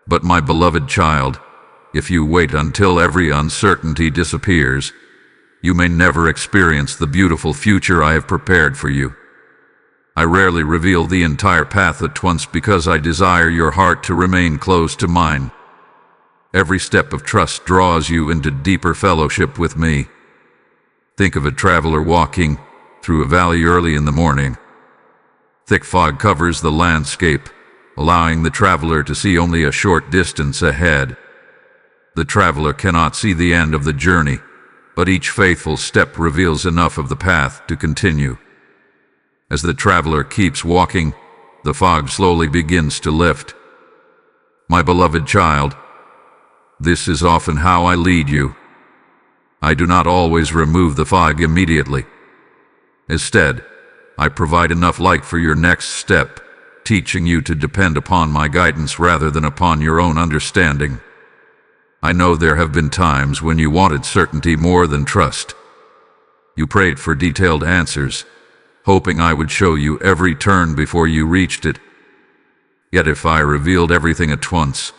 But my beloved child, if you wait until every uncertainty disappears, you may never experience the beautiful future I have prepared for you. I rarely reveal the entire path at once because I desire your heart to remain close to mine. Every step of trust draws you into deeper fellowship with me. Think of a traveler walking through a valley early in the morning. Thick fog covers the landscape, allowing the traveler to see only a short distance ahead. The traveler cannot see the end of the journey, but each faithful step reveals enough of the path to continue. As the traveler keeps walking, the fog slowly begins to lift. My beloved child, this is often how I lead you. I do not always remove the fog immediately. Instead, I provide enough light for your next step, teaching you to depend upon my guidance rather than upon your own understanding. I know there have been times when you wanted certainty more than trust. You prayed for detailed answers, hoping I would show you every turn before you reached it. Yet if I revealed everything at once,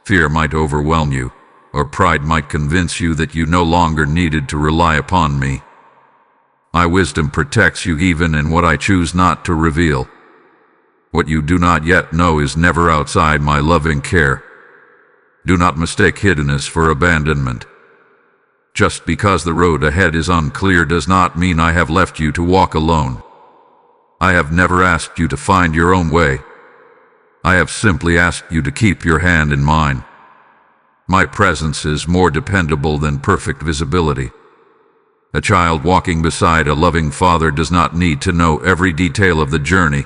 fear might overwhelm you, or pride might convince you that you no longer needed to rely upon me. My wisdom protects you even in what I choose not to reveal. What you do not yet know is never outside my loving care. Do not mistake hiddenness for abandonment. Just because the road ahead is unclear does not mean I have left you to walk alone. I have never asked you to find your own way. I have simply asked you to keep your hand in mine. My presence is more dependable than perfect visibility. A child walking beside a loving father does not need to know every detail of the journey.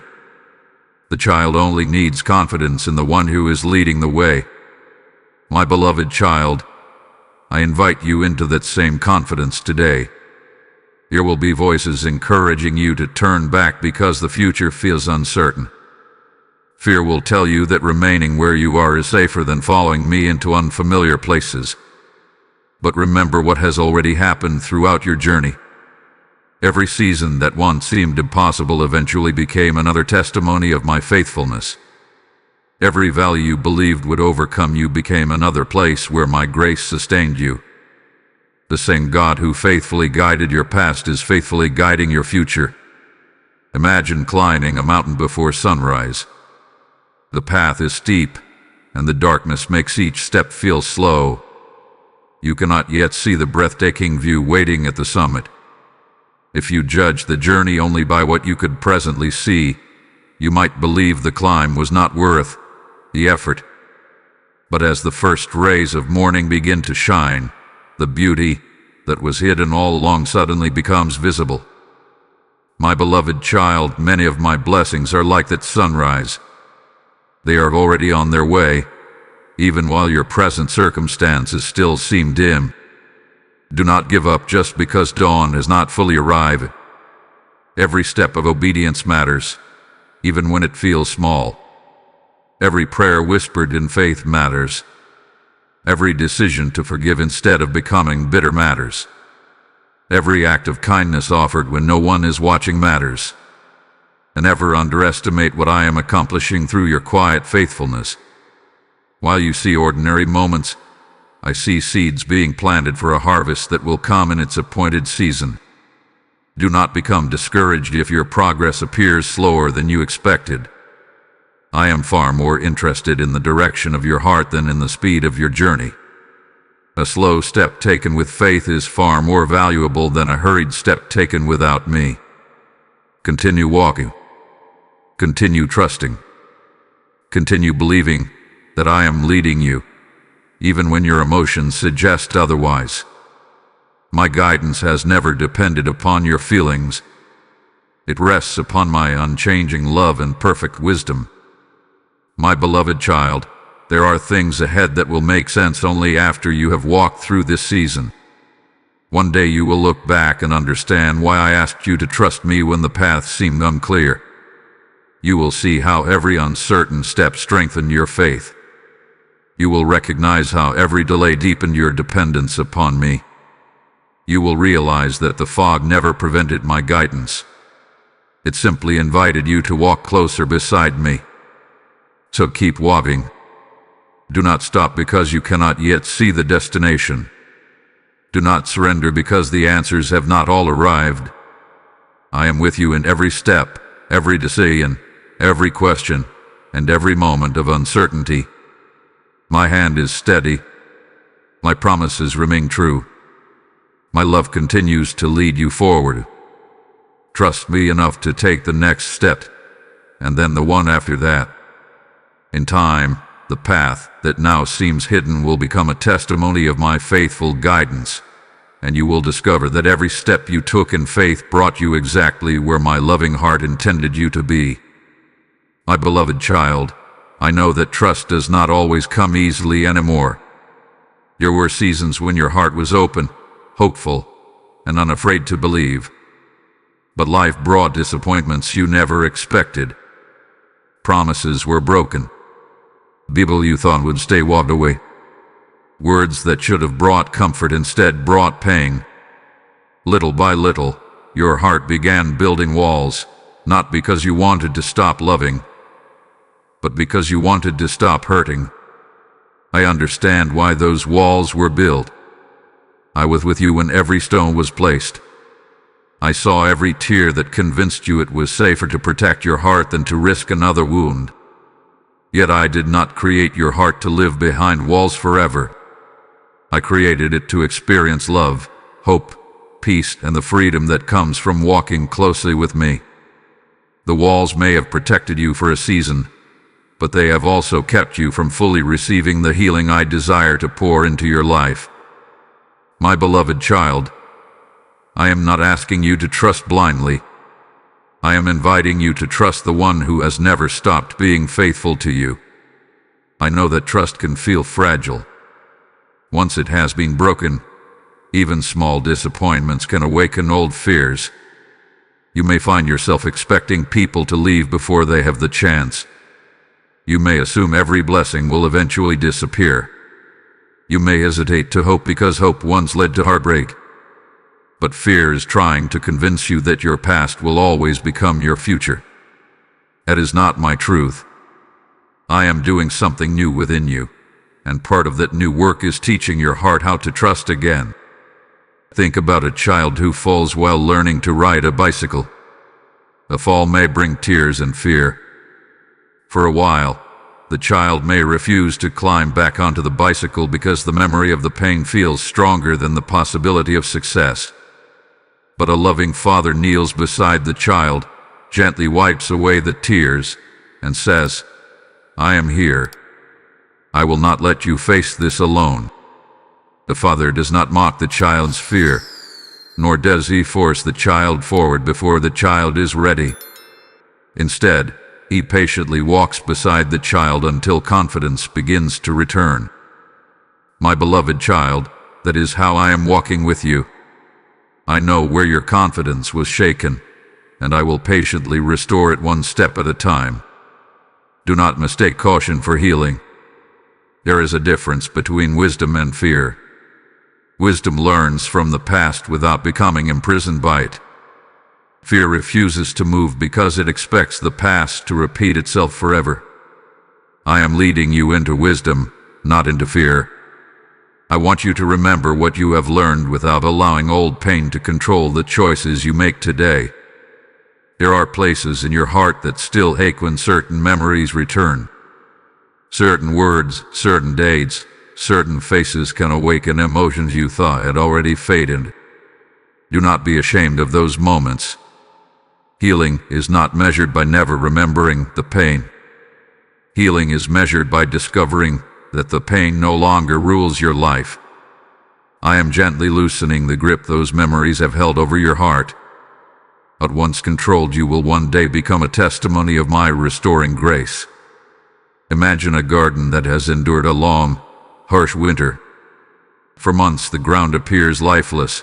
The child only needs confidence in the one who is leading the way. My beloved child, I invite you into that same confidence today. There will be voices encouraging you to turn back because the future feels uncertain. Fear will tell you that remaining where you are is safer than following me into unfamiliar places. But remember what has already happened throughout your journey. Every season that once seemed impossible eventually became another testimony of my faithfulness. Every valley you believed would overcome you became another place where my grace sustained you. The same God who faithfully guided your past is faithfully guiding your future. Imagine climbing a mountain before sunrise. The path is steep, and the darkness makes each step feel slow. You cannot yet see the breathtaking view waiting at the summit. If you judge the journey only by what you could presently see, you might believe the climb was not worth the effort. But as the first rays of morning begin to shine, the beauty that was hidden all along suddenly becomes visible. My beloved child, many of my blessings are like that sunrise. They are already on their way, even while your present circumstances still seem dim. Do not give up just because dawn has not fully arrived. Every step of obedience matters, even when it feels small. Every prayer whispered in faith matters. Every decision to forgive instead of becoming bitter matters. Every act of kindness offered when no one is watching matters. And never underestimate what I am accomplishing through your quiet faithfulness. While you see ordinary moments, I see seeds being planted for a harvest that will come in its appointed season. Do not become discouraged if your progress appears slower than you expected. I am far more interested in the direction of your heart than in the speed of your journey. A slow step taken with faith is far more valuable than a hurried step taken without me. Continue walking. Continue trusting. Continue believing that I am leading you, even when your emotions suggest otherwise. My guidance has never depended upon your feelings. It rests upon my unchanging love and perfect wisdom. My beloved child, there are things ahead that will make sense only after you have walked through this season. One day you will look back and understand why I asked you to trust me when the path seemed unclear. You will see how every uncertain step strengthened your faith. You will recognize how every delay deepened your dependence upon me. You will realize that the fog never prevented my guidance. It simply invited you to walk closer beside me. So keep walking. Do not stop because you cannot yet see the destination. Do not surrender because the answers have not all arrived. I am with you in every step, every decision, every question, and every moment of uncertainty. My hand is steady. My promises remain true. My love continues to lead you forward. Trust me enough to take the next step, and then the one after that. In time, the path that now seems hidden will become a testimony of my faithful guidance, and you will discover that every step you took in faith brought you exactly where my loving heart intended you to be. My beloved child, I know that trust does not always come easily anymore. There were seasons when your heart was open, hopeful, and unafraid to believe. But life brought disappointments you never expected. Promises were broken. People you thought would stay walked away. Words that should have brought comfort instead brought pain. Little by little, your heart began building walls, not because you wanted to stop loving, but because you wanted to stop hurting. I understand why those walls were built. I was with you when every stone was placed. I saw every tear that convinced you it was safer to protect your heart than to risk another wound. Yet I did not create your heart to live behind walls forever. I created it to experience love, hope, peace, and the freedom that comes from walking closely with me. The walls may have protected you for a season, but they have also kept you from fully receiving the healing I desire to pour into your life. My beloved child, I am not asking you to trust blindly. I am inviting you to trust the one who has never stopped being faithful to you. I know that trust can feel fragile. Once it has been broken, even small disappointments can awaken old fears. You may find yourself expecting people to leave before they have the chance. You may assume every blessing will eventually disappear. You may hesitate to hope because hope once led to heartbreak. But fear is trying to convince you that your past will always become your future. That is not my truth. I am doing something new within you, and part of that new work is teaching your heart how to trust again. Think about a child who falls while learning to ride a bicycle. A fall may bring tears and fear. For a while, the child may refuse to climb back onto the bicycle because the memory of the pain feels stronger than the possibility of success. But a loving father kneels beside the child, gently wipes away the tears, and says, "I am here. I will not let you face this alone." The father does not mock the child's fear, nor does he force the child forward before the child is ready. Instead, he patiently walks beside the child until confidence begins to return. My beloved child, that is how I am walking with you. I know where your confidence was shaken, and I will patiently restore it one step at a time. Do not mistake caution for healing. There is a difference between wisdom and fear. Wisdom learns from the past without becoming imprisoned by it. Fear refuses to move because it expects the past to repeat itself forever. I am leading you into wisdom, not into fear. I want you to remember what you have learned without allowing old pain to control the choices you make today. There are places in your heart that still ache when certain memories return. Certain words, certain dates, certain faces can awaken emotions you thought had already faded. Do not be ashamed of those moments. Healing is not measured by never remembering the pain. Healing is measured by discovering that the pain no longer rules your life. I am gently loosening the grip those memories have held over your heart. What once controlled you will one day become a testimony of my restoring grace. Imagine a garden that has endured a long, harsh winter. For months the ground appears lifeless.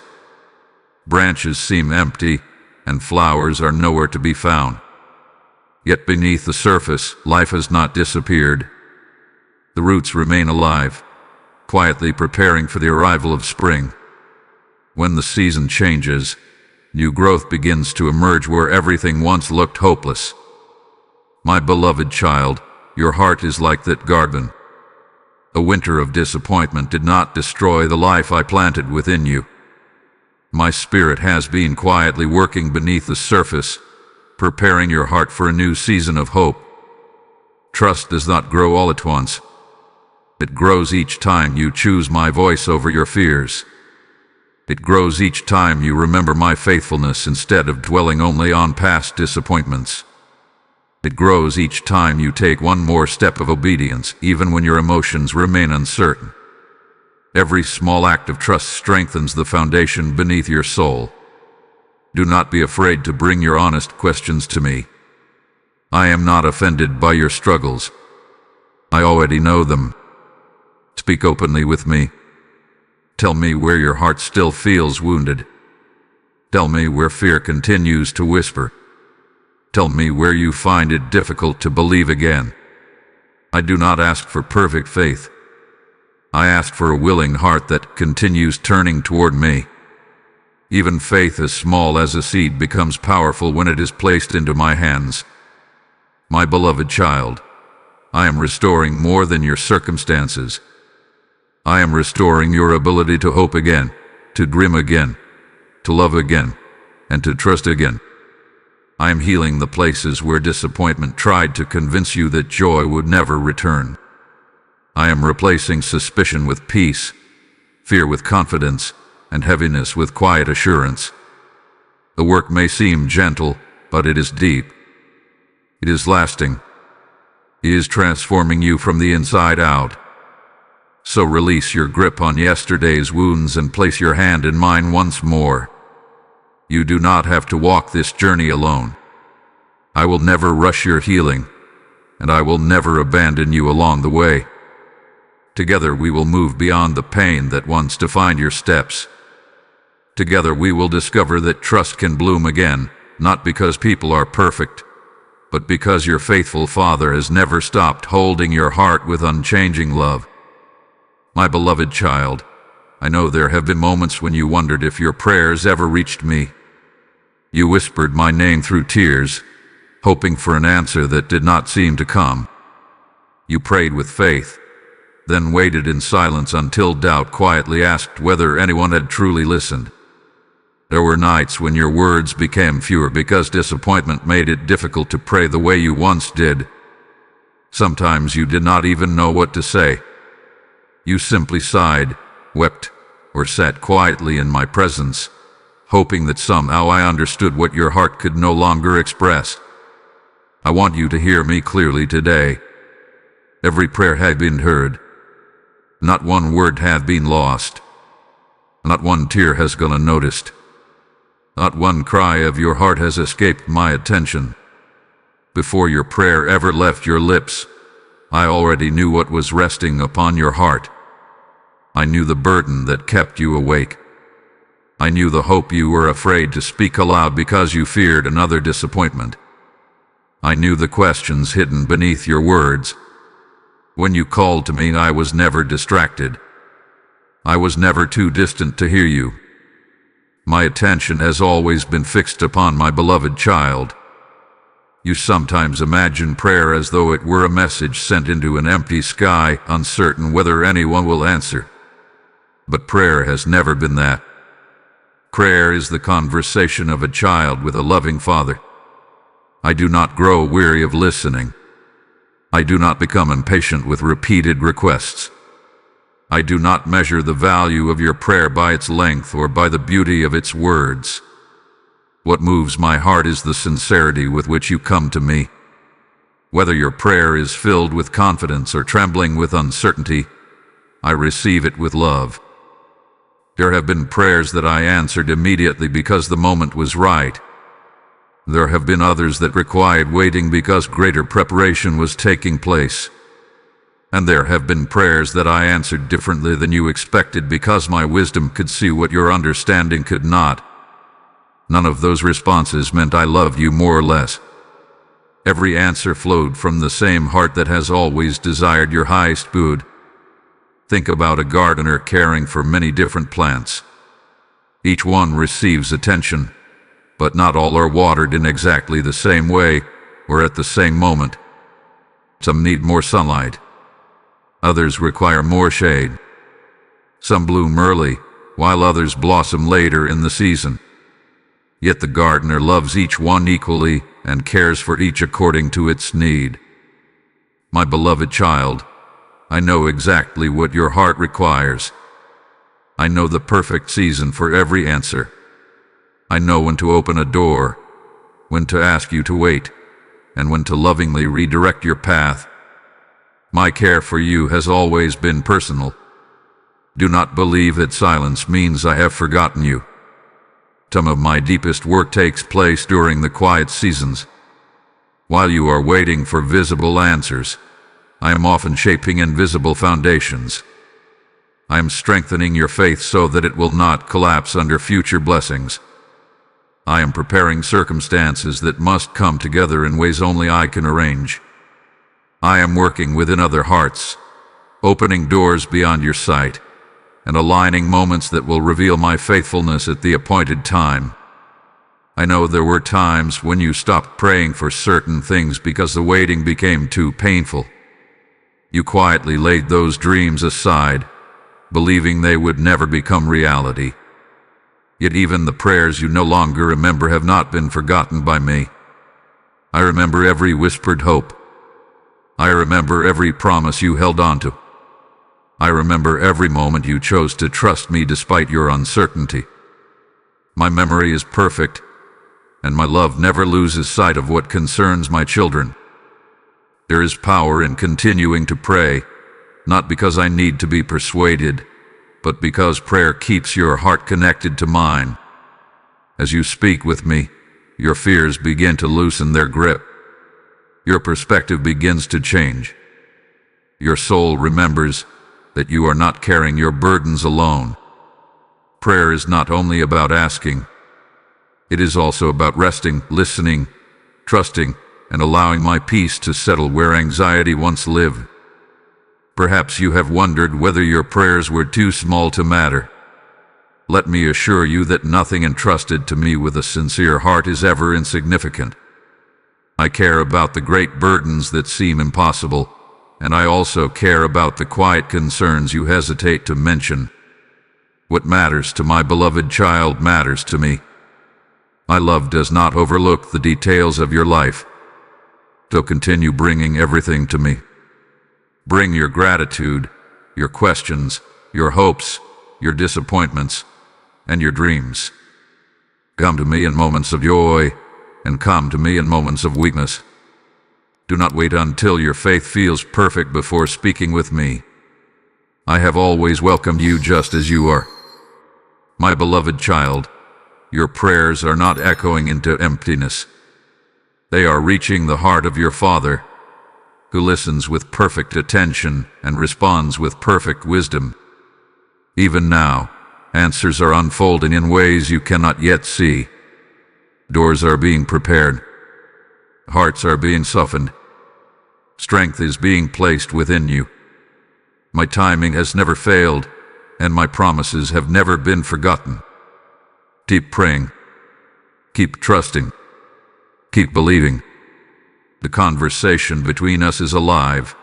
Branches seem empty, and flowers are nowhere to be found. Yet beneath the surface, life has not disappeared. The roots remain alive, quietly preparing for the arrival of spring. When the season changes, new growth begins to emerge where everything once looked hopeless. My beloved child, your heart is like that garden. A winter of disappointment did not destroy the life I planted within you. My spirit has been quietly working beneath the surface, preparing your heart for a new season of hope. Trust does not grow all at once. It grows each time you choose my voice over your fears. It grows each time you remember my faithfulness instead of dwelling only on past disappointments. It grows each time you take one more step of obedience, even when your emotions remain uncertain. Every small act of trust strengthens the foundation beneath your soul. Do not be afraid to bring your honest questions to me. I am not offended by your struggles. I already know them. Speak openly with me. Tell me where your heart still feels wounded. Tell me where fear continues to whisper. Tell me where you find it difficult to believe again. I do not ask for perfect faith. I ask for a willing heart that continues turning toward me. Even faith as small as a seed becomes powerful when it is placed into my hands. My beloved child, I am restoring more than your circumstances. I am restoring your ability to hope again, to dream again, to love again, and to trust again. I am healing the places where disappointment tried to convince you that joy would never return. I am replacing suspicion with peace, fear with confidence, and heaviness with quiet assurance. The work may seem gentle, but it is deep. It is lasting. It is transforming you from the inside out. So release your grip on yesterday's wounds and place your hand in mine once more. You do not have to walk this journey alone. I will never rush your healing, and I will never abandon you along the way. Together we will move beyond the pain that once defined your steps. Together we will discover that trust can bloom again, not because people are perfect, but because your faithful Father has never stopped holding your heart with unchanging love. My beloved child, I know there have been moments when you wondered if your prayers ever reached me. You whispered my name through tears, hoping for an answer that did not seem to come. You prayed with faith, then waited in silence until doubt quietly asked whether anyone had truly listened. There were nights when your words became fewer because disappointment made it difficult to pray the way you once did. Sometimes you did not even know what to say. You simply sighed, wept, or sat quietly in my presence, hoping that somehow I understood what your heart could no longer express. I want you to hear me clearly today. Every prayer has been heard. Not one word has been lost. Not one tear has gone unnoticed. Not one cry of your heart has escaped my attention. Before your prayer ever left your lips, I already knew what was resting upon your heart. I knew the burden that kept you awake. I knew the hope you were afraid to speak aloud because you feared another disappointment. I knew the questions hidden beneath your words. When you called to me, I was never distracted. I was never too distant to hear you. My attention has always been fixed upon my beloved child. You sometimes imagine prayer as though it were a message sent into an empty sky, uncertain whether anyone will answer. But prayer has never been that. Prayer is the conversation of a child with a loving father. I do not grow weary of listening. I do not become impatient with repeated requests. I do not measure the value of your prayer by its length or by the beauty of its words. What moves my heart is the sincerity with which you come to me. Whether your prayer is filled with confidence or trembling with uncertainty, I receive it with love. There have been prayers that I answered immediately because the moment was right. There have been others that required waiting because greater preparation was taking place. And there have been prayers that I answered differently than you expected because my wisdom could see what your understanding could not. None of those responses meant I loved you more or less. Every answer flowed from the same heart that has always desired your highest good. Think about a gardener caring for many different plants. Each one receives attention, but not all are watered in exactly the same way or at the same moment. Some need more sunlight. Others require more shade. Some bloom early, while others blossom later in the season. Yet the gardener loves each one equally and cares for each according to its need. My beloved child, I know exactly what your heart requires. I know the perfect season for every answer. I know when to open a door, when to ask you to wait, and when to lovingly redirect your path. My care for you has always been personal. Do not believe that silence means I have forgotten you. Some of my deepest work takes place during the quiet seasons. While you are waiting for visible answers, I am often shaping invisible foundations. I am strengthening your faith so that it will not collapse under future blessings. I am preparing circumstances that must come together in ways only I can arrange. I am working within other hearts, opening doors beyond your sight, and aligning moments that will reveal my faithfulness at the appointed time. I know there were times when you stopped praying for certain things because the waiting became too painful. You quietly laid those dreams aside, believing they would never become reality. Yet even the prayers you no longer remember have not been forgotten by me. I remember every whispered hope. I remember every promise you held on to. I remember every moment you chose to trust me despite your uncertainty. My memory is perfect, and my love never loses sight of what concerns my children. There is power in continuing to pray, not because I need to be persuaded, but because prayer keeps your heart connected to mine. As you speak with me, your fears begin to loosen their grip. Your perspective begins to change. Your soul remembers that you are not carrying your burdens alone. Prayer is not only about asking. It is also about resting, listening, trusting, and allowing my peace to settle where anxiety once lived. Perhaps you have wondered whether your prayers were too small to matter. Let me assure you that nothing entrusted to me with a sincere heart is ever insignificant. I care about the great burdens that seem impossible, and I also care about the quiet concerns you hesitate to mention. What matters to my beloved child matters to me. My love does not overlook the details of your life, so continue bringing everything to me. Bring your gratitude, your questions, your hopes, your disappointments, and your dreams. Come to me in moments of joy, and come to me in moments of weakness. Do not wait until your faith feels perfect before speaking with me. I have always welcomed you just as you are. My beloved child, your prayers are not echoing into emptiness. They are reaching the heart of your Father, who listens with perfect attention and responds with perfect wisdom. Even now, answers are unfolding in ways you cannot yet see. Doors are being prepared. Hearts are being softened. Strength is being placed within you. My timing has never failed, and my promises have never been forgotten. Keep praying. Keep trusting. Keep believing. The conversation between us is alive,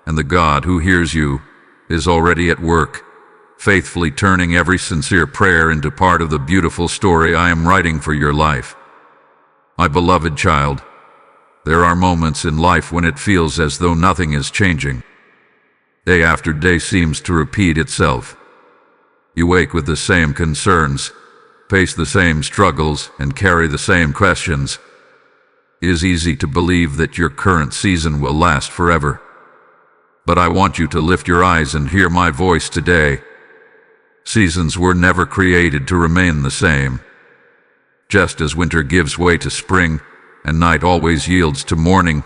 and the God who hears you is already at work, faithfully turning every sincere prayer into part of the beautiful story I am writing for your life. My beloved child, there are moments in life when it feels as though nothing is changing. Day after day seems to repeat itself. You wake with the same concerns, face the same struggles, and carry the same questions. It is easy to believe that your current season will last forever. But I want you to lift your eyes and hear my voice today. Seasons were never created to remain the same. Just as winter gives way to spring, and night always yields to morning,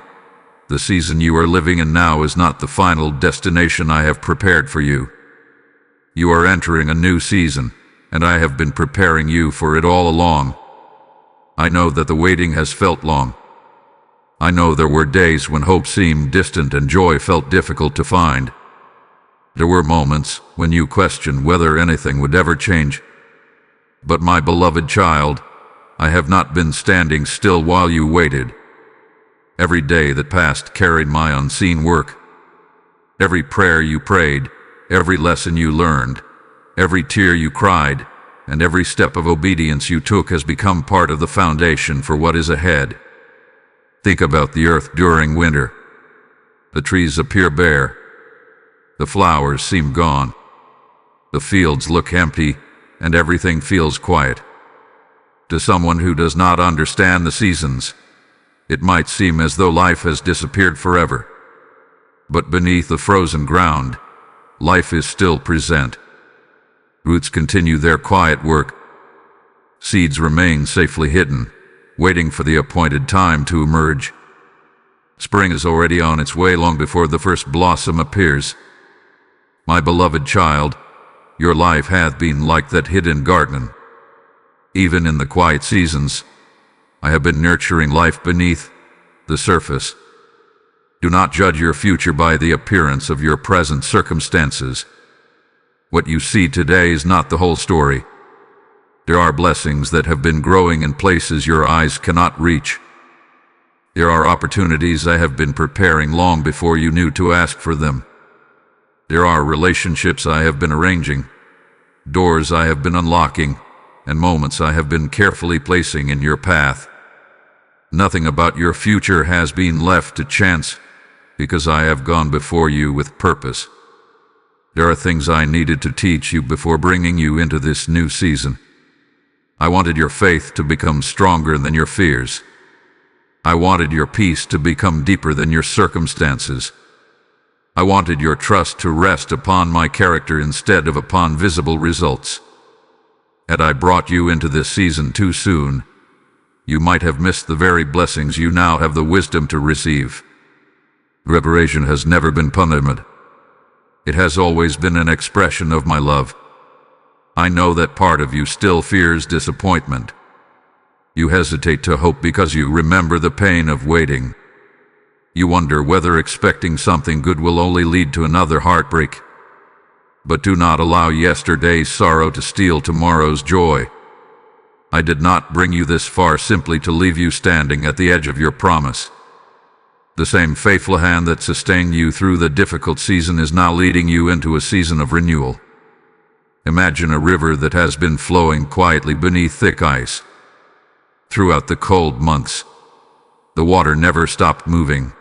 the season you are living in now is not the final destination I have prepared for you. You are entering a new season, and I have been preparing you for it all along. I know that the waiting has felt long. I know there were days when hope seemed distant and joy felt difficult to find. There were moments when you questioned whether anything would ever change. But my beloved child, I have not been standing still while you waited. Every day that passed carried my unseen work. Every prayer you prayed, every lesson you learned, every tear you cried, and every step of obedience you took has become part of the foundation for what is ahead. Think about the earth during winter. The trees appear bare. The flowers seem gone. The fields look empty, and everything feels quiet. To someone who does not understand the seasons, it might seem as though life has disappeared forever. But beneath the frozen ground, life is still present. Roots continue their quiet work. Seeds remain safely hidden, waiting for the appointed time to emerge. Spring is already on its way long before the first blossom appears. My beloved child, your life hath been like that hidden garden. Even in the quiet seasons, I have been nurturing life beneath the surface. Do not judge your future by the appearance of your present circumstances. What you see today is not the whole story. There are blessings that have been growing in places your eyes cannot reach. There are opportunities I have been preparing long before you knew to ask for them. There are relationships I have been arranging, doors I have been unlocking, and moments I have been carefully placing in your path. Nothing about your future has been left to chance, because I have gone before you with purpose. There are things I needed to teach you before bringing you into this new season. I wanted your faith to become stronger than your fears. I wanted your peace to become deeper than your circumstances. I wanted your trust to rest upon my character instead of upon visible results. Had I brought you into this season too soon, you might have missed the very blessings you now have the wisdom to receive. Reparation has never been punishment. It has always been an expression of my love. I know that part of you still fears disappointment. You hesitate to hope because you remember the pain of waiting. You wonder whether expecting something good will only lead to another heartbreak. But do not allow yesterday's sorrow to steal tomorrow's joy. I did not bring you this far simply to leave you standing at the edge of your promise. The same faithful hand that sustained you through the difficult season is now leading you into a season of renewal. Imagine a river that has been flowing quietly beneath thick ice. Throughout the cold months, the water never stopped moving.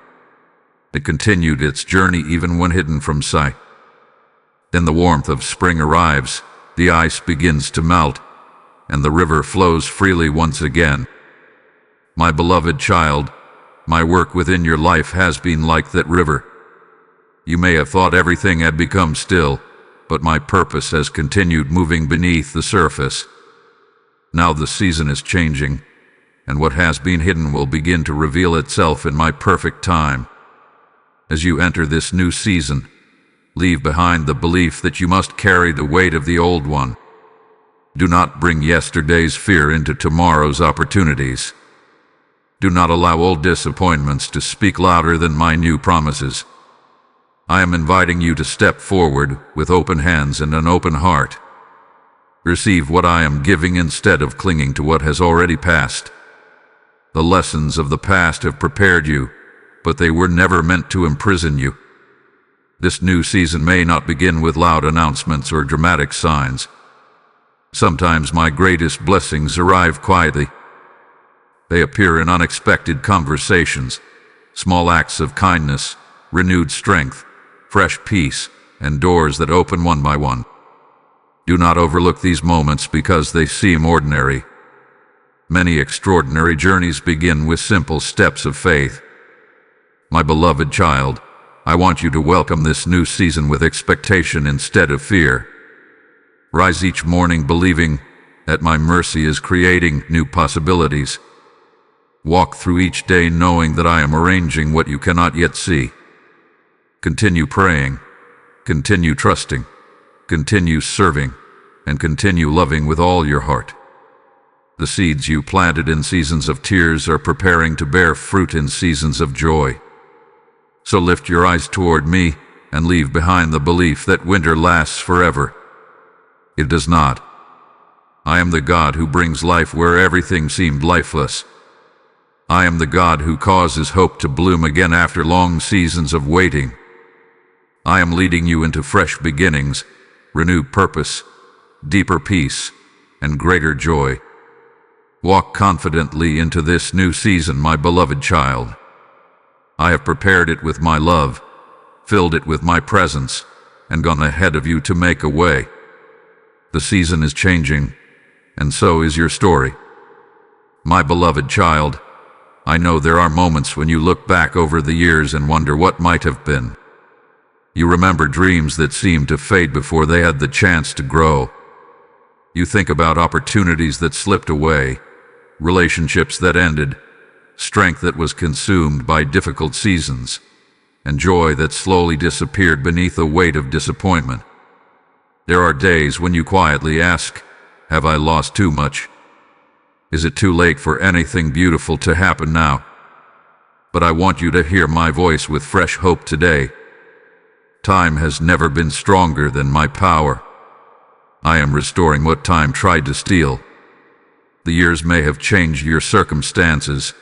It continued its journey even when hidden from sight. Then the warmth of spring arrives, the ice begins to melt, and the river flows freely once again. My beloved child, my work within your life has been like that river. You may have thought everything had become still, but my purpose has continued moving beneath the surface. Now the season is changing, and what has been hidden will begin to reveal itself in my perfect time. As you enter this new season, leave behind the belief that you must carry the weight of the old one. Do not bring yesterday's fear into tomorrow's opportunities. Do not allow old disappointments to speak louder than my new promises. I am inviting you to step forward with open hands and an open heart. Receive what I am giving instead of clinging to what has already passed. The lessons of the past have prepared you, but they were never meant to imprison you. This new season may not begin with loud announcements or dramatic signs. Sometimes my greatest blessings arrive quietly. They appear in unexpected conversations, small acts of kindness, renewed strength, fresh peace, and doors that open one by one. Do not overlook these moments because they seem ordinary. Many extraordinary journeys begin with simple steps of faith. My beloved child, I want you to welcome this new season with expectation instead of fear. Rise each morning believing that my mercy is creating new possibilities. Walk through each day knowing that I am arranging what you cannot yet see. Continue praying, continue trusting, continue serving, and continue loving with all your heart. The seeds you planted in seasons of tears are preparing to bear fruit in seasons of joy. So lift your eyes toward me and leave behind the belief that winter lasts forever. It does not. I am the God who brings life where everything seemed lifeless. I am the God who causes hope to bloom again after long seasons of waiting. I am leading you into fresh beginnings, renewed purpose, deeper peace, and greater joy. Walk confidently into this new season, my beloved child. I have prepared it with my love, filled it with my presence, and gone ahead of you to make a way. The season is changing, and so is your story. My beloved child, I know there are moments when you look back over the years and wonder what might have been. You remember dreams that seemed to fade before they had the chance to grow. You think about opportunities that slipped away, relationships that ended, strength that was consumed by difficult seasons, and joy that slowly disappeared beneath the weight of disappointment. There are days when you quietly ask, have I lost too much? Is it too late for anything beautiful to happen now? But I want you to hear my voice with fresh hope today. Time has never been stronger than my power. I am restoring what time tried to steal. The years may have changed your circumstances,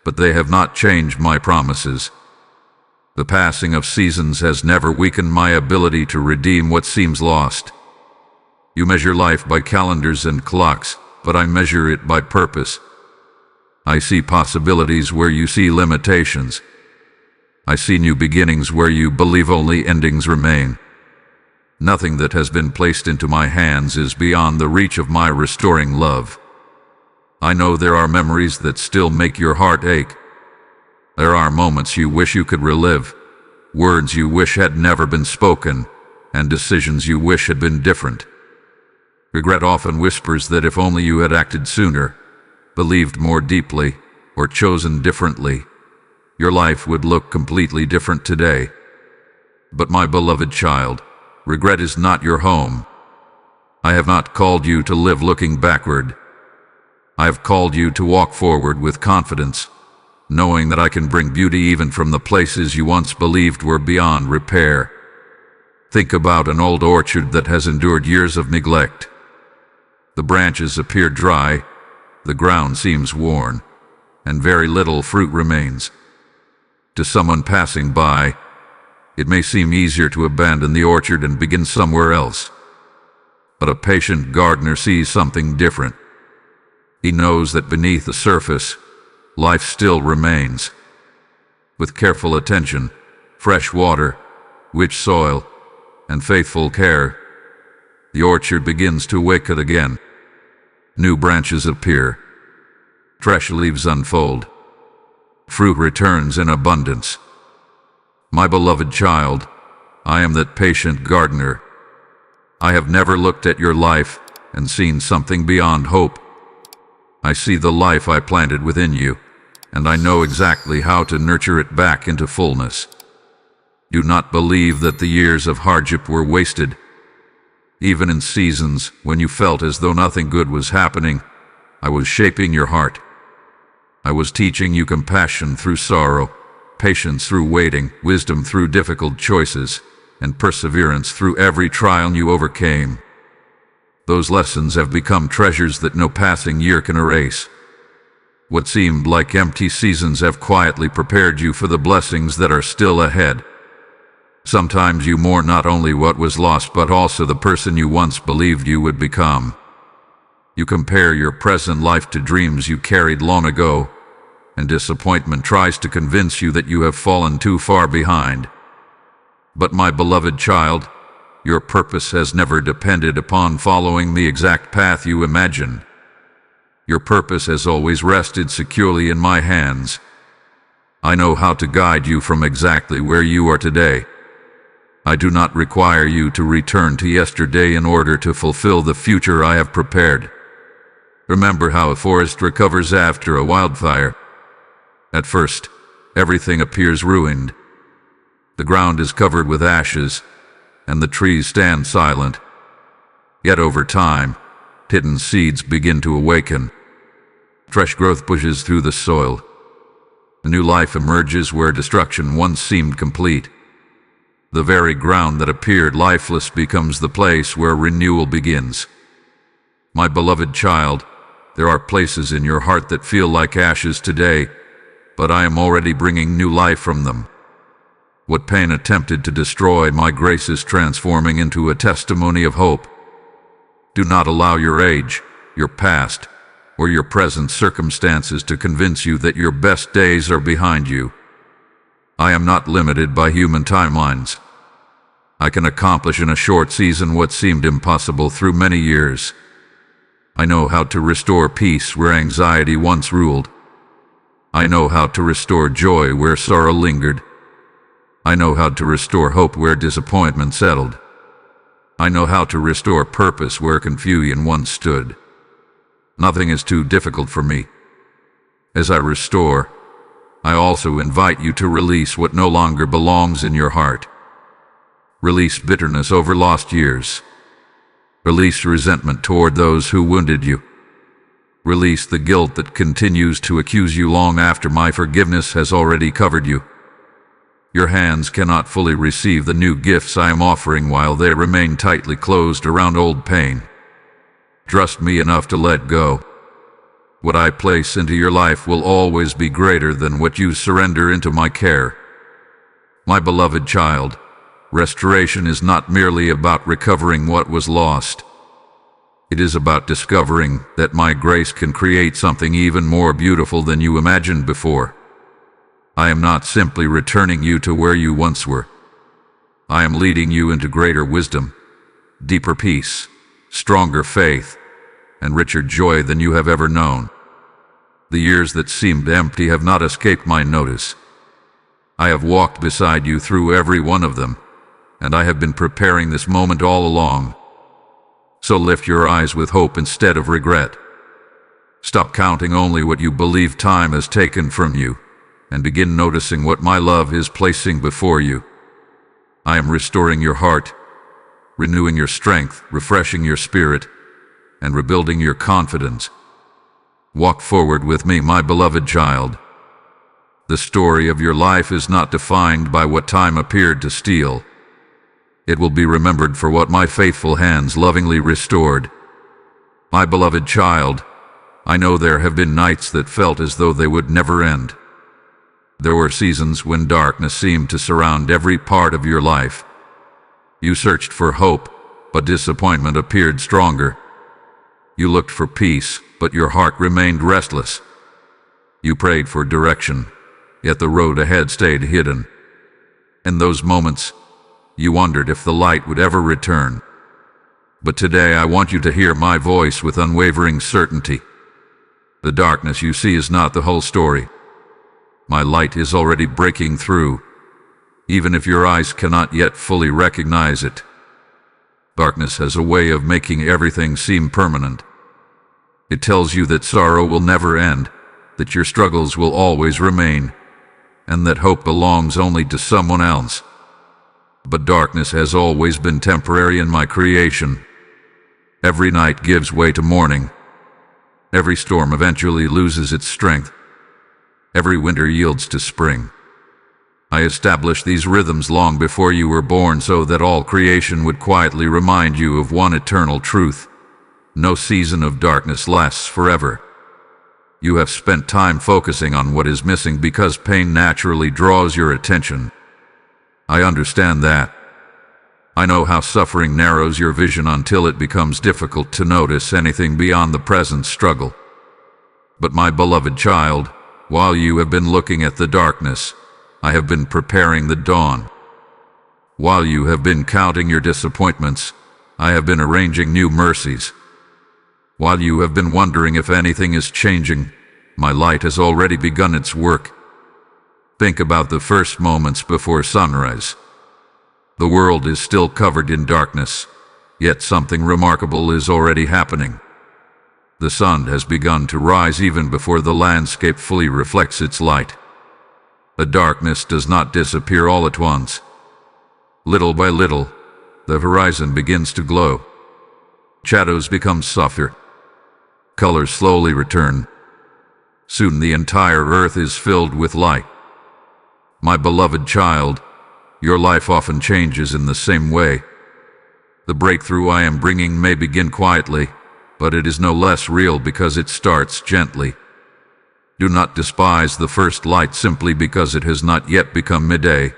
but they have not changed my promises. The passing of seasons has never weakened my ability to redeem what seems lost. You measure life by calendars and clocks, but I measure it by purpose. I see possibilities where you see limitations. I see new beginnings where you believe only endings remain. Nothing that has been placed into my hands is beyond the reach of my restoring love. I know there are memories that still make your heart ache. There are moments you wish you could relive, words you wish had never been spoken, and decisions you wish had been different. Regret often whispers that if only you had acted sooner, believed more deeply, or chosen differently, your life would look completely different today. But my beloved child, regret is not your home. I have not called you to live looking backward. I have called you to walk forward with confidence, knowing that I can bring beauty even from the places you once believed were beyond repair. Think about an old orchard that has endured years of neglect. The branches appear dry, the ground seems worn, and very little fruit remains. To someone passing by, it may seem easier to abandon the orchard and begin somewhere else. But a patient gardener sees something different. He knows that beneath the surface, life still remains. With careful attention, fresh water, rich soil, and faithful care, the orchard begins to awaken again. New branches appear. Fresh leaves unfold. Fruit returns in abundance. My beloved child, I am that patient gardener. I have never looked at your life and seen something beyond hope. I see the life I planted within you, and I know exactly how to nurture it back into fullness. Do not believe that the years of hardship were wasted. Even in seasons when you felt as though nothing good was happening, I was shaping your heart. I was teaching you compassion through sorrow, patience through waiting, wisdom through difficult choices, and perseverance through every trial you overcame. Those lessons have become treasures that no passing year can erase. What seemed like empty seasons have quietly prepared you for the blessings that are still ahead. Sometimes you mourn not only what was lost but also the person you once believed you would become. You compare your present life to dreams you carried long ago, and disappointment tries to convince you that you have fallen too far behind. But my beloved child, your purpose has never depended upon following the exact path you imagined. Your purpose has always rested securely in my hands. I know how to guide you from exactly where you are today. I do not require you to return to yesterday in order to fulfill the future I have prepared. Remember how a forest recovers after a wildfire. At first, everything appears ruined. The ground is covered with ashes, and the trees stand silent. Yet over time, hidden seeds begin to awaken. Fresh growth pushes through the soil. A new life emerges where destruction once seemed complete. The very ground that appeared lifeless becomes the place where renewal begins. My beloved child, there are places in your heart that feel like ashes today, but I am already bringing new life from them. What pain attempted to destroy, my grace is transforming into a testimony of hope. Do not allow your age, your past, or your present circumstances to convince you that your best days are behind you. I am not limited by human timelines. I can accomplish in a short season what seemed impossible through many years. I know how to restore peace where anxiety once ruled. I know how to restore joy where sorrow lingered. I know how to restore hope where disappointment settled. I know how to restore purpose where confusion once stood. Nothing is too difficult for me. As I restore, I also invite you to release what no longer belongs in your heart. Release bitterness over lost years. Release resentment toward those who wounded you. Release the guilt that continues to accuse you long after my forgiveness has already covered you. Your hands cannot fully receive the new gifts I am offering while they remain tightly closed around old pain. Trust me enough to let go. What I place into your life will always be greater than what you surrender into my care. My beloved child, restoration is not merely about recovering what was lost. It is about discovering that my grace can create something even more beautiful than you imagined before. I am not simply returning you to where you once were. I am leading you into greater wisdom, deeper peace, stronger faith, and richer joy than you have ever known. The years that seemed empty have not escaped my notice. I have walked beside you through every one of them, and I have been preparing this moment all along. So lift your eyes with hope instead of regret. Stop counting only what you believe time has taken from you, and begin noticing what my love is placing before you. I am restoring your heart, renewing your strength, refreshing your spirit, and rebuilding your confidence. Walk forward with me, my beloved child. The story of your life is not defined by what time appeared to steal. It will be remembered for what my faithful hands lovingly restored. My beloved child, I know there have been nights that felt as though they would never end. There were seasons when darkness seemed to surround every part of your life. You searched for hope, but disappointment appeared stronger. You looked for peace, but your heart remained restless. You prayed for direction, yet the road ahead stayed hidden. In those moments, you wondered if the light would ever return. But today I want you to hear my voice with unwavering certainty. The darkness you see is not the whole story. My light is already breaking through, even if your eyes cannot yet fully recognize it. Darkness has a way of making everything seem permanent. It tells you that sorrow will never end, that your struggles will always remain, and that hope belongs only to someone else. But darkness has always been temporary in my creation. Every night gives way to morning. Every storm eventually loses its strength. Every winter yields to spring. I established these rhythms long before you were born so that all creation would quietly remind you of one eternal truth. No season of darkness lasts forever. You have spent time focusing on what is missing because pain naturally draws your attention. I understand that. I know how suffering narrows your vision until it becomes difficult to notice anything beyond the present struggle. But my beloved child, while you have been looking at the darkness, I have been preparing the dawn. While you have been counting your disappointments, I have been arranging new mercies. While you have been wondering if anything is changing, my light has already begun its work. Think about the first moments before sunrise. The world is still covered in darkness, yet something remarkable is already happening. The sun has begun to rise even before the landscape fully reflects its light. The darkness does not disappear all at once. Little by little, the horizon begins to glow. Shadows become softer. Colors slowly return. Soon the entire earth is filled with light. My beloved child, your life often changes in the same way. The breakthrough I am bringing may begin quietly, but it is no less real because it starts gently. Do not despise the first light simply because it has not yet become midday.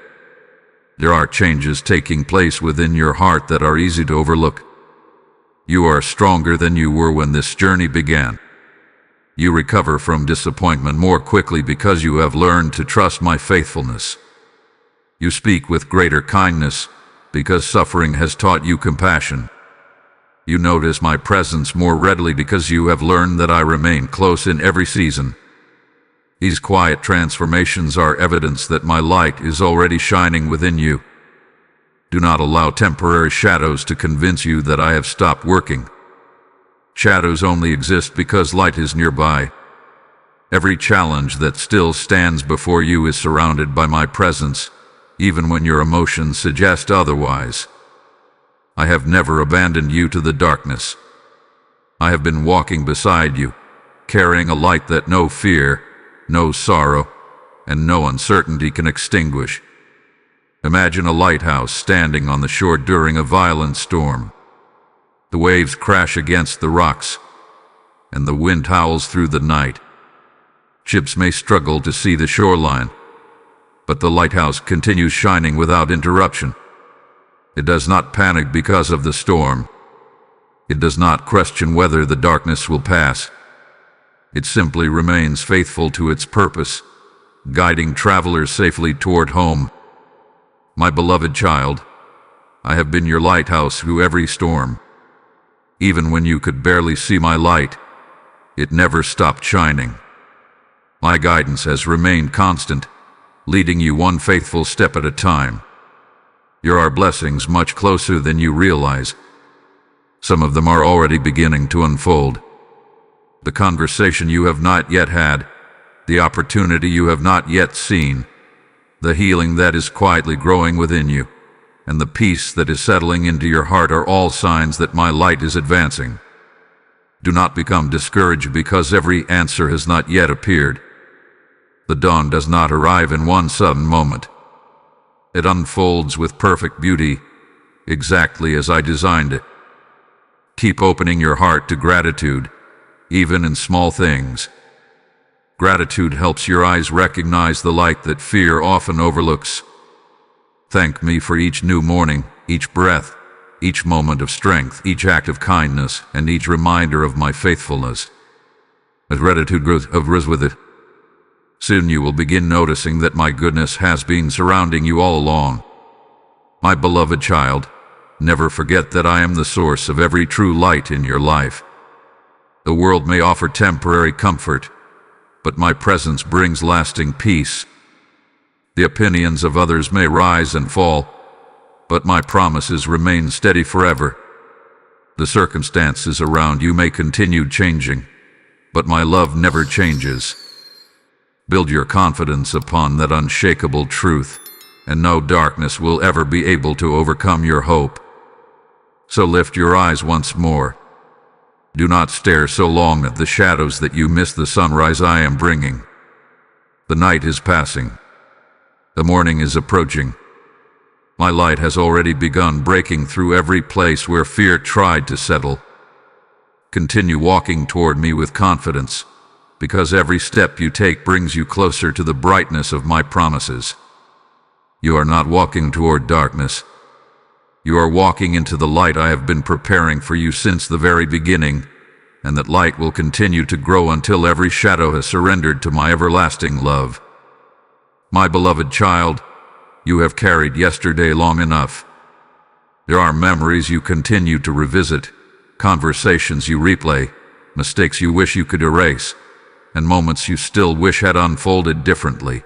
There are changes taking place within your heart that are easy to overlook. You are stronger than you were when this journey began. You recover from disappointment more quickly because you have learned to trust my faithfulness. You speak with greater kindness because suffering has taught you compassion. You notice my presence more readily because you have learned that I remain close in every season. These quiet transformations are evidence that my light is already shining within you. Do not allow temporary shadows to convince you that I have stopped working. Shadows only exist because light is nearby. Every challenge that still stands before you is surrounded by my presence, even when your emotions suggest otherwise. I have never abandoned you to the darkness. I have been walking beside you, carrying a light that no fear, no sorrow, and no uncertainty can extinguish. Imagine a lighthouse standing on the shore during a violent storm. The waves crash against the rocks, and the wind howls through the night. Ships may struggle to see the shoreline, but the lighthouse continues shining without interruption. It does not panic because of the storm. It does not question whether the darkness will pass. It simply remains faithful to its purpose, guiding travelers safely toward home. My beloved child, I have been your lighthouse through every storm. Even when you could barely see my light, it never stopped shining. My guidance has remained constant, leading you one faithful step at a time. There are blessings much closer than you realize. Some of them are already beginning to unfold. The conversation you have not yet had, the opportunity you have not yet seen, the healing that is quietly growing within you, and the peace that is settling into your heart are all signs that my light is advancing. Do not become discouraged because every answer has not yet appeared. The dawn does not arrive in one sudden moment. It unfolds with perfect beauty, exactly as I designed it. Keep opening your heart to gratitude, even in small things. Gratitude helps your eyes recognize the light that fear often overlooks. Thank me for each new morning, each breath, each moment of strength, each act of kindness, and each reminder of my faithfulness. As gratitude grows with it, soon you will begin noticing that my goodness has been surrounding you all along. My beloved child, never forget that I am the source of every true light in your life. The world may offer temporary comfort, but my presence brings lasting peace. The opinions of others may rise and fall, but my promises remain steady forever. The circumstances around you may continue changing, but my love never changes. Build your confidence upon that unshakable truth, and no darkness will ever be able to overcome your hope. So lift your eyes once more. Do not stare so long at the shadows that you miss the sunrise I am bringing. The night is passing. The morning is approaching. My light has already begun breaking through every place where fear tried to settle. Continue walking toward me with confidence, because every step you take brings you closer to the brightness of my promises. You are not walking toward darkness. You are walking into the light I have been preparing for you since the very beginning, and that light will continue to grow until every shadow has surrendered to my everlasting love. My beloved child, you have carried yesterday long enough. There are memories you continue to revisit, conversations you replay, mistakes you wish you could erase, and moments you still wish had unfolded differently.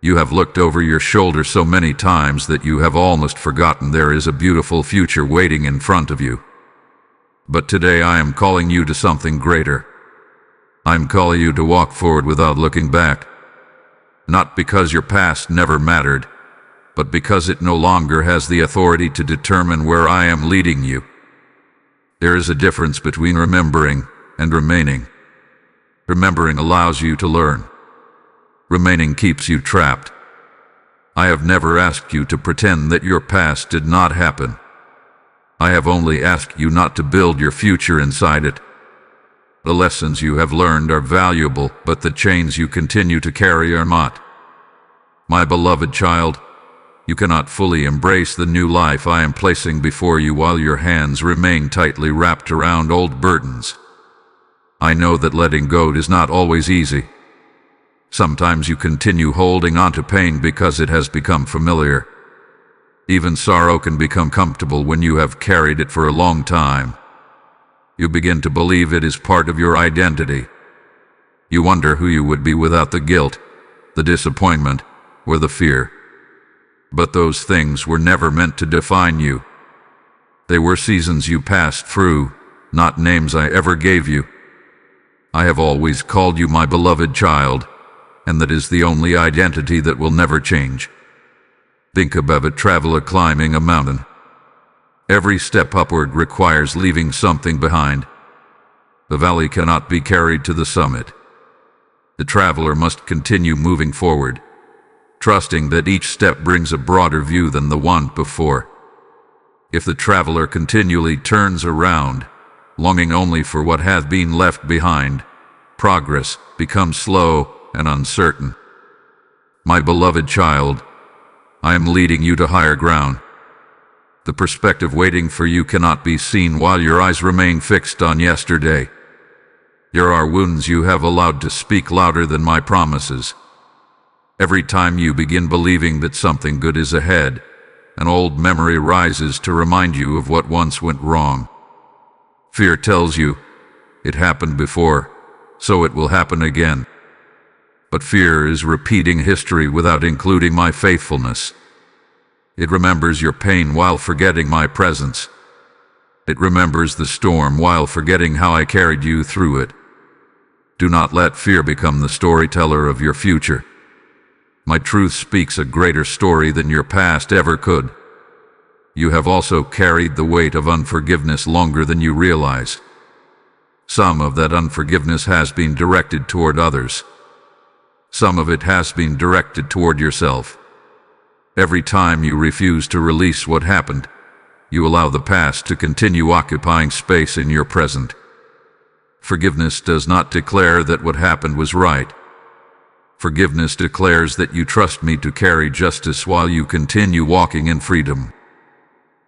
You have looked over your shoulder so many times that you have almost forgotten there is a beautiful future waiting in front of you. But today I am calling you to something greater. I am calling you to walk forward without looking back. Not because your past never mattered, but because it no longer has the authority to determine where I am leading you. There is a difference between remembering and remaining. Remembering allows you to learn. Remaining keeps you trapped. I have never asked you to pretend that your past did not happen. I have only asked you not to build your future inside it. The lessons you have learned are valuable, but the chains you continue to carry are not. My beloved child, you cannot fully embrace the new life I am placing before you while your hands remain tightly wrapped around old burdens. I know that letting go is not always easy. Sometimes you continue holding on to pain because it has become familiar. Even sorrow can become comfortable when you have carried it for a long time. You begin to believe it is part of your identity. You wonder who you would be without the guilt, the disappointment, or the fear. But those things were never meant to define you. They were seasons you passed through, not names I ever gave you. I have always called you my beloved child, and that is the only identity that will never change. Think about a traveler climbing a mountain. Every step upward requires leaving something behind. The valley cannot be carried to the summit. The traveler must continue moving forward, trusting that each step brings a broader view than the one before. If the traveler continually turns around, longing only for what has been left behind, progress becomes slow and uncertain. My beloved child, I am leading you to higher ground. The perspective waiting for you cannot be seen while your eyes remain fixed on yesterday. There are wounds you have allowed to speak louder than my promises. Every time you begin believing that something good is ahead, an old memory rises to remind you of what once went wrong. Fear tells you, it happened before, so it will happen again. But fear is repeating history without including my faithfulness. It remembers your pain while forgetting my presence. It remembers the storm while forgetting how I carried you through it. Do not let fear become the storyteller of your future. My truth speaks a greater story than your past ever could. You have also carried the weight of unforgiveness longer than you realize. Some of that unforgiveness has been directed toward others. Some of it has been directed toward yourself. Every time you refuse to release what happened, you allow the past to continue occupying space in your present. Forgiveness does not declare that what happened was right. Forgiveness declares that you trust me to carry justice while you continue walking in freedom.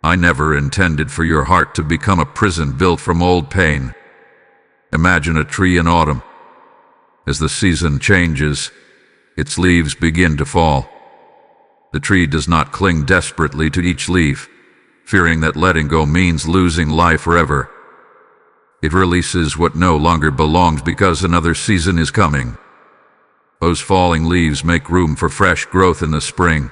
I never intended for your heart to become a prison built from old pain. Imagine a tree in autumn. As the season changes, its leaves begin to fall. The tree does not cling desperately to each leaf, fearing that letting go means losing life forever. It releases what no longer belongs because another season is coming. Those falling leaves make room for fresh growth in the spring.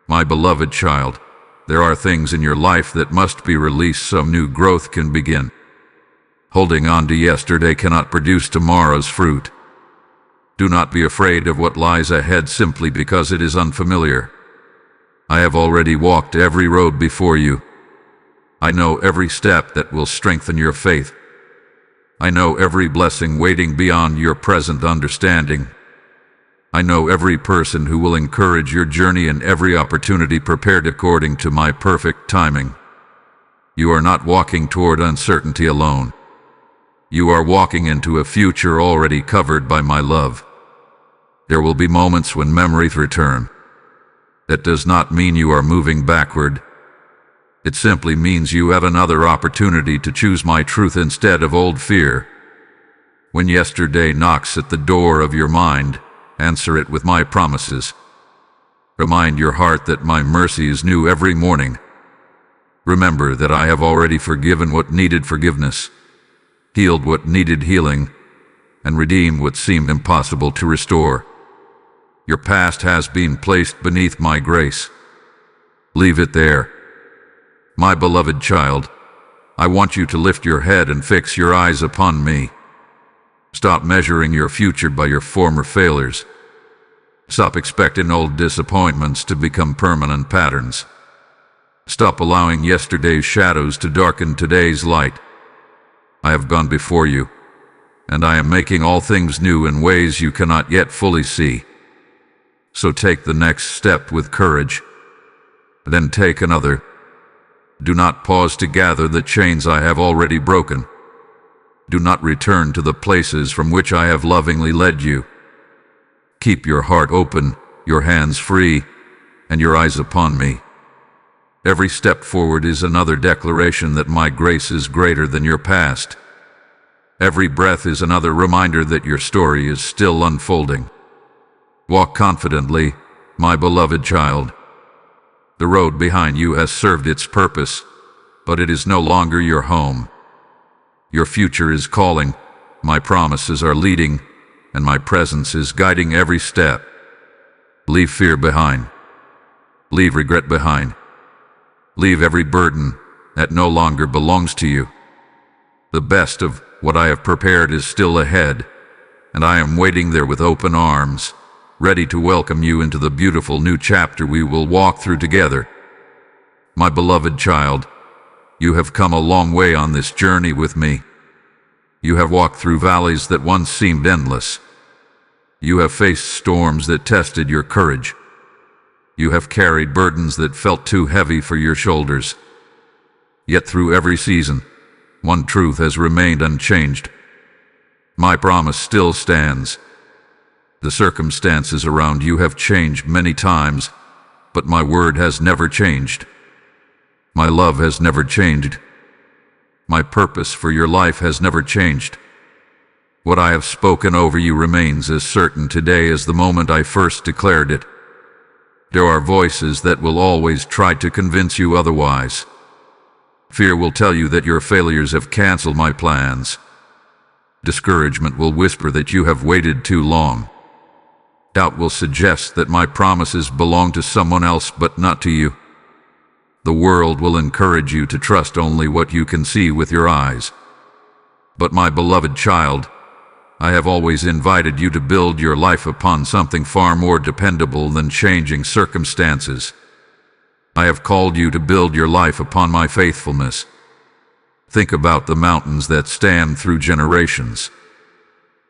My beloved child, there are things in your life that must be released so new growth can begin. Holding on to yesterday cannot produce tomorrow's fruit. Do not be afraid of what lies ahead simply because it is unfamiliar. I have already walked every road before you. I know every step that will strengthen your faith. I know every blessing waiting beyond your present understanding. I know every person who will encourage your journey and every opportunity prepared according to my perfect timing. You are not walking toward uncertainty alone. You are walking into a future already covered by my love. There will be moments when memories return. That does not mean you are moving backward. It simply means you have another opportunity to choose my truth instead of old fear. When yesterday knocks at the door of your mind, answer it with my promises. Remind your heart that my mercy is new every morning. Remember that I have already forgiven what needed forgiveness, healed what needed healing, and redeemed what seemed impossible to restore. Your past has been placed beneath my grace. Leave it there. My beloved child, I want you to lift your head and fix your eyes upon me. Stop measuring your future by your former failures. Stop expecting old disappointments to become permanent patterns. Stop allowing yesterday's shadows to darken today's light. I have gone before you, and I am making all things new in ways you cannot yet fully see. So take the next step with courage, then take another. Do not pause to gather the chains I have already broken. Do not return to the places from which I have lovingly led you. Keep your heart open, your hands free, and your eyes upon me. Every step forward is another declaration that my grace is greater than your past. Every breath is another reminder that your story is still unfolding. Walk confidently, my beloved child. The road behind you has served its purpose, but it is no longer your home. Your future is calling, my promises are leading, and my presence is guiding every step. Leave fear behind. Leave regret behind. Leave every burden that no longer belongs to you. The best of what I have prepared is still ahead, and I am waiting there with open arms, ready to welcome you into the beautiful new chapter we will walk through together. My beloved child, you have come a long way on this journey with me. You have walked through valleys that once seemed endless. You have faced storms that tested your courage. You have carried burdens that felt too heavy for your shoulders. Yet through every season, one truth has remained unchanged. My promise still stands. The circumstances around you have changed many times, but my word has never changed. My love has never changed. My purpose for your life has never changed. What I have spoken over you remains as certain today as the moment I first declared it. There are voices that will always try to convince you otherwise. Fear will tell you that your failures have canceled my plans. Discouragement will whisper that you have waited too long. Doubt will suggest that my promises belong to someone else but not to you. The world will encourage you to trust only what you can see with your eyes. But my beloved child, I have always invited you to build your life upon something far more dependable than changing circumstances. I have called you to build your life upon my faithfulness. Think about the mountains that stand through generations.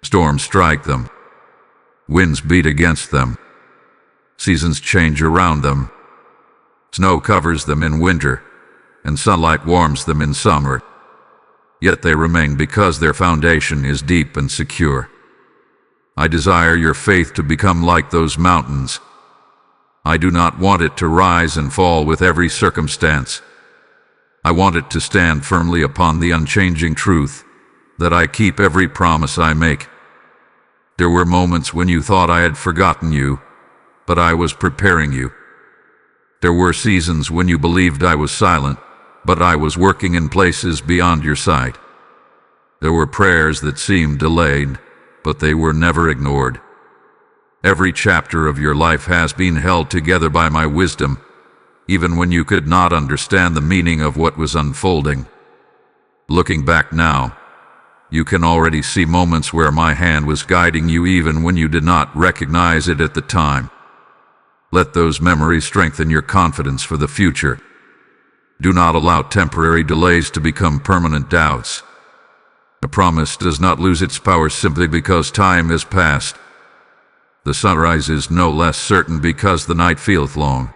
Storms strike them. Winds beat against them. Seasons change around them. Snow covers them in winter, and sunlight warms them in summer. Yet they remain because their foundation is deep and secure. I desire your faith to become like those mountains. I do not want it to rise and fall with every circumstance. I want it to stand firmly upon the unchanging truth that I keep every promise I make. There were moments when you thought I had forgotten you, but I was preparing you. There were seasons when you believed I was silent, but I was working in places beyond your sight. There were prayers that seemed delayed, but they were never ignored. Every chapter of your life has been held together by my wisdom, even when you could not understand the meaning of what was unfolding. Looking back now, you can already see moments where my hand was guiding you even when you did not recognize it at the time. Let those memories strengthen your confidence for the future. Do not allow temporary delays to become permanent doubts. A promise does not lose its power simply because time has passed. The sunrise is no less certain because the night feeleth long.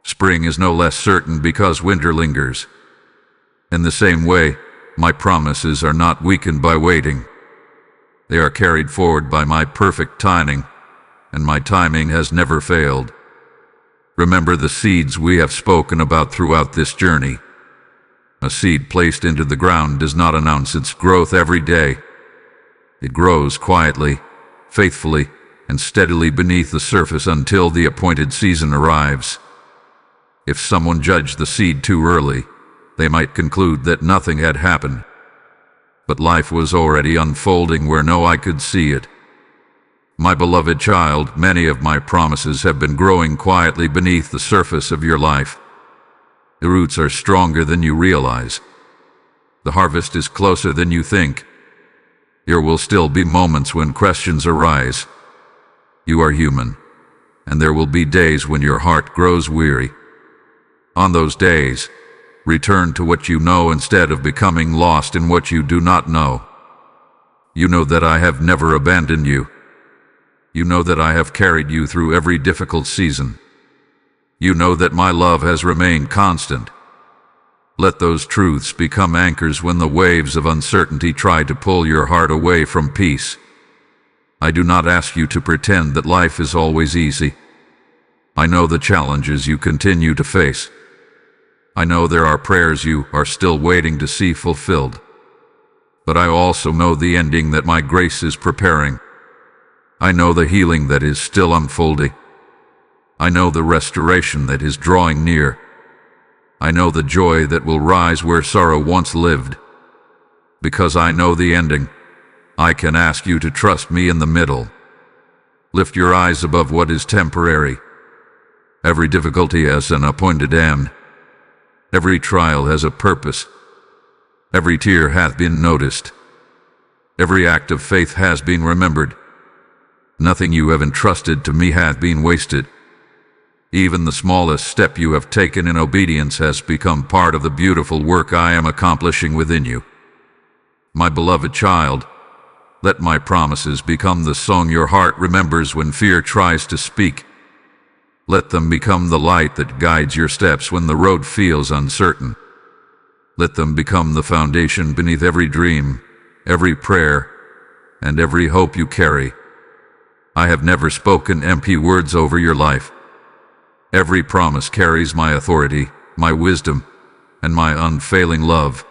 Spring is no less certain because winter lingers. In the same way, my promises are not weakened by waiting. They are carried forward by my perfect timing, and my timing has never failed. Remember the seeds we have spoken about throughout this journey. A seed placed into the ground does not announce its growth every day. It grows quietly, faithfully, and steadily beneath the surface until the appointed season arrives. If someone judged the seed too early, they might conclude that nothing had happened. But life was already unfolding where no eye could see it. My beloved child, many of my promises have been growing quietly beneath the surface of your life. The roots are stronger than you realize. The harvest is closer than you think. There will still be moments when questions arise. You are human, and there will be days when your heart grows weary. On those days, return to what you know instead of becoming lost in what you do not know. You know that I have never abandoned you. You know that I have carried you through every difficult season. You know that my love has remained constant. Let those truths become anchors when the waves of uncertainty try to pull your heart away from peace. I do not ask you to pretend that life is always easy. I know the challenges you continue to face. I know there are prayers you are still waiting to see fulfilled. But I also know the ending that my grace is preparing. I know the healing that is still unfolding. I know the restoration that is drawing near. I know the joy that will rise where sorrow once lived. Because I know the ending, I can ask you to trust me in the middle. Lift your eyes above what is temporary. Every difficulty has an appointed end. Every trial has a purpose. Every tear hath been noticed. Every act of faith has been remembered. Nothing you have entrusted to me hath been wasted. Even the smallest step you have taken in obedience has become part of the beautiful work I am accomplishing within you. My beloved child, let my promises become the song your heart remembers when fear tries to speak. Let them become the light that guides your steps when the road feels uncertain. Let them become the foundation beneath every dream, every prayer, and every hope you carry. I have never spoken empty words over your life. Every promise carries my authority, my wisdom, and my unfailing love.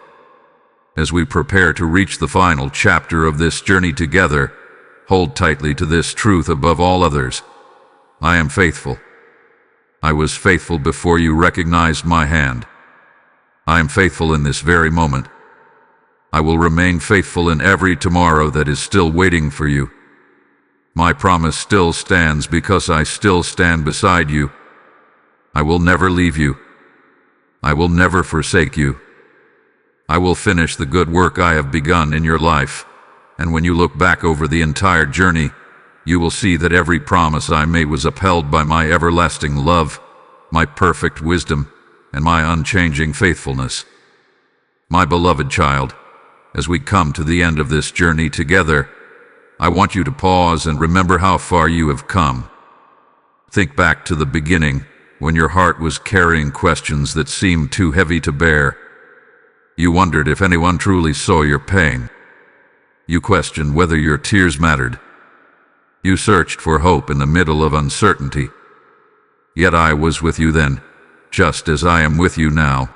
As we prepare to reach the final chapter of this journey together, hold tightly to this truth above all others. I am faithful. I was faithful before you recognized my hand. I am faithful in this very moment. I will remain faithful in every tomorrow that is still waiting for you. My promise still stands because I still stand beside you. I will never leave you. I will never forsake you. I will finish the good work I have begun in your life, and when you look back over the entire journey, you will see that every promise I made was upheld by my everlasting love, my perfect wisdom, and my unchanging faithfulness. My beloved child, as we come to the end of this journey together, I want you to pause and remember how far you have come. Think back to the beginning, when your heart was carrying questions that seemed too heavy to bear. You wondered if anyone truly saw your pain. You questioned whether your tears mattered. You searched for hope in the middle of uncertainty. Yet I was with you then, just as I am with you now.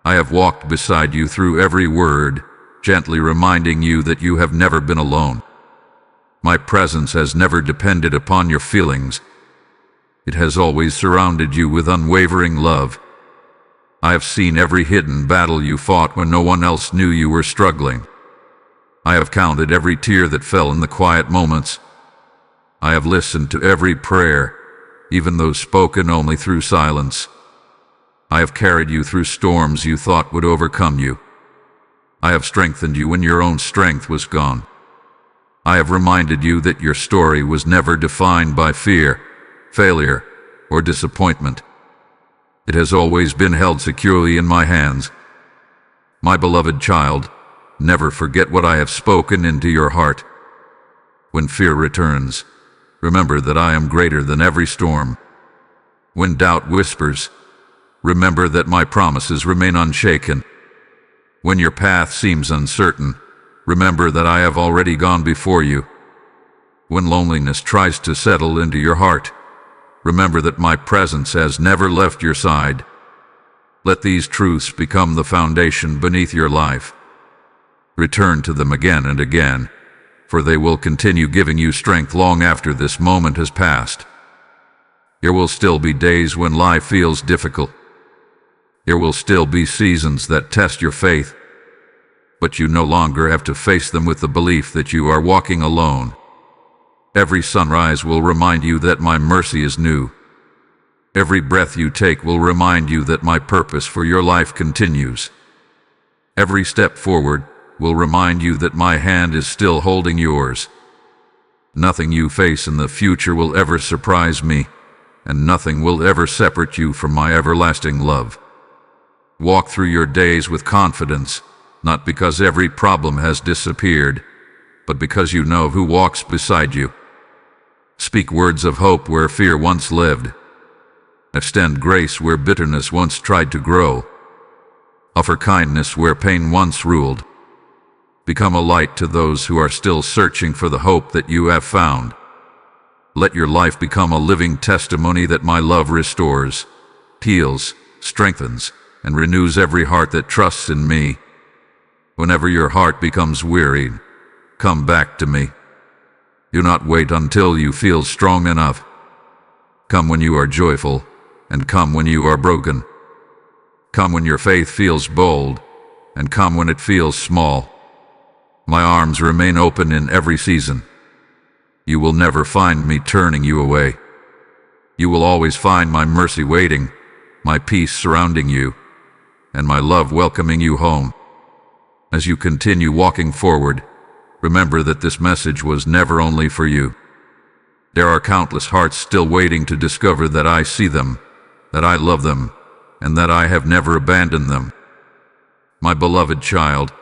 I have walked beside you through every word, gently reminding you that you have never been alone. My presence has never depended upon your feelings. It has always surrounded you with unwavering love. I have seen every hidden battle you fought when no one else knew you were struggling. I have counted every tear that fell in the quiet moments. I have listened to every prayer, even those spoken only through silence. I have carried you through storms you thought would overcome you. I have strengthened you when your own strength was gone. I have reminded you that your story was never defined by fear, failure, or disappointment. It has always been held securely in my hands. My beloved child, never forget what I have spoken into your heart. When fear returns, remember that I am greater than every storm. When doubt whispers, remember that my promises remain unshaken. When your path seems uncertain, remember that I have already gone before you. When loneliness tries to settle into your heart, remember that my presence has never left your side. Let these truths become the foundation beneath your life. Return to them again and again, for they will continue giving you strength long after this moment has passed. There will still be days when life feels difficult. There will still be seasons that test your faith, but you no longer have to face them with the belief that you are walking alone. Every sunrise will remind you that my mercy is new. Every breath you take will remind you that my purpose for your life continues. Every step forward will remind you that my hand is still holding yours. Nothing you face in the future will ever surprise me, and nothing will ever separate you from my everlasting love. Walk through your days with confidence, not because every problem has disappeared, but because you know who walks beside you. Speak words of hope where fear once lived. Extend grace where bitterness once tried to grow. Offer kindness where pain once ruled. Become a light to those who are still searching for the hope that you have found. Let your life become a living testimony that my love restores, heals, strengthens, and renews every heart that trusts in me. Whenever your heart becomes wearied, come back to me. Do not wait until you feel strong enough. Come when you are joyful, and come when you are broken. Come when your faith feels bold, and come when it feels small. My arms remain open in every season. You will never find me turning you away. You will always find my mercy waiting, my peace surrounding you, and my love welcoming you home. As you continue walking forward, remember that this message was never only for you. There are countless hearts still waiting to discover that I see them, that I love them, and that I have never abandoned them. My beloved child,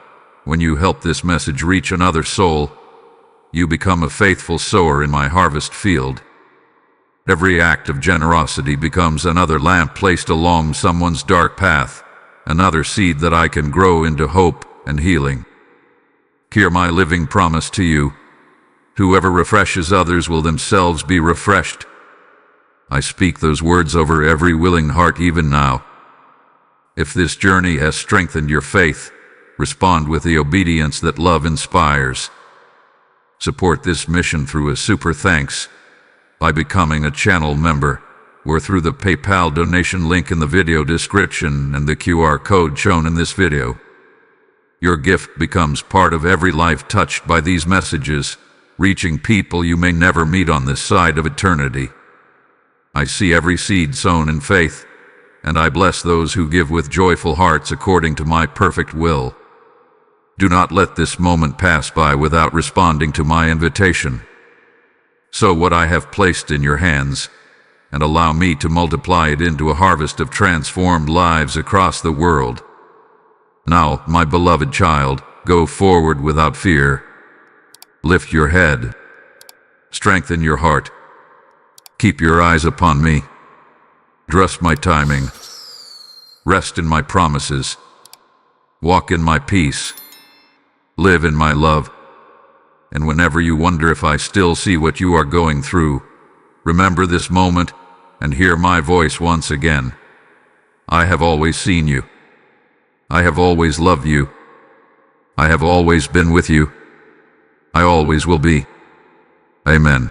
when you help this message reach another soul, you become a faithful sower in my harvest field. Every act of generosity becomes another lamp placed along someone's dark path, another seed that I can grow into hope and healing. Hear my living promise to you. Whoever refreshes others will themselves be refreshed. I speak those words over every willing heart even now. If this journey has strengthened your faith, respond with the obedience that love inspires. Support this mission through a super thanks by becoming a channel member or through the PayPal donation link in the video description and the QR code shown in this video. Your gift becomes part of every life touched by these messages, reaching people you may never meet on this side of eternity. I see every seed sown in faith, and I bless those who give with joyful hearts according to my perfect will. Do not let this moment pass by without responding to my invitation. Sow what I have placed in your hands, and allow me to multiply it into a harvest of transformed lives across the world. Now, my beloved child, go forward without fear. Lift your head. Strengthen your heart. Keep your eyes upon me. Trust my timing. Rest in my promises. Walk in my peace. Live in my love. And whenever you wonder if I still see what you are going through, remember this moment and hear my voice once again. I have always seen you. I have always loved you. I have always been with you. I always will be. Amen.